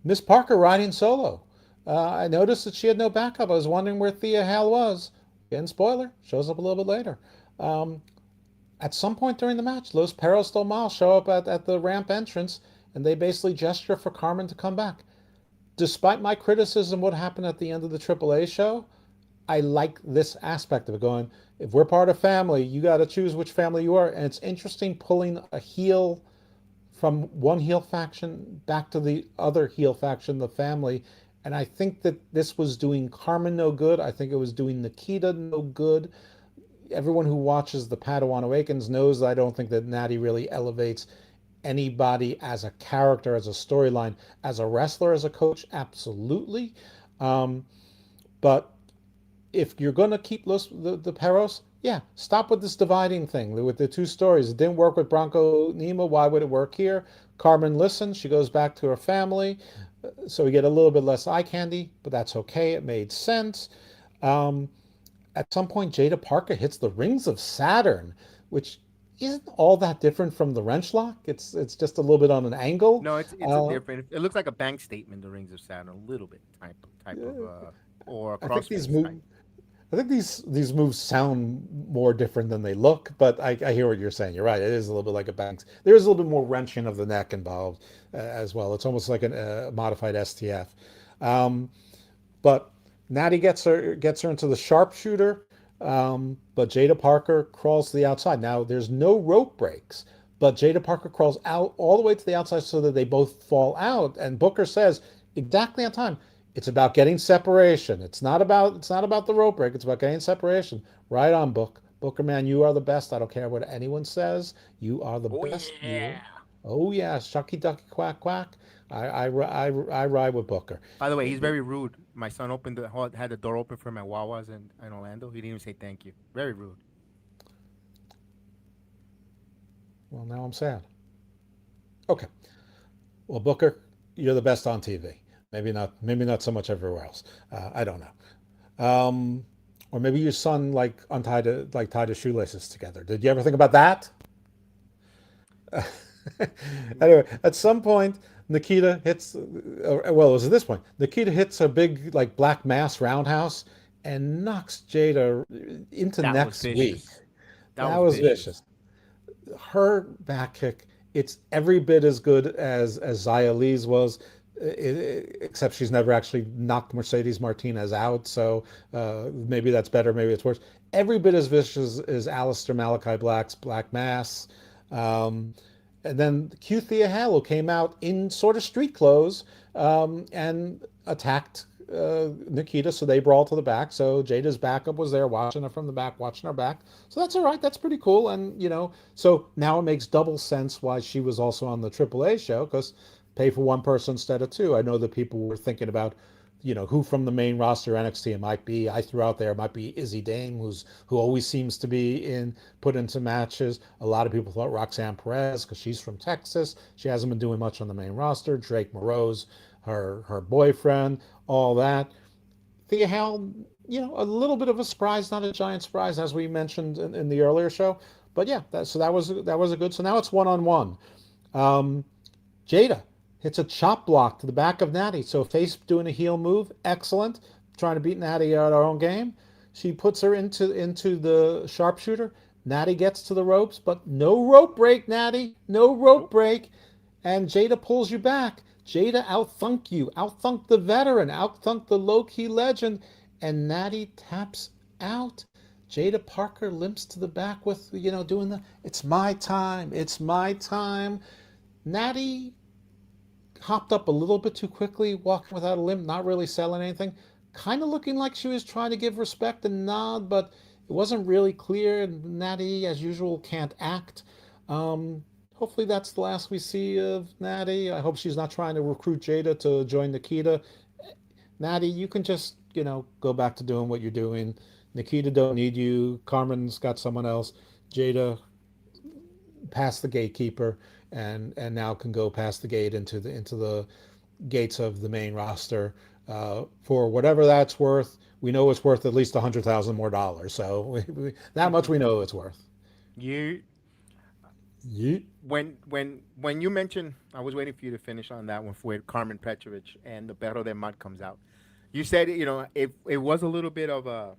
[SPEAKER 9] Miss Parker riding solo. I noticed that she had no backup. I was wondering where Thea Hale was. Again, spoiler, shows up a little bit later. At some point during the match, Los Perros del Mal show up at the ramp entrance, and they basically gesture for Carmen to come back. Despite my criticism of what happened at the end of the AAA show, I like this aspect of it, going, if we're part of family, you got to choose which family you are. And it's interesting pulling a heel from one heel faction back to the other heel faction, the family. And I think that this was doing Carmen no good. I think it was doing Nikita no good. Everyone who watches the Padawan Awakens knows that I don't think that Natty really elevates anybody as a character, as a storyline. As a wrestler, as a coach, absolutely. But if you're going to keep the Perros, yeah, stop with this dividing thing, with the two stories. It didn't work with Bronco Nima. Why would it work here? Carmen listens. She goes back to her family. So we get a little bit less eye candy, but that's okay. It made sense. At some point, Jada Parker hits the Rings of Saturn, which isn't all that different from the wrench lock. It's just a little bit on an angle.
[SPEAKER 8] No, it's different. It looks like a bank statement, the Rings of Saturn, a little bit type of or a crossface.
[SPEAKER 9] I think these moves sound more different than they look, but I hear what you're saying. You're right. It is a little bit like a bank. There is a little bit more wrenching of the neck involved as well. It's almost like a modified STF. But Natty gets her into the sharpshooter. But Jada Parker crawls to the outside. Now, there's no rope breaks, but Jada Parker crawls out all the way to the outside so that they both fall out. And Booker says exactly on time, it's about getting separation. It's not about the rope break. It's about getting separation. Right on, Booker, man, you are the best. I don't care what anyone says. You are the best.
[SPEAKER 8] Yeah.
[SPEAKER 9] Oh yeah, shucky ducky quack quack. I ride with Booker.
[SPEAKER 8] By the way, he's very rude. My son had the door open for him at Wawa's in Orlando. He didn't even say thank you. Very rude.
[SPEAKER 9] Well, now I'm sad. Okay. Well, Booker, you're the best on TV. Maybe not so much everywhere else. I don't know. Or maybe your son tied his shoelaces together. Did you ever think about that? Anyway, at some point, Nikita hits. Well, it was at this point. Nikita hits a big black mass roundhouse and knocks Jada into next week. That was vicious. Her back kick. It's every bit as good as Xia Li's was, except she's never actually knocked Mercedes Martinez out. So maybe that's better. Maybe it's worse. Every bit as vicious as Aleister Malachi Black's Black Mass. And then Q Thea Halo came out in sort of street clothes and attacked Nikita, so they brawled to the back. So Jada's backup was there watching her from the back, watching her back. So that's all right. That's pretty cool. And, so now it makes double sense why she was also on the AAA show, because pay for one person instead of two. I know that people were thinking about, who from the main roster NXT it might be. I threw out there it might be Izzy Dame, who always seems to be put into matches. A lot of people thought Roxanne Perez, because she's from Texas. She hasn't been doing much on the main roster. Drake Moreau's her boyfriend, all that. Thea Hale, a little bit of a surprise, not a giant surprise, as we mentioned in the earlier show. But yeah, that was a good. So now it's 1-on-1. Jada hits a chop block to the back of Natty. So face doing a heel move, excellent. Trying to beat Natty at our own game. She puts her into the sharpshooter. Natty gets to the ropes, but no rope break, Natty. No rope break. And Jada pulls you back. Jada outthunk you. Outthunk the veteran. Outthunk the low-key legend. And Natty taps out. Jada Parker limps to the back with, doing the, it's my time. It's my time. Natty hopped up a little bit too quickly, walking without a limp, not really selling anything. Kind of looking like she was trying to give respect and nod, but it wasn't really clear. Natty, as usual, can't act. Hopefully that's the last we see of Natty. I hope she's not trying to recruit Jada to join Nikita. Natty, you can just, go back to doing what you're doing. Nikita don't need you. Carmen's got someone else. Jada passed the gatekeeper and now can go past the gate into the gates of the main roster. For whatever that's worth, we know it's worth at least $100,000 more. So that much we know it's worth.
[SPEAKER 8] When you mentioned, I was waiting for you to finish on that one with Carmen Petrovich and the Perro de Mud comes out. You said, it was a little bit of a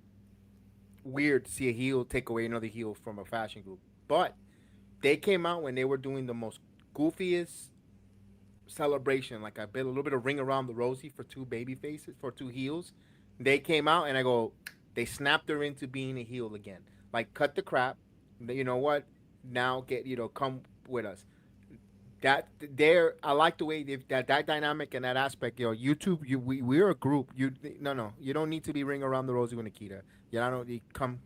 [SPEAKER 8] weird to see a heel take away another heel from a fashion group, but they came out when they were doing the most goofiest celebration, like a little bit of ring around the rosy for two baby faces, for two heels. They came out and they snapped her into being a heel again. Like, cut the crap. You know what? Now come with us. I like the way that dynamic and that aspect. We're a group. You don't need to be ring around the rosy with Nikita. Come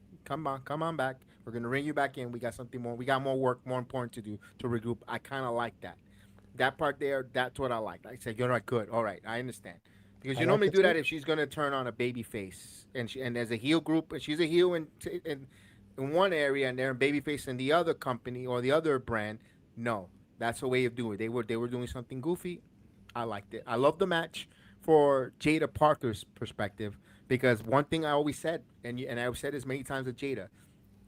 [SPEAKER 8] on back. We're gonna ring you back in. We got something more. We got more work, more important to do to regroup. I kind of like that. That part there. That's what I like. I said, you're right. Good. All right. I understand. Because you normally do that if she's gonna turn on a baby face, and as a heel group, and she's a heel in one area, and they're a baby face in the other company or the other brand. No, that's a way of doing it. They were doing something goofy. I liked it. I love the match for Jada Parker's perspective, because one thing I always said, and I've said this many times with Jada,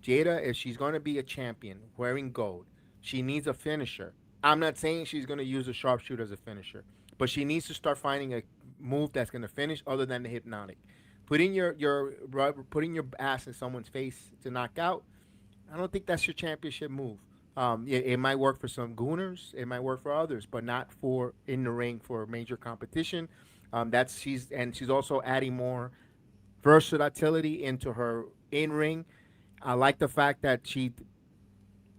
[SPEAKER 8] if she's going to be a champion wearing gold, she needs a finisher. I'm not saying she's going to use a sharpshooter as a finisher, but she needs to start finding a move that's going to finish other than the hypnotic. Putting your ass in someone's face to knock out, I don't think that's your championship move. It might work for some gooners, it might work for others, but not for in the ring for major competition. She's also adding more versatility into her in ring. I like the fact that she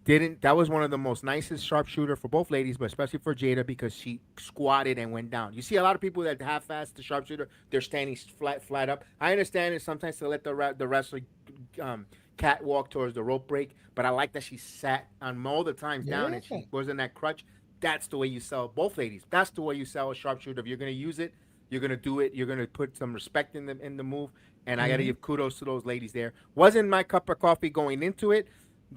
[SPEAKER 8] didn't. That was one of the most nicest sharpshooter for both ladies, but especially for Jada because she squatted and went down. You see a lot of people that half-ass the sharpshooter, they're standing flat up. I understand it sometimes to let the wrestler catwalk towards the rope break, but I like that she sat on all the times down and she wasn't that crutch. That's the way you sell both ladies. That's the way you sell a sharpshooter. If you're going to use it, you're going to do it. You're going to put some respect in the move, and I got to give kudos to those ladies there. Wasn't my cup of coffee going into it.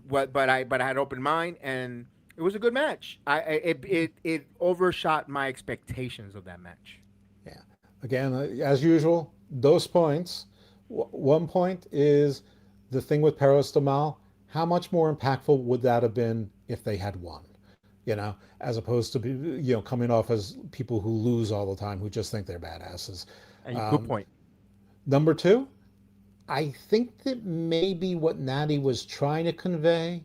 [SPEAKER 8] But I had open mind, and it was a good match. It overshot my expectations of that match.
[SPEAKER 9] Yeah. Again, as usual, those points. One point is the thing with Perros de Mal. How much more impactful would that have been if they had won? As opposed to coming off as people who lose all the time, who just think they're badasses.
[SPEAKER 8] Good point.
[SPEAKER 9] Number two. I think that maybe what Natty was trying to convey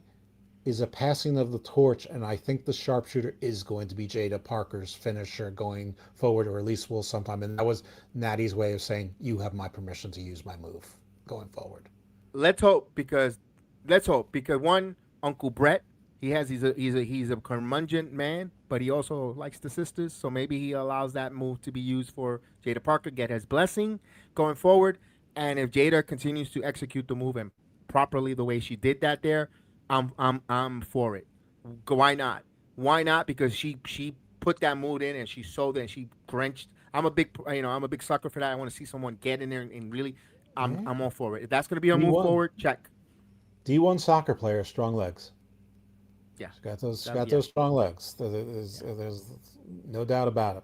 [SPEAKER 9] is a passing of the torch, and I think the sharpshooter is going to be Jada Parker's finisher going forward, or at least will sometime. And that was Natty's way of saying, you have my permission to use my move going forward.
[SPEAKER 8] Let's hope because one, Uncle Brett, he's a curmudgeon man, but he also likes the sisters, so maybe he allows that move to be used for Jada Parker, get his blessing going forward. And if Jada continues to execute the move and properly the way she did that there, I'm for it. Why not? Why not? Because she put that move in and she sold it and she drenched. I'm a big sucker for that. I want to see someone get in there and really, I'm all for it. If that's going to be a move forward, check.
[SPEAKER 9] D1 soccer player, strong legs.
[SPEAKER 8] Yeah,
[SPEAKER 9] she's got those strong legs. There's no doubt about it.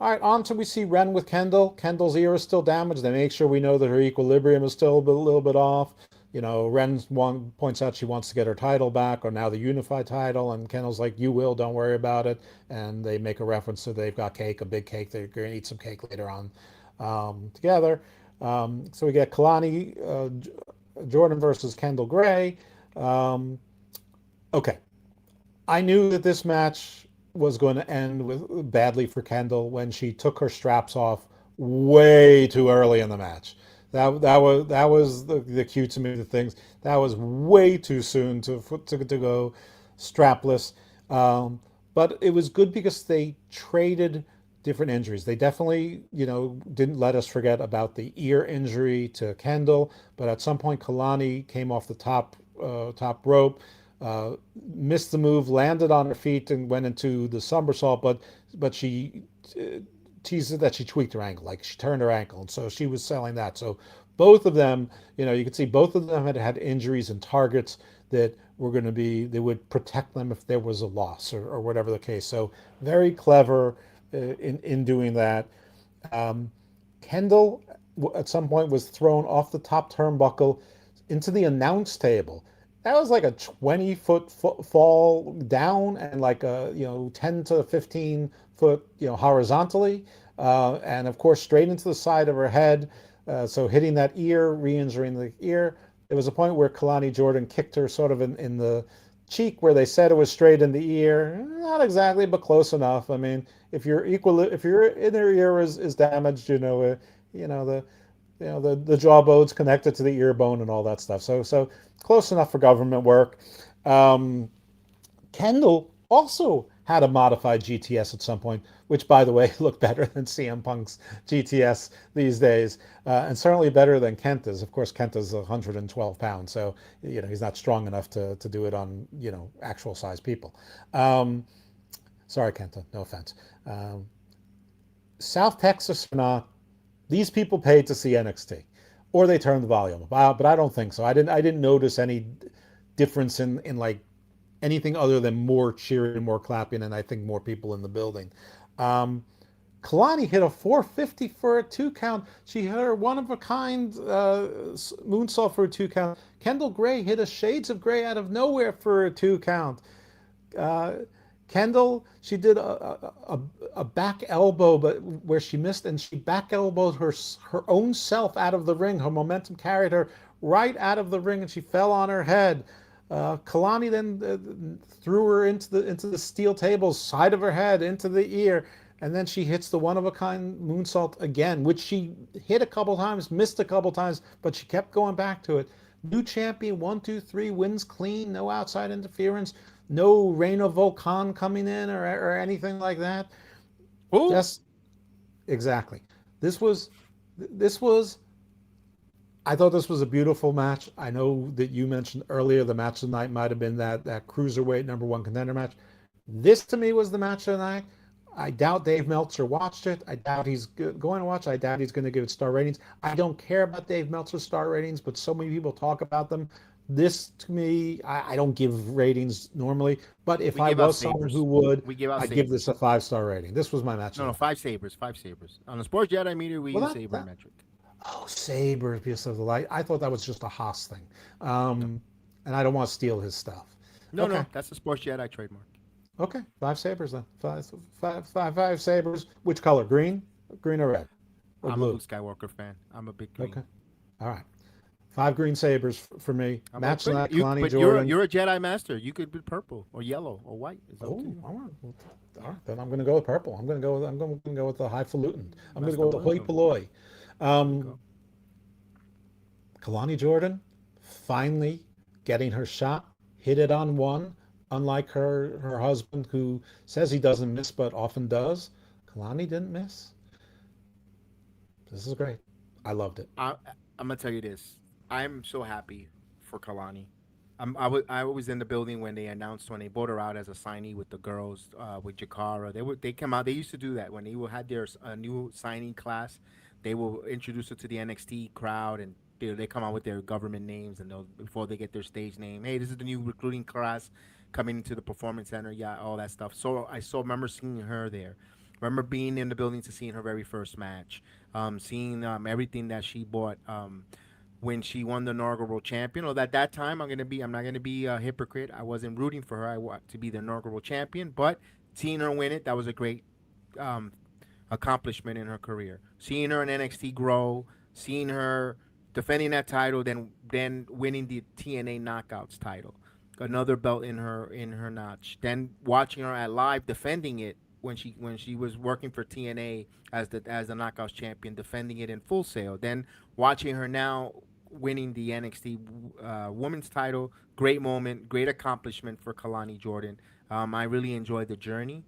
[SPEAKER 9] All right, on to we see Ren with Kendal. Kendal's ear is still damaged. They make sure we know that her equilibrium is still a little bit off. Ren points out she wants to get her title back, or now the unified title, and Kendal's like, you will, don't worry about it. And they make a reference to they've got cake, a big cake. They're going to eat some cake later on together. So we get Kelani, Jordan versus Kendal Gray. Okay. I knew that this match was going to end with badly for Kendal when she took her straps off way too early in the match. That was the cue to me. The things that was way too soon to go strapless. But it was good because they traded different injuries. They definitely didn't let us forget about the ear injury to Kendal. But at some point, Kelani came off the top rope. Missed the move, landed on her feet, and went into the somersault. But she teased that she tweaked her ankle, like she turned her ankle, and so she was selling that. So both of them, you could see both of them had injuries and targets that were going to be. They would protect them if there was a loss or whatever the case. So very clever in doing that. Kendal at some point was thrown off the top turnbuckle into the announce table. That was like a 20-foot fall down and like a 10 to 15 foot horizontally, and of course straight into the side of her head. So hitting that ear, re-injuring the ear. There was a point where Kelani Jordan kicked her sort of in the cheek where they said it was straight in the ear. Not exactly, but close enough. I mean, if your inner ear is damaged, the jaw bone's connected to the ear bone and all that stuff. So close enough for government work. Kendal also had a modified GTS at some point, which, by the way, looked better than CM Punk's GTS these days, and certainly better than Kenta's. Of course, Kenta's 112 pounds, so he's not strong enough to do it on actual size people. Sorry, Kenta, no offense. South Texas or not, these people paid to see NXT, or they turned the volume up. But I don't think so. I didn't notice any difference in like anything other than more cheering, more clapping, and I think more people in the building. Kelani hit a 450 for a 2 count. She hit her one-of-a-kind moonsault for a 2 count. Kendal Gray hit a Shades of Gray out of nowhere for a 2 count. Kendal, she did a back elbow, but where she missed, and she back elbowed her own self out of the ring. Her momentum carried her right out of the ring, and she fell on her head. Kelani then threw her into the steel tables, side of her head, into the ear, And then she hits the one-of-a-kind moonsault again, which she hit a couple times, missed a couple times, but she kept going back to it. New champion, 1, 2, 3, wins clean, no outside interference, no Reina Volcan coming in or anything like that.
[SPEAKER 8] Ooh.
[SPEAKER 9] Just exactly. This was. I thought this was a beautiful match. I know that you mentioned earlier the match of the night might have been that cruiserweight #1 contender match. This to me was the match of the night. I doubt Dave Meltzer watched it. I doubt he's going to watch it. I doubt he's going to give it star ratings. I don't care about Dave Meltzer's star ratings, but so many people talk about them. This to me, I don't give ratings normally, but if I was someone who would, I'd give this a 5-star rating. This was my match.
[SPEAKER 8] No, 5 sabers. On the Sports Jedi Media, we use saber metric.
[SPEAKER 9] Oh, sabers because of the light. I thought that was just a Hoss thing, and I don't want to steal his stuff.
[SPEAKER 8] No, that's the Sports Jedi trademark.
[SPEAKER 9] Okay, 5 sabers then. Five sabers. Which color? Green or red? Or
[SPEAKER 8] I'm
[SPEAKER 9] blue?
[SPEAKER 8] a Luke Skywalker fan. I'm a big green.
[SPEAKER 9] Okay, all right. 5 green sabers for me. Match that Kelani
[SPEAKER 8] but
[SPEAKER 9] Jordan.
[SPEAKER 8] You're a Jedi master. You could be purple or yellow or white.
[SPEAKER 9] All right, then I'm going to go with purple. I'm going to go with the highfalutin. I'm going to go with the hoi polloi. Kelani Jordan finally getting her shot, hit it on one, unlike her husband who says he doesn't miss but often does. Kelani didn't miss. This is great. I loved it.
[SPEAKER 8] I'm gonna tell you this. I'm so happy for Kelani. I was in the building when they announced, when they brought her out as a signee with the girls, with Jakara. They come out. They used to do that when they had their new signing class. They will introduce her to the NXT crowd, and they come out with their government names, and before they get their stage name, hey, this is the new recruiting class coming into the performance center, all that stuff. So I remember seeing her there. Remember being in the building to seeing her very first match, seeing everything that she bought when she won the inaugural champion. At that time, I'm not gonna be a hypocrite. I wasn't rooting for her. I want to be the inaugural champion, but seeing her win it, that was a great accomplishment in her career. Seeing her in NXT grow, seeing her defending that title, then winning the TNA Knockouts title, another belt in her notch. Then watching her at live defending it when she was working for TNA as the Knockouts champion, defending it in Full Sail. Then watching her now winning the NXT Women's title. Great moment, great accomplishment for Kelani Jordan. I really enjoyed the journey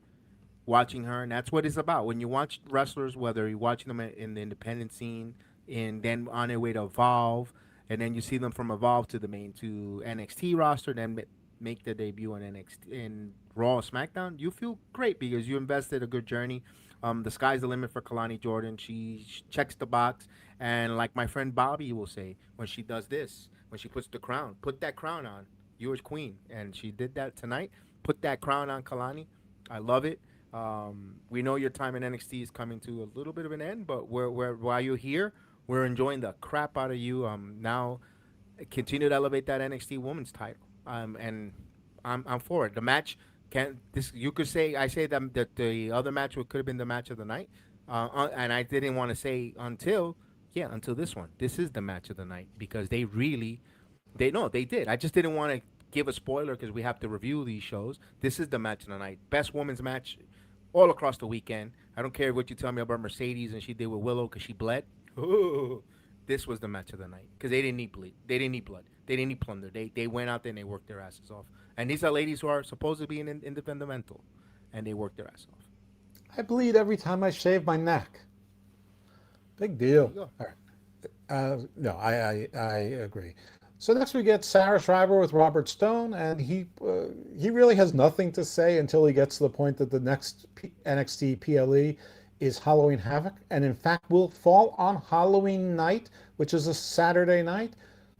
[SPEAKER 8] watching her, and that's what it's about. When you watch wrestlers, whether you're watching them in the independent scene, and then on their way to Evolve, and then you see them from Evolve to NXT roster, then make their debut on NXT in Raw, SmackDown, you feel great because you invested a good journey. The sky's the limit for Kelani Jordan. She checks the box, and like my friend Bobby will say, when she does this, when she puts the crown, put that crown on. You're his queen, and she did that tonight. Put that crown on, Kelani. I love it. We know your time in NXT is coming to a little bit of an end, but while you're here, we're enjoying the crap out of you. Now, continue to elevate that NXT Women's title. And I'm for it. The match you could say, I say that the other match could have been the match of the night, and I didn't want to say until this one. This is the match of the night because they did. I just didn't want to give a spoiler because we have to review these shows. This is the match of the night. Best women's match all across the weekend. I don't care what you tell me about Mercedes and she did with Willow because she bled. Ooh, this was the match of the night because they didn't need bleed. They didn't need blood. They didn't need plunder. They went out there and they worked their asses off. And these are ladies who are supposed to be independent, and they worked their ass off.
[SPEAKER 9] I bleed every time I shave my neck. Big deal. All right. No, I agree. So next we get Sarah Schreiber with Robert Stone, and he really has nothing to say until he gets to the point that the next NXT PLE is Halloween Havoc, and in fact will fall on Halloween night, which is a Saturday night.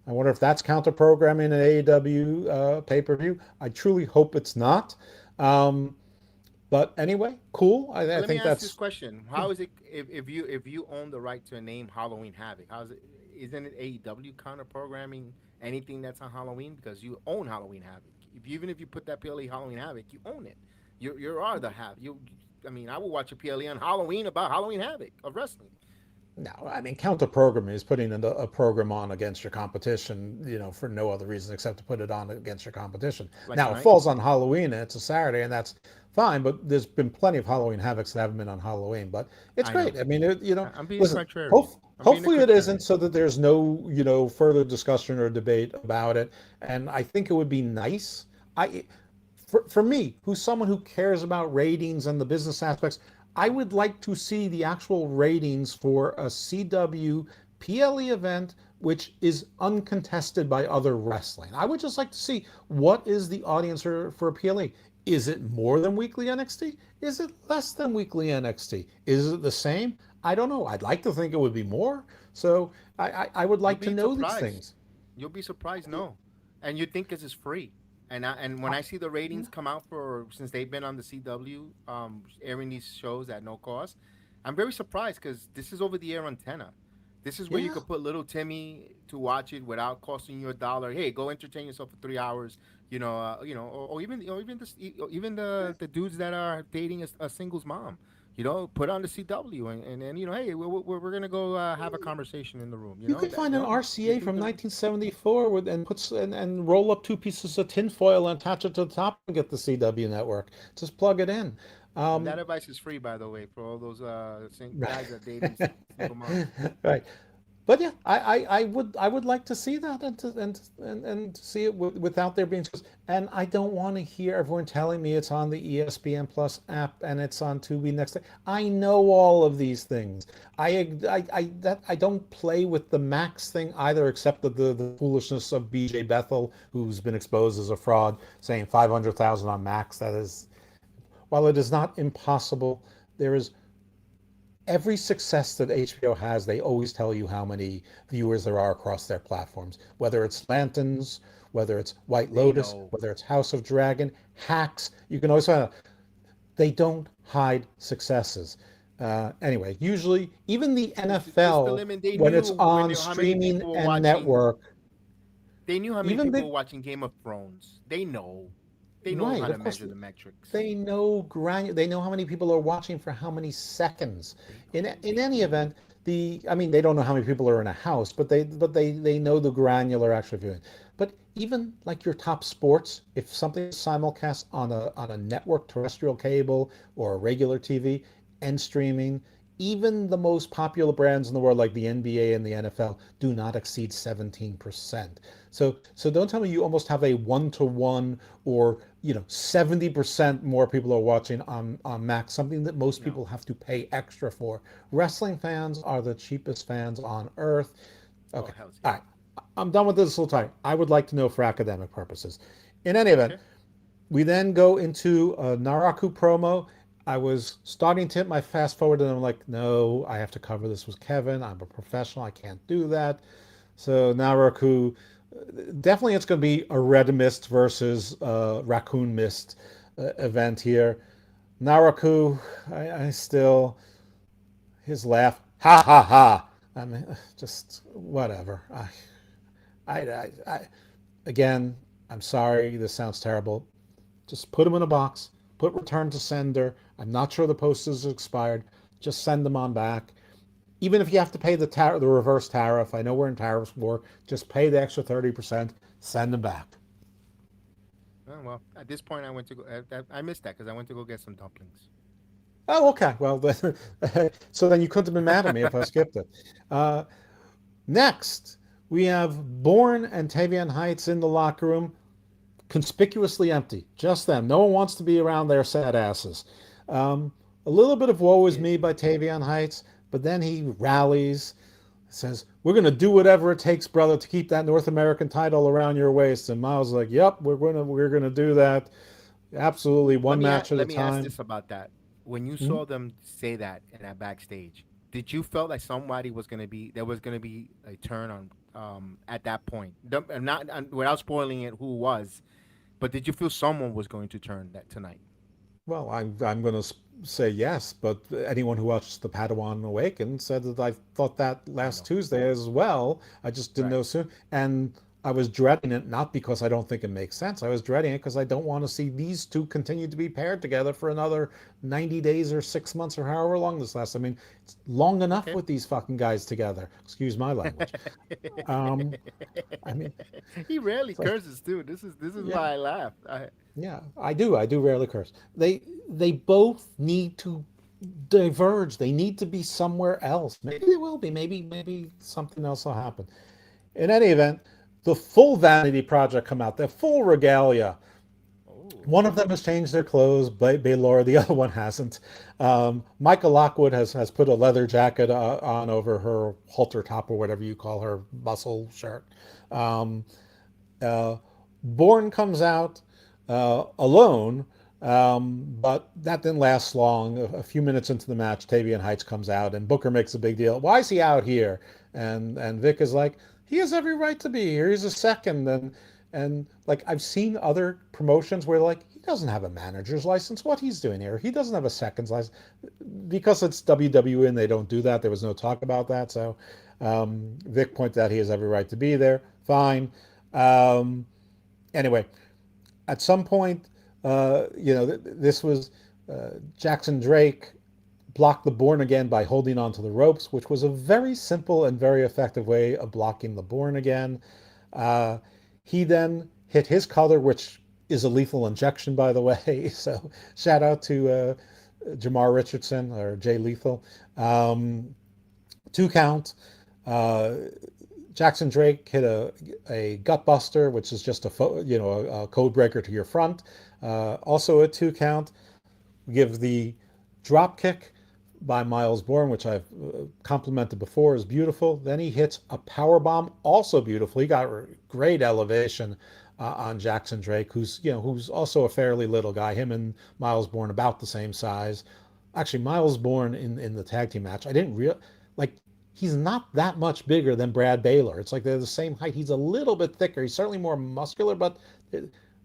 [SPEAKER 9] I wonder if that's counter-programming an AEW pay-per-view. I truly hope it's not. But anyway, cool. I think that's.
[SPEAKER 8] Let me ask this question: how is it if you own the right to a name Halloween Havoc? How is it? Isn't it AEW counter-programming anything that's on Halloween because you own Halloween Havoc? Even if you put that PLE Halloween Havoc, you own it. You are the Havoc. I will watch a PLE on Halloween about Halloween Havoc of wrestling.
[SPEAKER 9] No, I mean, counter programming is putting a program on against your competition, for no other reason except to put it on against your competition.
[SPEAKER 8] Like
[SPEAKER 9] Now, it
[SPEAKER 8] tonight?
[SPEAKER 9] falls on Halloween and it's a Saturday, and that's fine, but there's been plenty of Halloween Havocs that haven't been on Halloween, but it's
[SPEAKER 8] I know.
[SPEAKER 9] great. I mean,
[SPEAKER 8] I'm being
[SPEAKER 9] listen,
[SPEAKER 8] contrarian. I'm being
[SPEAKER 9] hopefully it
[SPEAKER 8] contrarian.
[SPEAKER 9] isn't, so that there's no, further discussion or debate about it. And I think it would be nice. For me, who's someone who cares about ratings and the business aspects, I would like to see the actual ratings for a CW PLE event which is uncontested by other wrestling. I would just like to see, what is the audience for a PLE? Is it more than weekly NXT? Is it less than weekly NXT? Is it the same? I don't know. I'd like to think it would be more. So I would like to know these things.
[SPEAKER 8] You'll be surprised, no. And you think this is free. And when I see the ratings come out since they've been on the CW, airing these shows at no cost, I'm very surprised, because this is over the air antenna. This is where you could put little Timmy to watch it without costing you $1. Hey, go entertain yourself for 3 hours. Or even the dudes that are dating a singles mom. Put on the CW and then hey, we're gonna go have a conversation in the room.
[SPEAKER 9] You could find an RCA from 1974 and roll up 2 pieces of tinfoil and attach it to the top and get the CW network. Just plug it in.
[SPEAKER 8] That advice is free, by the way, for all those guys that dating single moms.
[SPEAKER 9] Right. But yeah, I would like to see that and see it without there being. And I don't want to hear everyone telling me it's on the ESPN Plus app and it's on Tubi next day. I know all of these things. I don't play with the Max thing either, except the foolishness of BJ Bethel, who's been exposed as a fraud, saying 500,000 on Max. That is, while it is not impossible, there is. Every success that HBO has, they always tell you how many viewers there are across their platforms, whether it's Lanterns, whether it's White Lotus, whether it's House of Dragon, Hacks. You can always find out. They don't hide successes. Anyway, usually, even the NFL, when it's on streaming and network.
[SPEAKER 8] They knew how many people were watching Game of Thrones. They know. They know how to measure the metrics.
[SPEAKER 9] They know They know how many people are watching for how many seconds. In any event, they don't know how many people are in a house, but they know the granular actual viewing. But even like your top sports, if something is simulcast on a network, terrestrial cable, or a regular TV and streaming, even the most popular brands in the world, like the NBA and the NFL, do not exceed 17%. So don't tell me you almost have a 1-to-1 or 70% more people are watching on Max, something that most people have to pay extra for. Wrestling fans are the cheapest fans on earth. Okay, all right. I'm done with this little time. I would like to know for academic purposes. In any event, we then go into a Naraku promo. I was starting to hit my fast forward, and I'm like, no, I have to cover this with Kevin. I'm a professional. I can't do that. So Naraku, definitely it's going to be a Red Mist versus Raccoon Mist event here. Naraku, I still, his laugh, ha ha ha. I mean, just whatever. Again, I'm sorry, this sounds terrible. Just put him in a box. Put return to sender. I'm not sure the posters expired. Just send them on back. Even if you have to pay the reverse tariff, I know we're in tariff war. Just pay the extra 30%. Send them back.
[SPEAKER 8] Oh, well, at this point, I went to go. I missed that because I went to go get some dumplings.
[SPEAKER 9] Oh, okay. Well, so then you couldn't have been mad at me if I skipped it. Next, we have Borne and Tavian Heights in the locker room. Conspicuously empty, just them. No one wants to be around their sad asses. A little bit of woe is me by Tavian Heights, but then he rallies, says, "We're going to do whatever it takes, brother, to keep that North American title around your waist." And Myles is like, "Yep, we're going to do that. Absolutely, one match at a time."
[SPEAKER 8] Let me ask this about that. When you saw them say that in that backstage, did you feel like somebody was going to be a turn on at that point? Not without spoiling it, who was? But did you feel someone was going to turn that tonight?
[SPEAKER 9] Well, I'm going to say yes, but anyone who watched the Padawan Awaken said that I thought that last Tuesday as well. I just didn't know soon. And I was dreading it, not because I don't think it makes sense. I was dreading it because I don't want to see these two continue to be paired together for another 90 days or 6 months or however long this lasts. I mean, it's long enough with these fucking guys together. Excuse my language. I mean,
[SPEAKER 8] he rarely curses too. This is why I laugh.
[SPEAKER 9] Yeah, I do. I do rarely curse. They both need to diverge. They need to be somewhere else. Maybe they will be. Maybe something else will happen. In any event, the full Vanity Project come out. The full regalia. One of them has changed their clothes. Baylor, the other one hasn't. Michael Lockwood has put a leather jacket on over her halter top or whatever you call her muscle shirt. Borne comes out alone, but that didn't last long. A few minutes into the match, Tavian Heights comes out, and Booker makes a big deal. Why is he out here? And Vic is like, he has every right to be here. He's a second, and like I've seen other promotions where like he doesn't have a manager's license. What he's doing here? He doesn't have a second's license because it's WWE and they don't do that. There was no talk about that. So Vic pointed out he has every right to be there. Fine. Anyway, at some point, this was Jackson Drake blocked the Borne again by holding onto the ropes, which was a very simple and very effective way of blocking the Borne again. He then hit his collar, which is a lethal injection, by the way. So shout out to Jamar Richardson or Jay Lethal. 2 count. Jackson Drake hit a gut buster, which is just a code breaker to your front. Also a 2 count. Give the drop kick by Myles Borne, which I've complimented before, is beautiful. Then he hits a power bomb, also beautiful. He got great elevation on Jackson Drake, who's also a fairly little guy. Him and Myles Borne about the same size. Actually, Myles Borne in the tag team match, I didn't he's not that much bigger than Brad Baylor. It's like they're the same height. He's a little bit thicker. He's certainly more muscular, but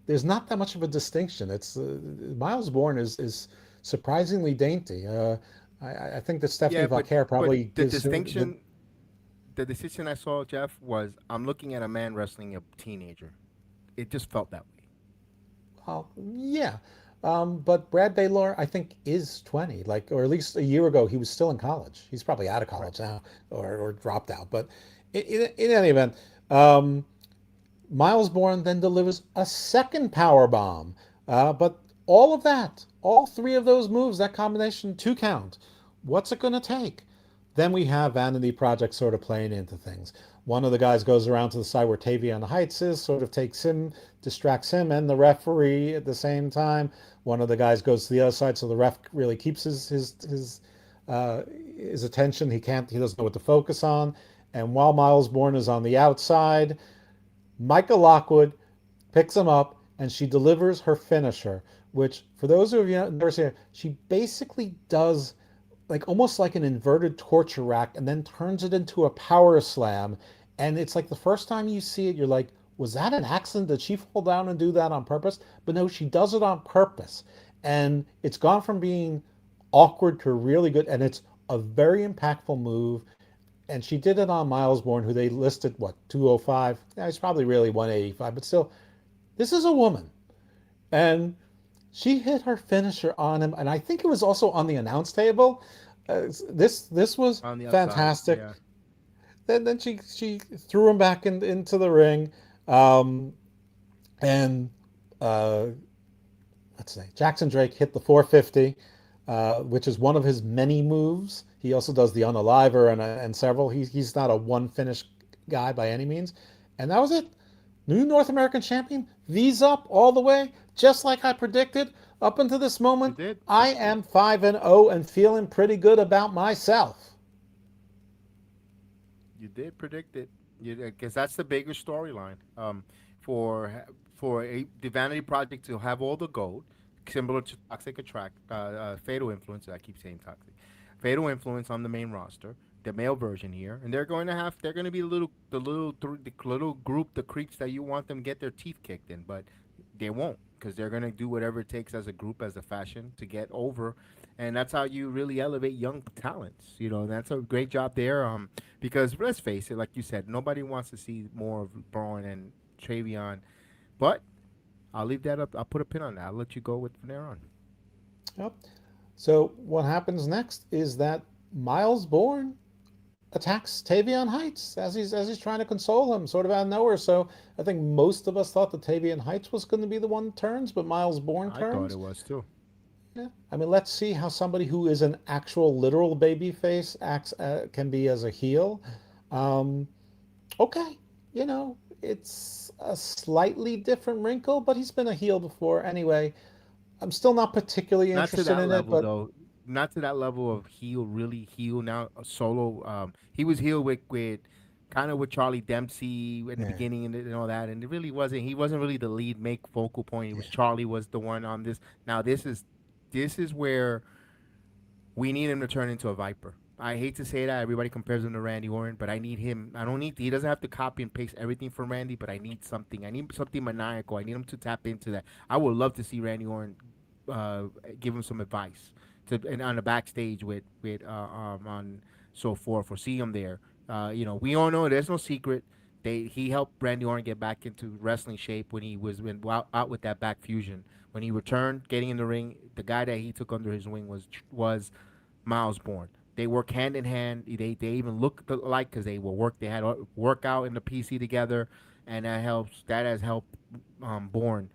[SPEAKER 9] there's not that much of a distinction. It's Myles Borne is surprisingly dainty. I think that Stephanie Vacquer probably
[SPEAKER 8] the distinction. The decision I saw, Jeff, was I'm looking at a man wrestling a teenager. It just felt that way.
[SPEAKER 9] Well, yeah. But Brad Baylor, I think, is 20, or at least a year ago, he was still in college. He's probably out of college now or dropped out. But in any event, Myles Borne then delivers a second power bomb. But all of that, all 3 of those moves, that combination, 2 count. What's it going to take? Then we have Vanity Project sort of playing into things. One of the guys goes around to the side where Tavian Heights is, sort of takes him, distracts him and the referee at the same time. One of the guys goes to the other side, so the ref really keeps his attention. He doesn't know what to focus on. And while Myles Borne is on the outside, Michael Lockwood picks him up and she delivers her finisher, which for those of you who never seen it, she basically does almost like an inverted torture rack and then turns it into a power slam. And it's like the first time you see it, you're like, was that an accident? Did she fall down and do that on purpose? But no, she does it on purpose. And it's gone from being awkward to really good. And it's a very impactful move. And she did it on Myles Borne, who they listed, 205? Yeah, he's probably really 185. But still, this is a woman. And she hit her finisher on him. And I think it was also on the announce table. This was fantastic. Yeah. Then she threw him back into the ring. Let's see, Jackson Drake hit the 450, which is one of his many moves. He also does the unaliver and several. He's not a one finish guy by any means. And that was it. New North American champion, V's up all the way, just like I predicted. Up until this moment, I am 5-0 and feeling pretty good about myself.
[SPEAKER 8] You did predict it, because that's the bigger storyline. For the Vanity Project to have all the gold, similar to Toxic Attract, Fatal Influence. I keep saying Toxic, Fatal Influence on the main roster, the male version here, and they're going to be the little group, the creeps that you want them to get their teeth kicked in, but they won't, because they're going to do whatever it takes as a group, as a fashion, to get over and that's how you really elevate young talents. That's a great job there. Because let's face it, like you said, nobody wants to see more of Borne and Travion, but I'll leave that up. I'll put a pin on that. I'll let you go with from there on.
[SPEAKER 9] Yep. So what happens next is that Myles Borne attacks Tavion Heights as he's trying to console him, sort of out of nowhere. So I think most of us thought that Tavion Heights was going to be the one that turns, but Myles Borne turns.
[SPEAKER 8] I thought it was too.
[SPEAKER 9] Yeah. I mean, let's see how somebody who is an actual literal baby face acts can be as a heel. Okay, it's a slightly different wrinkle, but he's been a heel before anyway. I'm still not particularly interested in it, but
[SPEAKER 8] though. Not to that level of heel, really heel now. Solo. He was heel with kind of with Charlie Dempsey in the beginning and all that, and it really wasn't. He wasn't really the lead focal point. It was Charlie was the one on this. Now this is where we need him to turn into a Viper. I hate to say that. Everybody compares him to Randy Orton, but I need him. He doesn't have to copy and paste everything from Randy, but I need something. I need something maniacal. I need him to tap into that. I would love to see Randy Orton give him some advice and on the backstage with on so forth, or see him there. We all know there's no secret. He helped Randy Orton get back into wrestling shape when he was out with that back fusion. When he returned, getting in the ring, the guy that he took under his wing was Myles Borne. They work hand in hand. They even look alike because they had a workout in the PC together, and that has helped Borne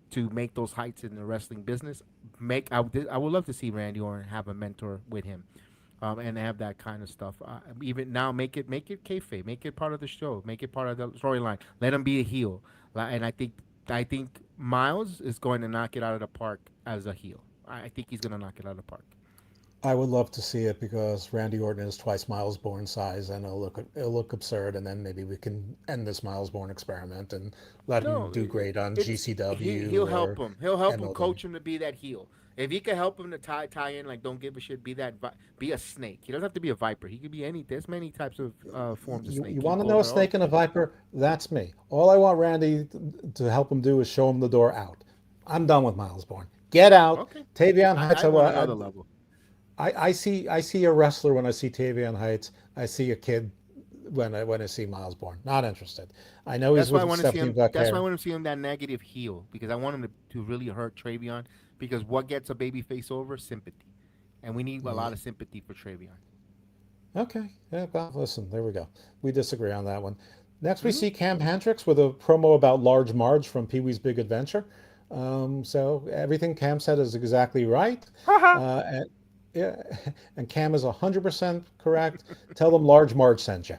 [SPEAKER 8] to make those heights in the wrestling business. I would love to see Randy Orton have a mentor with him, and have that kind of stuff. Even now, make it kayfabe, make it part of the show, make it part of the storyline. Let him be a heel, and I think Myles is going to knock it out of the park as a heel. I think he's going to knock it out of the park.
[SPEAKER 9] I would love to see it because Randy Orton is twice Myles Borne's size, and it'll look absurd. And then maybe we can end this Myles Borne experiment and let him do great on GCW.
[SPEAKER 8] He'll help him. He'll help him, coach him to be that heel. If he can help him to tie in, like, don't give a shit, be a snake. He doesn't have to be a viper. He could be there's many types of forms of snake.
[SPEAKER 9] You want to know a snake and a viper? That's me. All I want Randy to help him do is show him the door out. I'm done with Myles Borne. Get out. Okay. Tavion Heights.
[SPEAKER 8] I want another level.
[SPEAKER 9] I see a wrestler when I see Tavion Heights. I see a kid when I see Myles Borne. Not interested. I know he's with Stephanie Buck.
[SPEAKER 8] That's why I want to see him that negative heel, because I want him to really hurt Travion, because what gets a baby face over? Sympathy. And we need a lot of sympathy for Travion.
[SPEAKER 9] Okay. Yeah, well, listen, there we go. We disagree on that one. Next, we see Cam Hendricks with a promo about Large Marge from Pee-wee's Big Adventure. So everything Cam said is exactly right. And Cam is 100% correct. Tell them Large Marge sent you.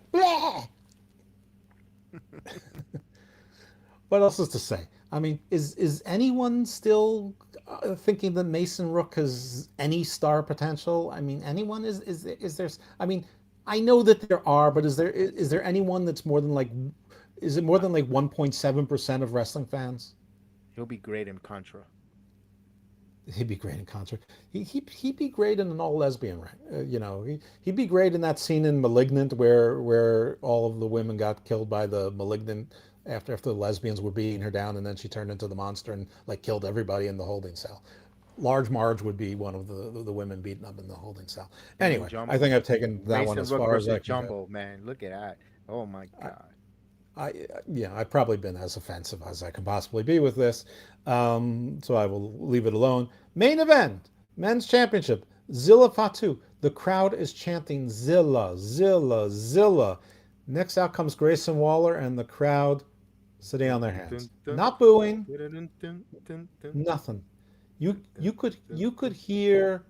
[SPEAKER 9] What else is to say? I mean, is anyone still thinking that Mason Rook has any star potential? I mean, anyone is there? I mean, I know that there are, but is there anyone that's more than is it more than 1.7% of wrestling fans?
[SPEAKER 8] He'll be great in Contra.
[SPEAKER 9] He'd be great in Contra. He'd be great in an all lesbian ring. He'd be great in that scene in *Malignant* where all of the women got killed by the Malignant after the lesbians were beating her down, and then she turned into the monster and killed everybody in the holding cell. Large Marge would be one of the women beaten up in the holding cell. Anyway, I think I've taken that one as far as I can.
[SPEAKER 8] Jumbo, man, look at that! Oh my God.
[SPEAKER 9] I've probably been as offensive as I can possibly be with this, so I will leave it alone. Main event, men's championship, Zilla Fatu. The crowd is chanting Zilla, Zilla, Zilla. Next out comes Grayson Waller, and the crowd sitting on their hands, not booing, nothing. You could hear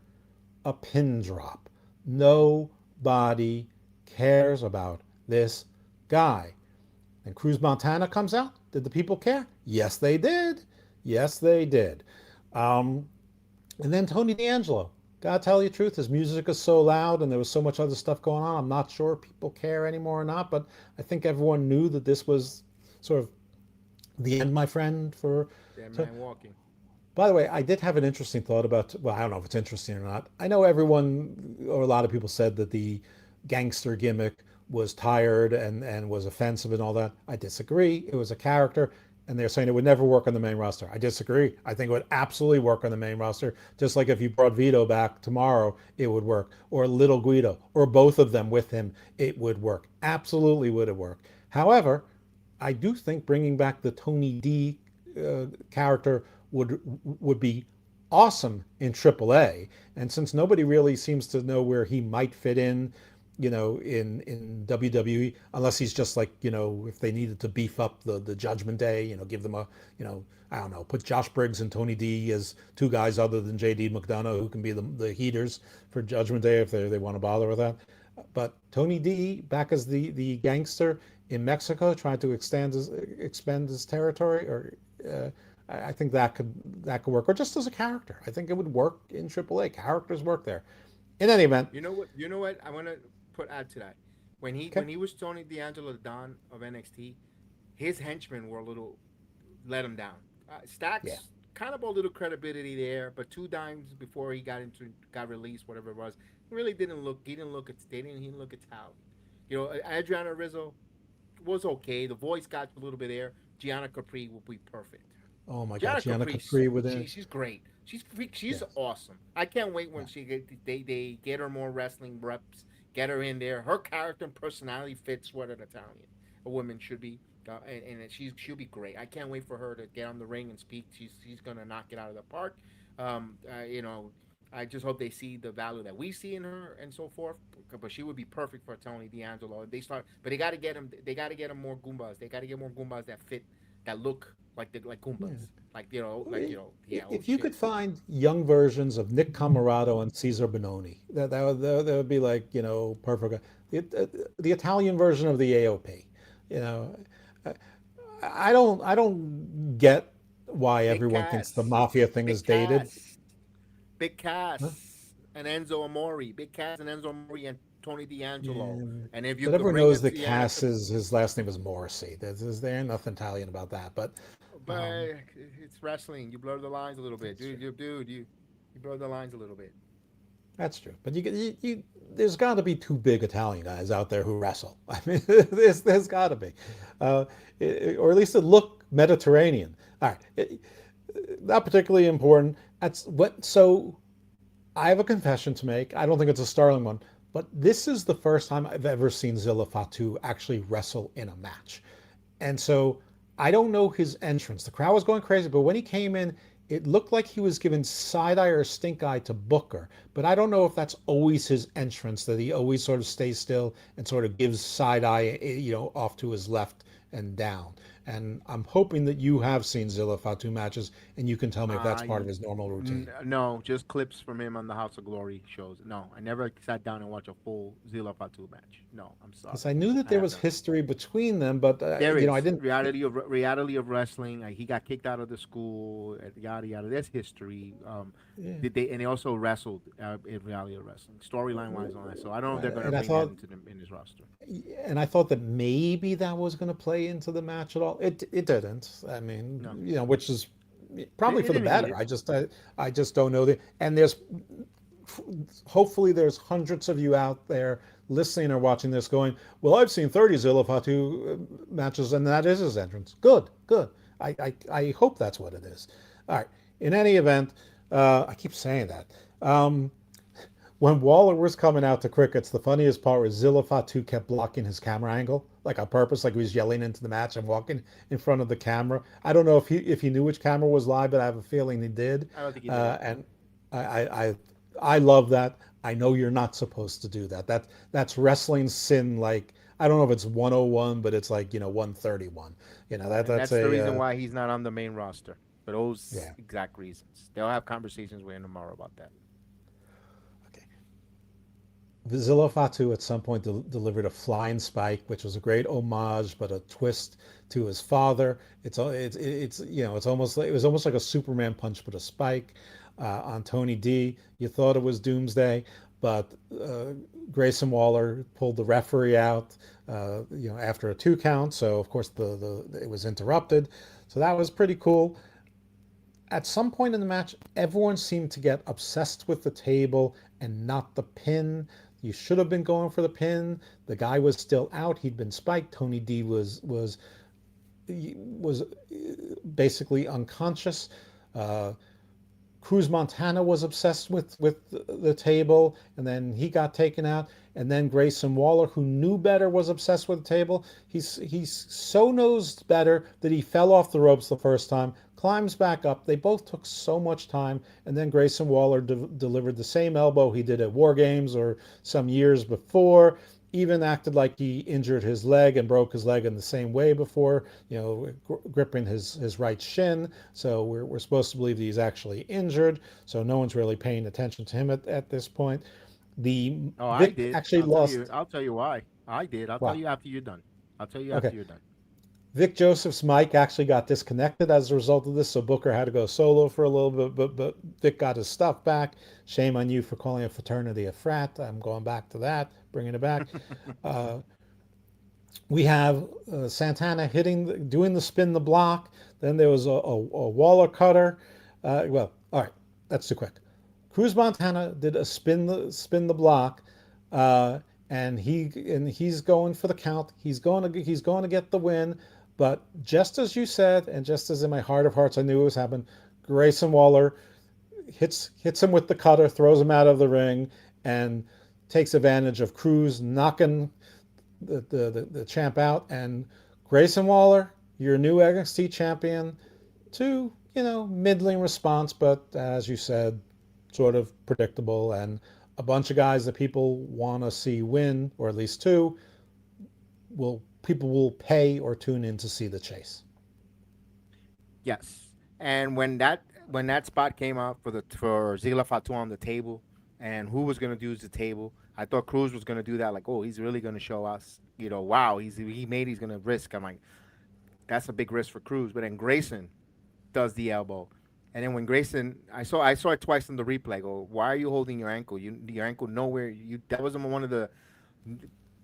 [SPEAKER 9] a pin drop. Nobody cares about this guy. And Cruz Montana comes out. Did the people care? Yes, they did. Yes, they did. And then Tony D'Angelo. Gotta tell you the truth, his music is so loud and there was so much other stuff going on. I'm not sure if people care anymore or not, but I think everyone knew that this was sort of the end, my friend, for...
[SPEAKER 8] Dead man walking.
[SPEAKER 9] By the way, I did have an interesting thought about... Well, I don't know if it's interesting or not. I know everyone, or a lot of people said that the gangster gimmick was tired and was offensive and all that. I disagree. It was a character. and they're saying it would never work on the main roster. I disagree. I think it would absolutely work on the main roster. Just like if you brought Vito back tomorrow, it would work. Or Little Guido, or both of them with him, it would work. Absolutely would have worked. However, I do think bringing back the Tony D character would be awesome in AAA. And since nobody really seems to know where he might fit in, in WWE, unless he's just like, if they needed to beef up the Judgment Day, give them a, I don't know, put Josh Briggs and Tony D as two guys other than JD McDonough who can be the heaters for Judgment Day if they want to bother with that. But Tony D back as the gangster in Mexico trying to expand his territory, or I think that could work, or just as a character. I think it would work in AAA. Characters work there. In any event,
[SPEAKER 8] you know what? I want to add to that. When he was Tony D'Angelo, the Don of NXT, his henchmen were a little let him down. Stacks kind of a little credibility there, but 2 dimes before he got released, whatever it was, he really didn't look. He didn't look at talent. Adriana Rizzo was okay. The voice got a little bit there. Gianna Capri will be perfect.
[SPEAKER 9] Oh my God, Gianna Capri within.
[SPEAKER 8] She's great. She's awesome. I can't wait when they get her more wrestling reps, get her in there. Her character and personality fits what a woman should be, and she'll be great. I can't wait for her to get on the ring and speak. She's gonna knock it out of the park. I just hope they see the value that we see in her and so forth. But she would be perfect for Tony D'Angelo. But they got to get him. They got to get him more Goombas. They got to get more Goombas that fit, that look like Goombas.
[SPEAKER 9] If you could find young versions of Nick Camarado and Cesar Bononi, that would be like perfect. The Italian version of the AOP. I don't get why everyone thinks the mafia thing is dated.
[SPEAKER 8] Big Cass and Enzo Amore. Big Cass and Enzo Amore and Tony D'Angelo.
[SPEAKER 9] Yeah.
[SPEAKER 8] And if you
[SPEAKER 9] but everyone knows that Cass his last name is Morrissey. There's nothing Italian about that. But
[SPEAKER 8] it's wrestling. You blur the lines a little bit, dude. You blur the lines a little bit.
[SPEAKER 9] That's true. But there's got to be 2 big Italian guys out there who wrestle. I mean, there's got to be, or at least it look Mediterranean. All right, not particularly important. So I have a confession to make. I don't think it's a startling one, but this is the first time I've ever seen Zilla Fatu actually wrestle in a match. And so I don't know his entrance. The crowd was going crazy, but when he came in, it looked like he was giving side eye or stink eye to Booker. But I don't know if that's always his entrance, that he always sort of stays still and sort of gives side eye, off to his left and down. And I'm hoping that you have seen Zilla Fatu matches, and you can tell me if that's part of his normal routine.
[SPEAKER 8] No, just clips from him on the House of Glory shows. No, I never sat down and watched a full Zilla Fatu match. No, I'm sorry.
[SPEAKER 9] Because I knew that there was history between them, but
[SPEAKER 8] there is.
[SPEAKER 9] I didn't.
[SPEAKER 8] Reality of wrestling. He got kicked out of the school. Yada yada. There's history. They also wrestled in reality of wrestling, storyline wise on that. So I don't know if they're going to bring that in his roster.
[SPEAKER 9] And I thought that maybe that was going to play into the match at all. It didn't. I mean,
[SPEAKER 8] no.
[SPEAKER 9] Which is probably for the better. I just don't know and hopefully there's hundreds of you out there listening or watching this going, well, I've seen 30 Zilla Fatu matches and that is his entrance. Good. I hope that's what it is. All right. In any event, I keep saying that. When Waller was coming out to crickets, the funniest part was Zilla Fatu kept blocking his camera angle, like on purpose, like he was yelling into the match and walking in front of the camera. I don't know if he knew which camera was live, but I have a feeling he did.
[SPEAKER 8] I don't think he did.
[SPEAKER 9] And I love that. I know you're not supposed to do that. That's wrestling sin. Like, I don't know if it's 101, but it's like 131. That's
[SPEAKER 8] the reason why he's not on the main roster. For those exact reasons, they'll have conversations with him tomorrow about that.
[SPEAKER 9] Zilla Fatu at some point delivered a flying spike, which was a great homage, but a twist to his father. It was almost like a Superman punch, but a spike on Tony D. You thought it was Doomsday, but Grayson Waller pulled the referee out, after a 2 count. So of course it was interrupted. So that was pretty cool. At some point in the match, everyone seemed to get obsessed with the table and not the pin. You should have been going for the pin. The guy was still out. He'd been spiked. Tony D was was basically unconscious. Cruz Montana was obsessed with the table, and then he got taken out. And then Grayson Waller, who knew better, was obsessed with the table. He's so knows better that he fell off the ropes the first time, climbs back up. They both took so much time, and then Grayson Waller delivered the same elbow he did at War Games or some years before. Even acted like he injured his leg and broke his leg in the same way before, gripping his right shin. So we're supposed to believe that he's actually injured. So no one's really paying attention to him at this point.
[SPEAKER 8] I did.
[SPEAKER 9] Actually lost.
[SPEAKER 8] I'll tell you why. I did. I'll tell you after you're done. You're done.
[SPEAKER 9] Vic Joseph's mic actually got disconnected as a result of this, so Booker had to go solo for a little bit, but Vic got his stuff back. Shame on you for calling a fraternity a frat. I'm going back to that, bringing it back. We have Santana doing the spin the block. Then there was a Waller cutter. All right, that's too quick. Cruz Montana did a spin the block, and he's going for the count. He's going to get the win. But just as you said, and just as in my heart of hearts I knew it was happening, Grayson Waller hits him with the cutter, throws him out of the ring, and takes advantage of Cruz knocking the champ out. And Grayson Waller, your new NXT champion, to middling response, but as you said, sort of predictable, and a bunch of guys that people want to see win, or at least two, people will pay or tune in to see the chase.
[SPEAKER 8] Yes, and when that spot came out for Zilla Fatu on the table, and who was going to use the table, I thought Cruz was going to do that. Like, oh, he's really going to show us, wow, he's going to risk. I'm like, that's a big risk for Cruz. But then Grayson does the elbow. And then when Grayson, I saw it twice in the replay. I go, why are you holding your ankle? Your ankle nowhere. That wasn't one of the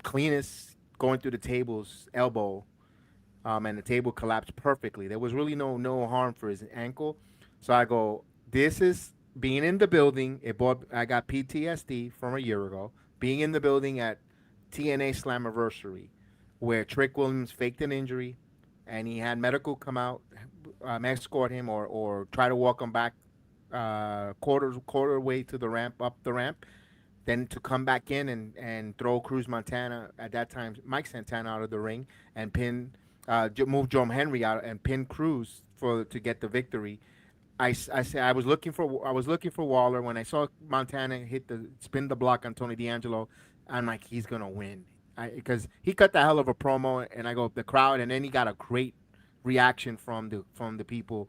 [SPEAKER 8] cleanest going through the table's elbow, and the table collapsed perfectly. There was really no harm for his ankle. So I go, this is being in the building. I got PTSD from a year ago. Being in the building at TNA Slammiversary, where Trick Williams faked an injury, and he had medical come out, escort him or try to walk him back quarter way to the ramp, up the ramp, then to come back in and throw Cruz Montana, at that time Mike Santana, out of the ring, and move Joe Henry out and pin Cruz to get the victory. I said I was looking for Waller. When I saw Montana spin the block on Tony D'Angelo, I'm like, he's gonna win, because he cut the hell of a promo, and I go, the crowd, and then he got a great reaction from the people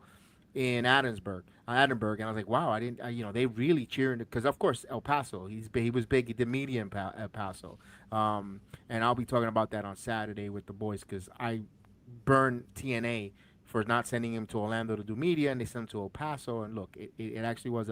[SPEAKER 8] in Edinburg, and I was like, wow, they really cheering, because of course El Paso, he was big, he did media in El Paso, and I'll be talking about that on Saturday with the boys, because I burned TNA for not sending him to Orlando to do media, and they sent him to El Paso, and look, it actually was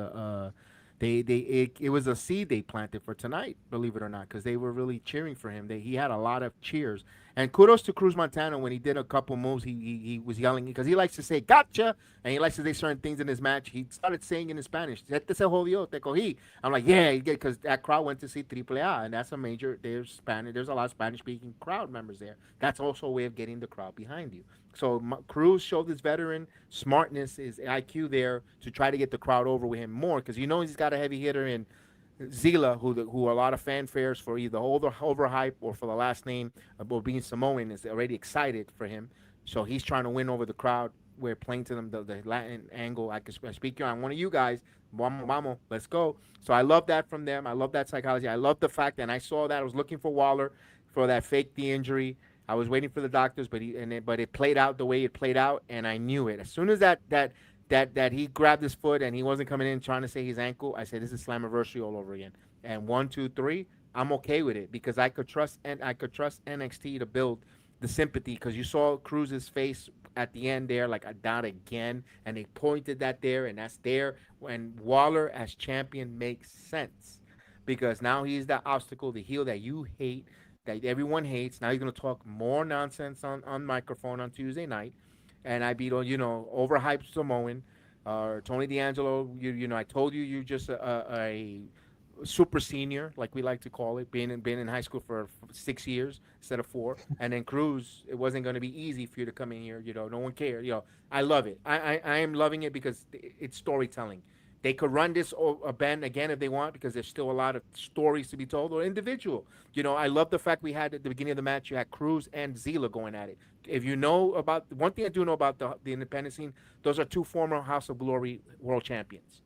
[SPEAKER 8] it was a seed they planted for tonight, believe it or not, because they were really cheering for him. He had a lot of cheers. And kudos to Cruz Montana when he did a couple moves. He was yelling, because he likes to say "gotcha," and he likes to say certain things in his match. He started saying in Spanish, "Este se jodió, te cogí." I'm like, yeah, because that crowd went to see AAA, and that's a major. There's a lot of Spanish-speaking crowd members there. That's also a way of getting the crowd behind you. So Cruz showed his veteran smartness, his IQ there, to try to get the crowd over with him more, because he's got a heavy hitter in Zilla, who a lot of fanfares for either overhype or for the last name or being Samoan is already excited for him. So he's trying to win over the crowd. We're playing to them the Latin angle. I can speak on one of you guys. Vamos, let's go. So I love that from them. I love that psychology. I love the fact, and I saw that. I was looking for Waller for that fake the injury. I was waiting for the doctors, but it played out the way it played out, and I knew it. As soon as that he grabbed his foot and he wasn't coming in trying to say his ankle, I said, this is Slammiversary all over again. And 1, 2, 3, I'm okay with it, because I could trust NXT to build the sympathy, because you saw Cruz's face at the end there, like, not again, and they pointed that there, and that's there. When Waller as champion makes sense, because now he's the obstacle, the heel that you hate, that everyone hates. Now he's going to talk more nonsense on microphone on Tuesday night. And I beat, overhyped Samoan, Tony D'Angelo. I told you, you're just a super senior, like we like to call it, being in high school for 6 years instead of 4, and then Cruz, it wasn't going to be easy for you to come in here. No one cared. I love it. I am loving it because it's storytelling. They could run this band again if they want because there's still a lot of stories to be told or individual. I love the fact we had at the beginning of the match, you had Cruz and Zilla going at it. If you know about, one thing I do know about the independent scene, those are 2 former House of Glory world champions.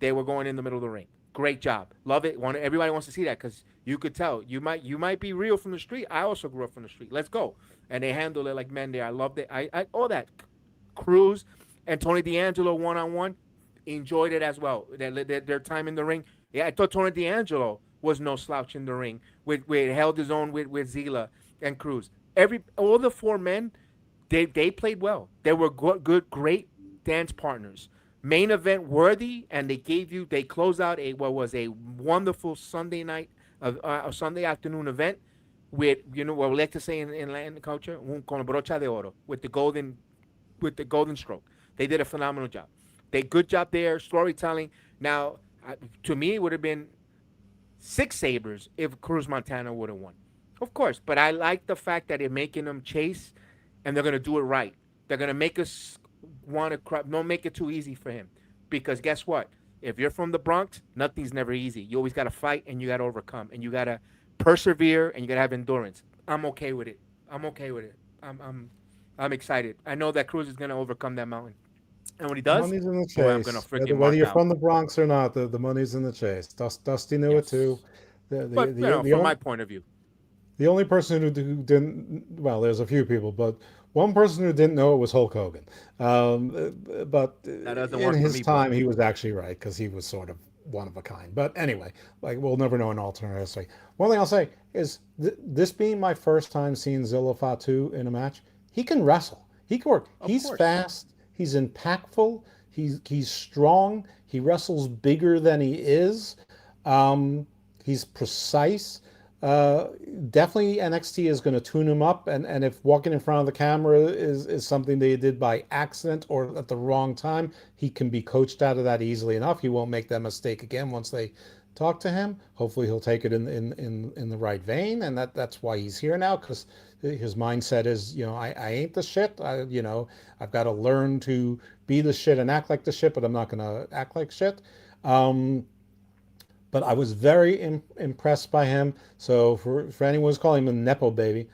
[SPEAKER 8] They were going in the middle of the ring. Great job. Love it. Everybody wants to see that because you could tell. You might be real from the street. I also grew up from the street. Let's go. And they handle it like men there. I loved it. All that. Cruz and Tony D'Angelo one-on-one, enjoyed it as well. Their time in the ring. Yeah, I thought Tony D'Angelo was no slouch in the ring. With held his own with Zilla and Cruz. All the 4 men, they played well. They were good, great dance partners. Main event worthy, and they closed out what was a wonderful Sunday night, a Sunday afternoon event with, what we like to say in Latin culture, con brocha de oro, with the golden stroke. They did a phenomenal job. Good job there, storytelling. Now, to me, it would have been 6 sabers if Cruz Montana would have won. Of course, but I like the fact that they're making them chase, and they're going to do it right. They're going to make us want to cry. Don't make it too easy for him, because guess what? If you're from the Bronx, nothing's never easy. You always got to fight, and you got to overcome, and you got to persevere, and you got to have endurance. I'm okay with it. I'm excited. I know that Cruz is going to overcome that mountain, and when he does,
[SPEAKER 9] money's in the chase.
[SPEAKER 8] I'm going to freaking
[SPEAKER 9] whether you're from the Bronx or not, the money's in the chase. Dusty knew it too.
[SPEAKER 8] But from my point of view,
[SPEAKER 9] the only person who didn't, well, there's a few people, but one person who didn't know it was Hulk Hogan. But in his time, he was actually right, because he was sort of one of a kind. But anyway, we'll never know an alternate history. One thing I'll say is this being my first time seeing Zilla Fatu in a match, he can wrestle. He can work. He's fast. He's impactful. He's strong. He wrestles bigger than he is. He's precise. Definitely NXT is going to tune him up, and if walking in front of the camera is something they did by accident or at the wrong time, he can be coached out of that easily enough. He won't make that mistake again once they talk to him. Hopefully he'll take it in the right vein, and that's why he's here now, because his mindset is, I ain't the shit. I've got to learn to be the shit and act like the shit, but I'm not going to act like shit. But I was very impressed by him. So for anyone who's calling him a Nepo baby,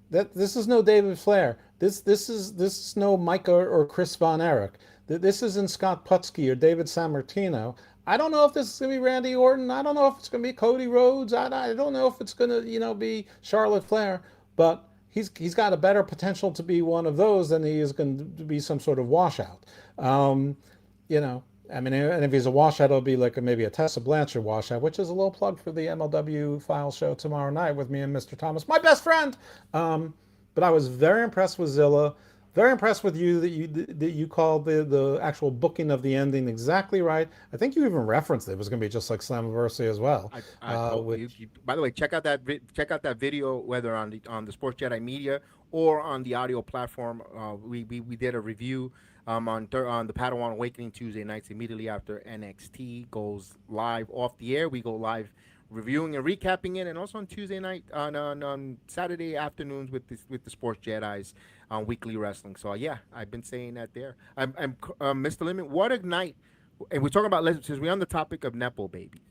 [SPEAKER 9] this is no David Flair. This is no Micah or Chris Von Erich. This isn't Scott Putski or David Sammartino. I don't know if this is going to be Randy Orton. I don't know if it's going to be Cody Rhodes. I don't know if it's going to be Charlotte Flair. But he's got a better potential to be one of those than he is going to be some sort of washout. I mean, and if he's a washout, it'll be like maybe a Tessa Blanchard washout, which is a little plug for the MLW File show tomorrow night with me and Mr. Thomas, my best friend. But I was very impressed with Zilla. Very impressed with you that you called the actual booking of the ending exactly right. I think you even referenced it was going to be just like Slammiversary as well.
[SPEAKER 8] By the way, check out that video, whether on the Sports Jedi Media or on the audio platform. We did a review on the Padawan Awakening Tuesday nights immediately after NXT goes live off the air. We go live reviewing and recapping it, and also on Tuesday night on Saturday afternoons with the Sports Jedis on weekly wrestling. So yeah, I've been saying that there. I'm Mr. Lippman, what a night! And we're talking about, since we're on the topic of Nepo babies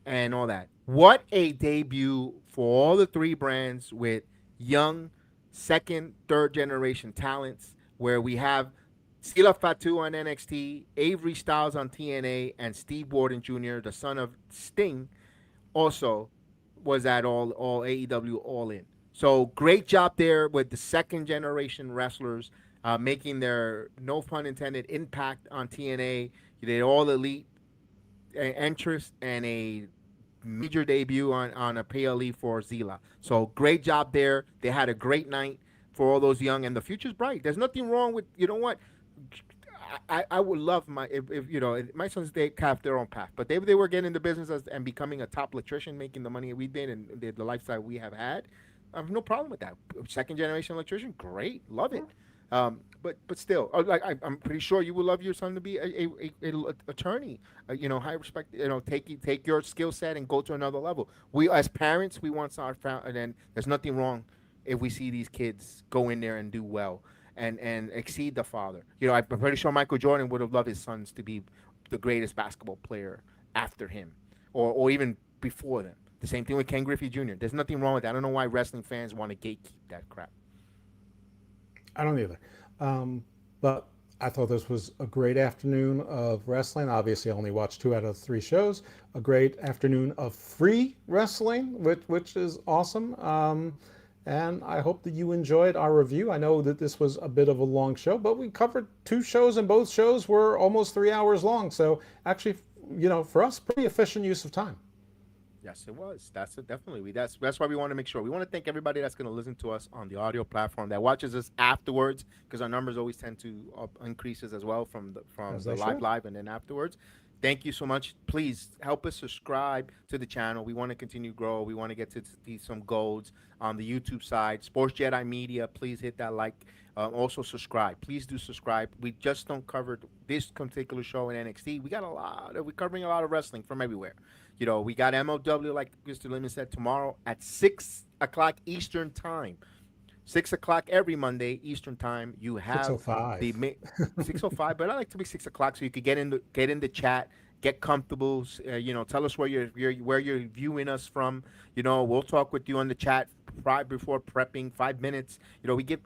[SPEAKER 8] and all that, what a debut for all the 3 brands with young second, third generation talents, where we have Zilla Fatu on NXT, Avery Styles on TNA, and Steve Borden Jr., the son of Sting, also was at all AEW All In. So great job there with the second generation wrestlers making their, no pun intended, impact on TNA. They all elite entrance and a major debut on a PLE for Zilla. So great job there. They had a great night for all those young, and the future's bright. There's nothing wrong with, you know what? I would love if my sons, they have their own path, but they were getting into business and becoming a top electrician, making the money we did and the lifestyle we have had. I have no problem with that. Second generation electrician, great, love it. But still, like I'm pretty sure you would love your son to be a attorney. High respect. Take your skill set and go to another level. We as parents, we want our and then there's nothing wrong if we see these kids go in there and do well and exceed the father. I'm pretty sure Michael Jordan would have loved his sons to be the greatest basketball player after him, or even before them. The same thing with Ken Griffey Jr. There's nothing wrong with that. I don't know why wrestling fans want to gatekeep that crap.
[SPEAKER 9] I don't either. But I thought this was a great afternoon of wrestling. Obviously, I only watched 2 out of 3 shows. A great afternoon of free wrestling, which is awesome. And I hope that you enjoyed our review. I know that this was a bit of a long show, but we covered 2 shows, and both shows were almost 3 hours long. So actually, for us, pretty efficient use of time.
[SPEAKER 8] Yes, it was. Definitely. That's why we want to make sure. We want to thank everybody that's going to listen to us on the audio platform, that watches us afterwards, because our numbers always tend to increases as well from the live and then afterwards. Thank you so much. Please help us subscribe to the channel. We want to continue to grow. We want to get to see some goals on the YouTube side. Sports Jedi Media, please hit that like. Also subscribe. Please do subscribe. We just don't cover this particular show in NXT. We're covering a lot of wrestling from everywhere. We got MLW, like Mr. Lippman said, tomorrow at 6 o'clock Eastern time. 6 o'clock every Monday Eastern time. You have
[SPEAKER 9] 6:05.
[SPEAKER 8] 6:05, but I like to be 6 o'clock so you could get in the chat, get comfortable. Tell us where you're viewing us from. We'll talk with you on the chat right before prepping. 5 minutes. We give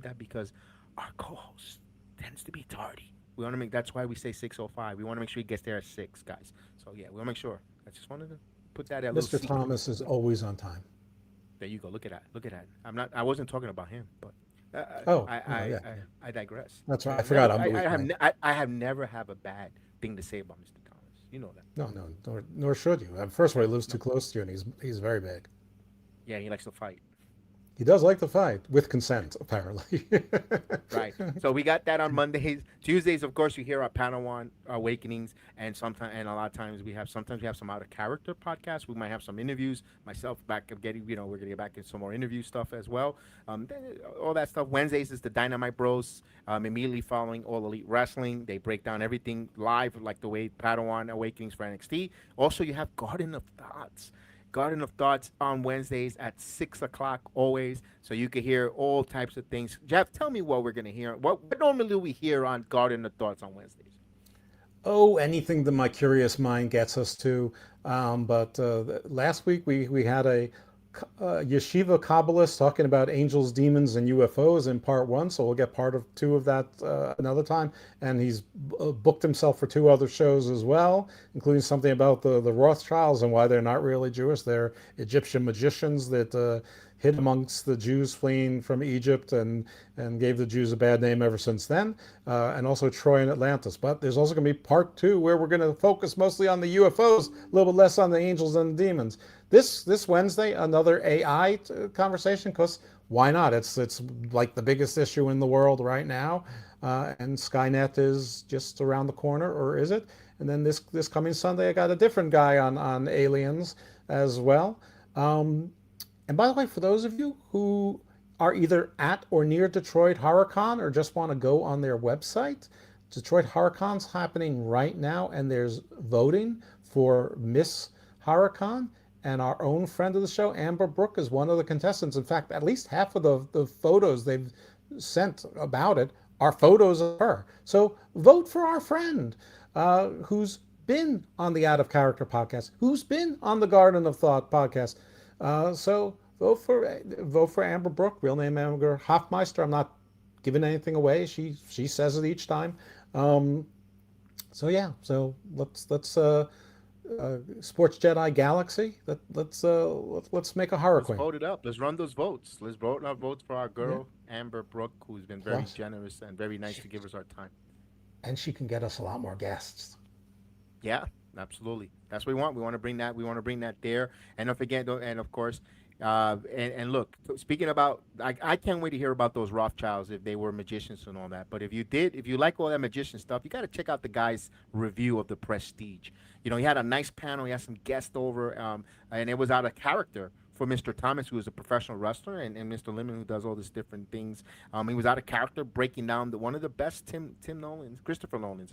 [SPEAKER 8] that because our co-host tends to be tardy. We want to that's why we say 6:05. We want to make sure he gets there at 6, guys. So yeah, we'll make sure. I just wanted to put that at
[SPEAKER 9] Mr. Thomas is always on time.
[SPEAKER 8] There you go. Look at that. I wasn't talking about him, but I digress.
[SPEAKER 9] That's right. I forgot.
[SPEAKER 8] I have never have a bad thing to say about Mr. Thomas. You know that.
[SPEAKER 9] No, nor should you. First of all, he lives too close to you, and he's very big.
[SPEAKER 8] Yeah, he likes to fight.
[SPEAKER 9] He does like to fight with consent, apparently.
[SPEAKER 8] Right. So we got that on Mondays. Tuesdays, of course, you hear our Padawan awakenings, and a lot of times we have some out of character podcasts. We might have some interviews. Myself we're gonna get back in some more interview stuff as well. All that stuff. Wednesdays is the Dynamite Bros. Immediately following All Elite Wrestling, they break down everything live, like the way Padawan awakenings for NXT. Also, you have Garden of Thoughts on Wednesdays at 6 o'clock always, so you can hear all types of things. Jeff, tell me what we're going to hear. What normally do we hear on Garden of Thoughts on Wednesdays?
[SPEAKER 9] Oh, anything that my curious mind gets us to. But last week we had a yeshiva Kabbalist talking about angels, demons, and UFOs in part 1, so we'll get part of 2 of that another time. And he's booked himself for 2 other shows as well, including something about the Rothschilds and why they're not really Jewish. They're Egyptian magicians that hid amongst the Jews fleeing from Egypt and gave the Jews a bad name ever since then, and also Troy and Atlantis. But there's also going to be part 2 where we're going to focus mostly on the UFOs, a little bit less on the angels and the demons. This Wednesday, another AI conversation, because why not? It's like the biggest issue in the world right now, and Skynet is just around the corner, or is it? And then this coming Sunday, I got a different guy on aliens as well. And by the way, for those of you who are either at or near Detroit HorrorCon or just want to go on their website, Detroit HorrorCon's happening right now, and there's voting for Miss HorrorCon. And our own friend of the show, Amber Brooke, is one of the contestants. In fact, at least half of the photos they've sent about it are photos of her. So vote for our friend who's been on the Out of Character podcast, who's been on the Garden of Thought podcast. So vote for Amber Brooke, real name Amber Hoffmeister. I'm not giving anything away. She says it each time. So let's Sports Jedi Galaxy. Let's make a horror queen.
[SPEAKER 8] Vote it up. Let's run those votes. Let's vote our votes for our girl Amber Brooke, who's been very generous and very nice to give us our time.
[SPEAKER 9] And she can get us a lot more guests.
[SPEAKER 8] Yeah, absolutely. That's what we want. We want to bring that. We want to bring that there. And don't forget. And of course, and look. Speaking about, I can't wait to hear about those Rothschilds if they were magicians and all that. But if you like all that magician stuff, you got to check out the guy's review of the Prestige. He had a nice panel. He had some guests over, and it was out of character for Mr. Thomas, who is a professional wrestler, and Mr. Lippman, who does all these different things. He was out of character, breaking down one of the best Christopher Nolan's,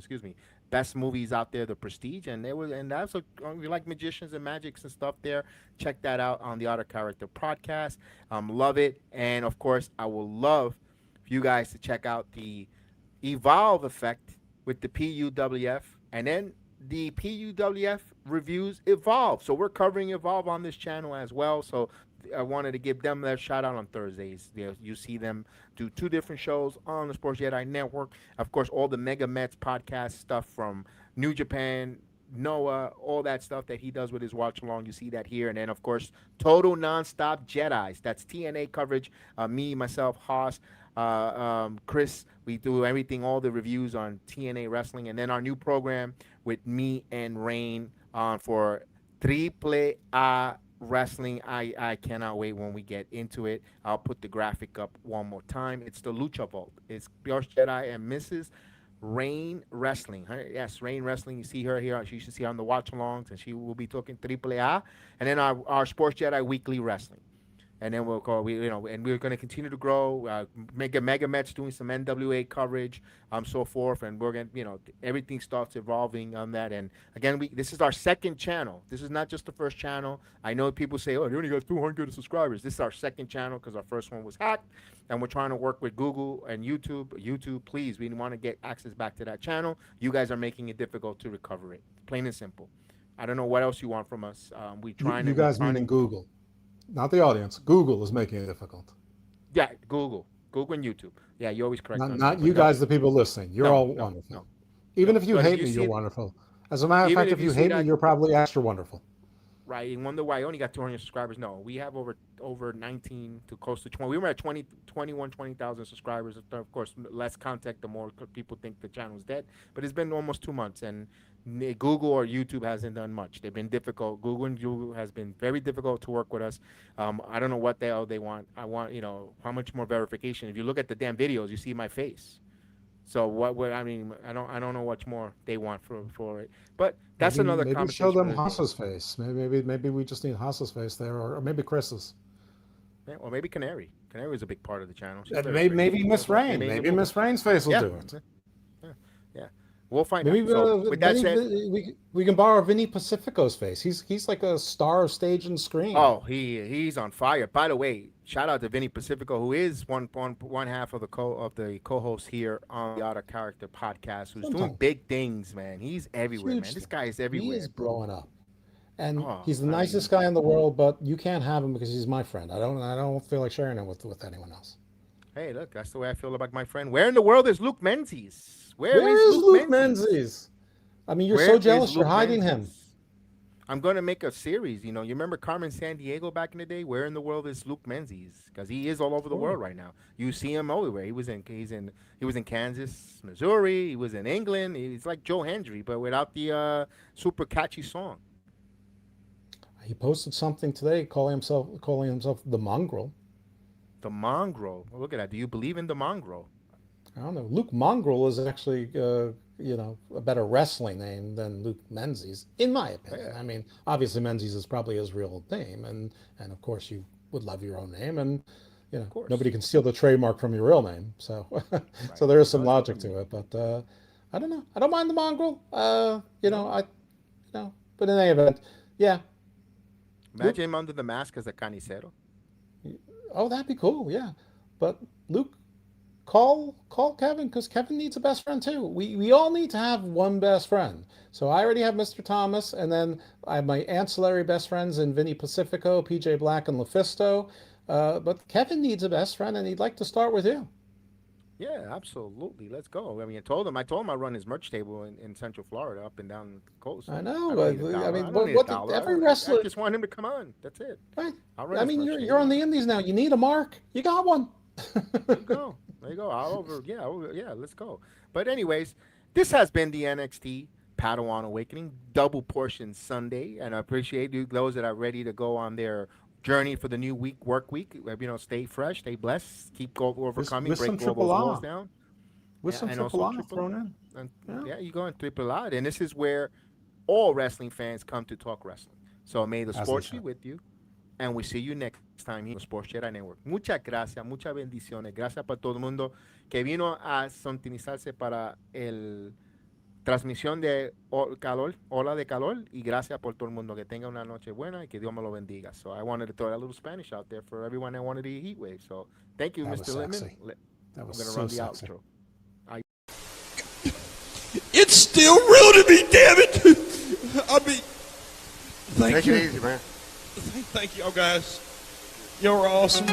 [SPEAKER 8] best movies out there, The Prestige, and that's we like magicians and magics and stuff there. Check that out on the Out of Character podcast. Love it, and of course, I will love for you guys to check out the Evolve Effect with the PUWF, and then the PUWF reviews Evolve. So we're covering Evolve on this channel as well. So I wanted to give them their shout out on Thursdays. You see them do 2 different shows on the Sports Jedi Network. Of course, all the Mega Mets podcast stuff from New Japan, Noah, all that stuff that he does with his watch along. You see that here. And then, of course, Total Nonstop Jedis. That's TNA coverage. Me, myself, Hoss, Chris, we do everything, all the reviews on TNA wrestling. And then our new program with me and Rain for AAA wrestling. I cannot wait when we get into it. I'll put the graphic up one more time. It's the Lucha Vault. It's Sports Jedi and Mrs. Rain Wrestling. Yes, Rain Wrestling. You see her here. You should see her on the watch alongs, and she will be talking AAA. And then our Sports Jedi Weekly Wrestling. And then we'll call, and we're going to continue to grow. Mega Mets doing some NWA coverage, so forth. And we're going to, everything starts evolving on that. And again, this is our second channel. This is not just the first channel. I know people say, oh, they only got 200 subscribers. This is our second channel because our first one was hacked. And we're trying to work with Google and YouTube. YouTube, please, we want to get access back to that channel. You guys are making it difficult to recover it. Plain and simple. I don't know what else you want from us.
[SPEAKER 9] You guys meaning Google. Not the audience. Google is making it difficult.
[SPEAKER 8] Yeah, Google and YouTube. Yeah, you always correct.
[SPEAKER 9] Not you guys, the people listening. You're all wonderful. No. Even if you hate me, you're wonderful. As a matter of fact, if you hate me, you're probably extra wonderful.
[SPEAKER 8] Right, and wonder why I only got 200 subscribers. No, we have over 19 to close to 20. We were at 20,000 subscribers. Of course, less contact, the more people think the channel's dead. But it's been almost 2 months, and Google or YouTube hasn't done much. They've been difficult. Google has been very difficult to work with us. I don't know what the hell they want. I want, how much more verification. If you look at the damn videos, you see my face. So I don't know what more they want for it. But that's another conversation.
[SPEAKER 9] Maybe show them Hoss's face. Maybe we just need Hoss's face there, or maybe Chris's.
[SPEAKER 8] Yeah, or maybe Canary. Canary is a big part of the channel.
[SPEAKER 9] Maybe Miss Rain. Maybe Miss Rain's face will do it.
[SPEAKER 8] Yeah. We'll find
[SPEAKER 9] out.
[SPEAKER 8] So, with that said,
[SPEAKER 9] we can borrow Vinny Pacifico's face. He's like a star of stage and screen.
[SPEAKER 8] Oh, he's on fire. By the way, shout out to Vinny Pacifico, who is one half of the co-host here on the Out of Character podcast, who's doing big things, man. He's everywhere, man. This guy is everywhere.
[SPEAKER 9] He is blowing up, and he's the nicest guy in the world. But you can't have him because he's my friend. I don't feel like sharing him with anyone else.
[SPEAKER 8] Hey, look, that's the way I feel about my friend. Where in the world is Luke Menzies?
[SPEAKER 9] Where is Luke Menzies? I mean, you're so jealous you're hiding him.
[SPEAKER 8] I'm going to make a series. You remember Carmen Sandiego back in the day? Where in the world is Luke Menzies? Because he is all over the world right now. You see him everywhere. He was in Kansas, Missouri. He was in England. He's like Joe Hendry, but without the super catchy song.
[SPEAKER 9] He posted something today calling himself the Mongrel.
[SPEAKER 8] The Mongrel. Well, look at that. Do you believe in the Mongrel?
[SPEAKER 9] I don't know. Luke Mongrel is actually, a better wrestling name than Luke Menzies, in my opinion. I mean, obviously Menzies is probably his real name, and of course you would love your own name, and nobody can steal the trademark from your real name. So, so there is some logic to it. But I don't know. I don't mind the Mongrel. But in any event, yeah.
[SPEAKER 8] Imagine him under the mask as a carnicero.
[SPEAKER 9] Oh, that'd be cool. Yeah, but Luke. Call Kevin, because Kevin needs a best friend too. We all need to have one best friend. So I already have Mr. Thomas, and then I have my ancillary best friends in Vinny Pacifico, PJ Black, and LaFisto. But Kevin needs a best friend, and he'd like to start with you.
[SPEAKER 8] Yeah, absolutely. Let's go. I mean, I told him I run his merch table in Central Florida, up and down the coast.
[SPEAKER 9] I know, but every wrestler.
[SPEAKER 8] I just want him to come on. That's it.
[SPEAKER 9] Right. I mean, you're on the Indies now. You need a mark. You got one.
[SPEAKER 8] There you go. There you go. Yeah, let's go. But anyways, this has been the NXT Padawan Awakening double portion Sunday, and I appreciate those that are ready to go on their journey for the new work week. Stay fresh, stay blessed, keep overcoming, break all those walls down.
[SPEAKER 9] With some triple A thrown in.
[SPEAKER 8] Yeah, you go in triple A, and this is where all wrestling fans come to talk wrestling. So may the sports be with you. and we see you next time here on Sports Jedi Network. Muchas gracias, muchas bendiciones. Gracias para todo el mundo que vino a sintonizarse para el transmisión de Ola de Calor, y gracias por todo el mundo. Que tenga una noche buena y que Dios me lo bendiga. So I wanted to throw that little Spanish out there for everyone that wanted the Heatwave. So thank you,
[SPEAKER 9] That
[SPEAKER 8] Mr.
[SPEAKER 9] was
[SPEAKER 8] Lippman.
[SPEAKER 9] sexy. That was
[SPEAKER 8] I'm gonna
[SPEAKER 9] so
[SPEAKER 8] run the
[SPEAKER 9] sexy.
[SPEAKER 8] outro.
[SPEAKER 11] It's still real to me, damn it. I mean, thank
[SPEAKER 3] Take
[SPEAKER 11] you.
[SPEAKER 3] it easy, man.
[SPEAKER 11] Thank y'all guys. You're awesome.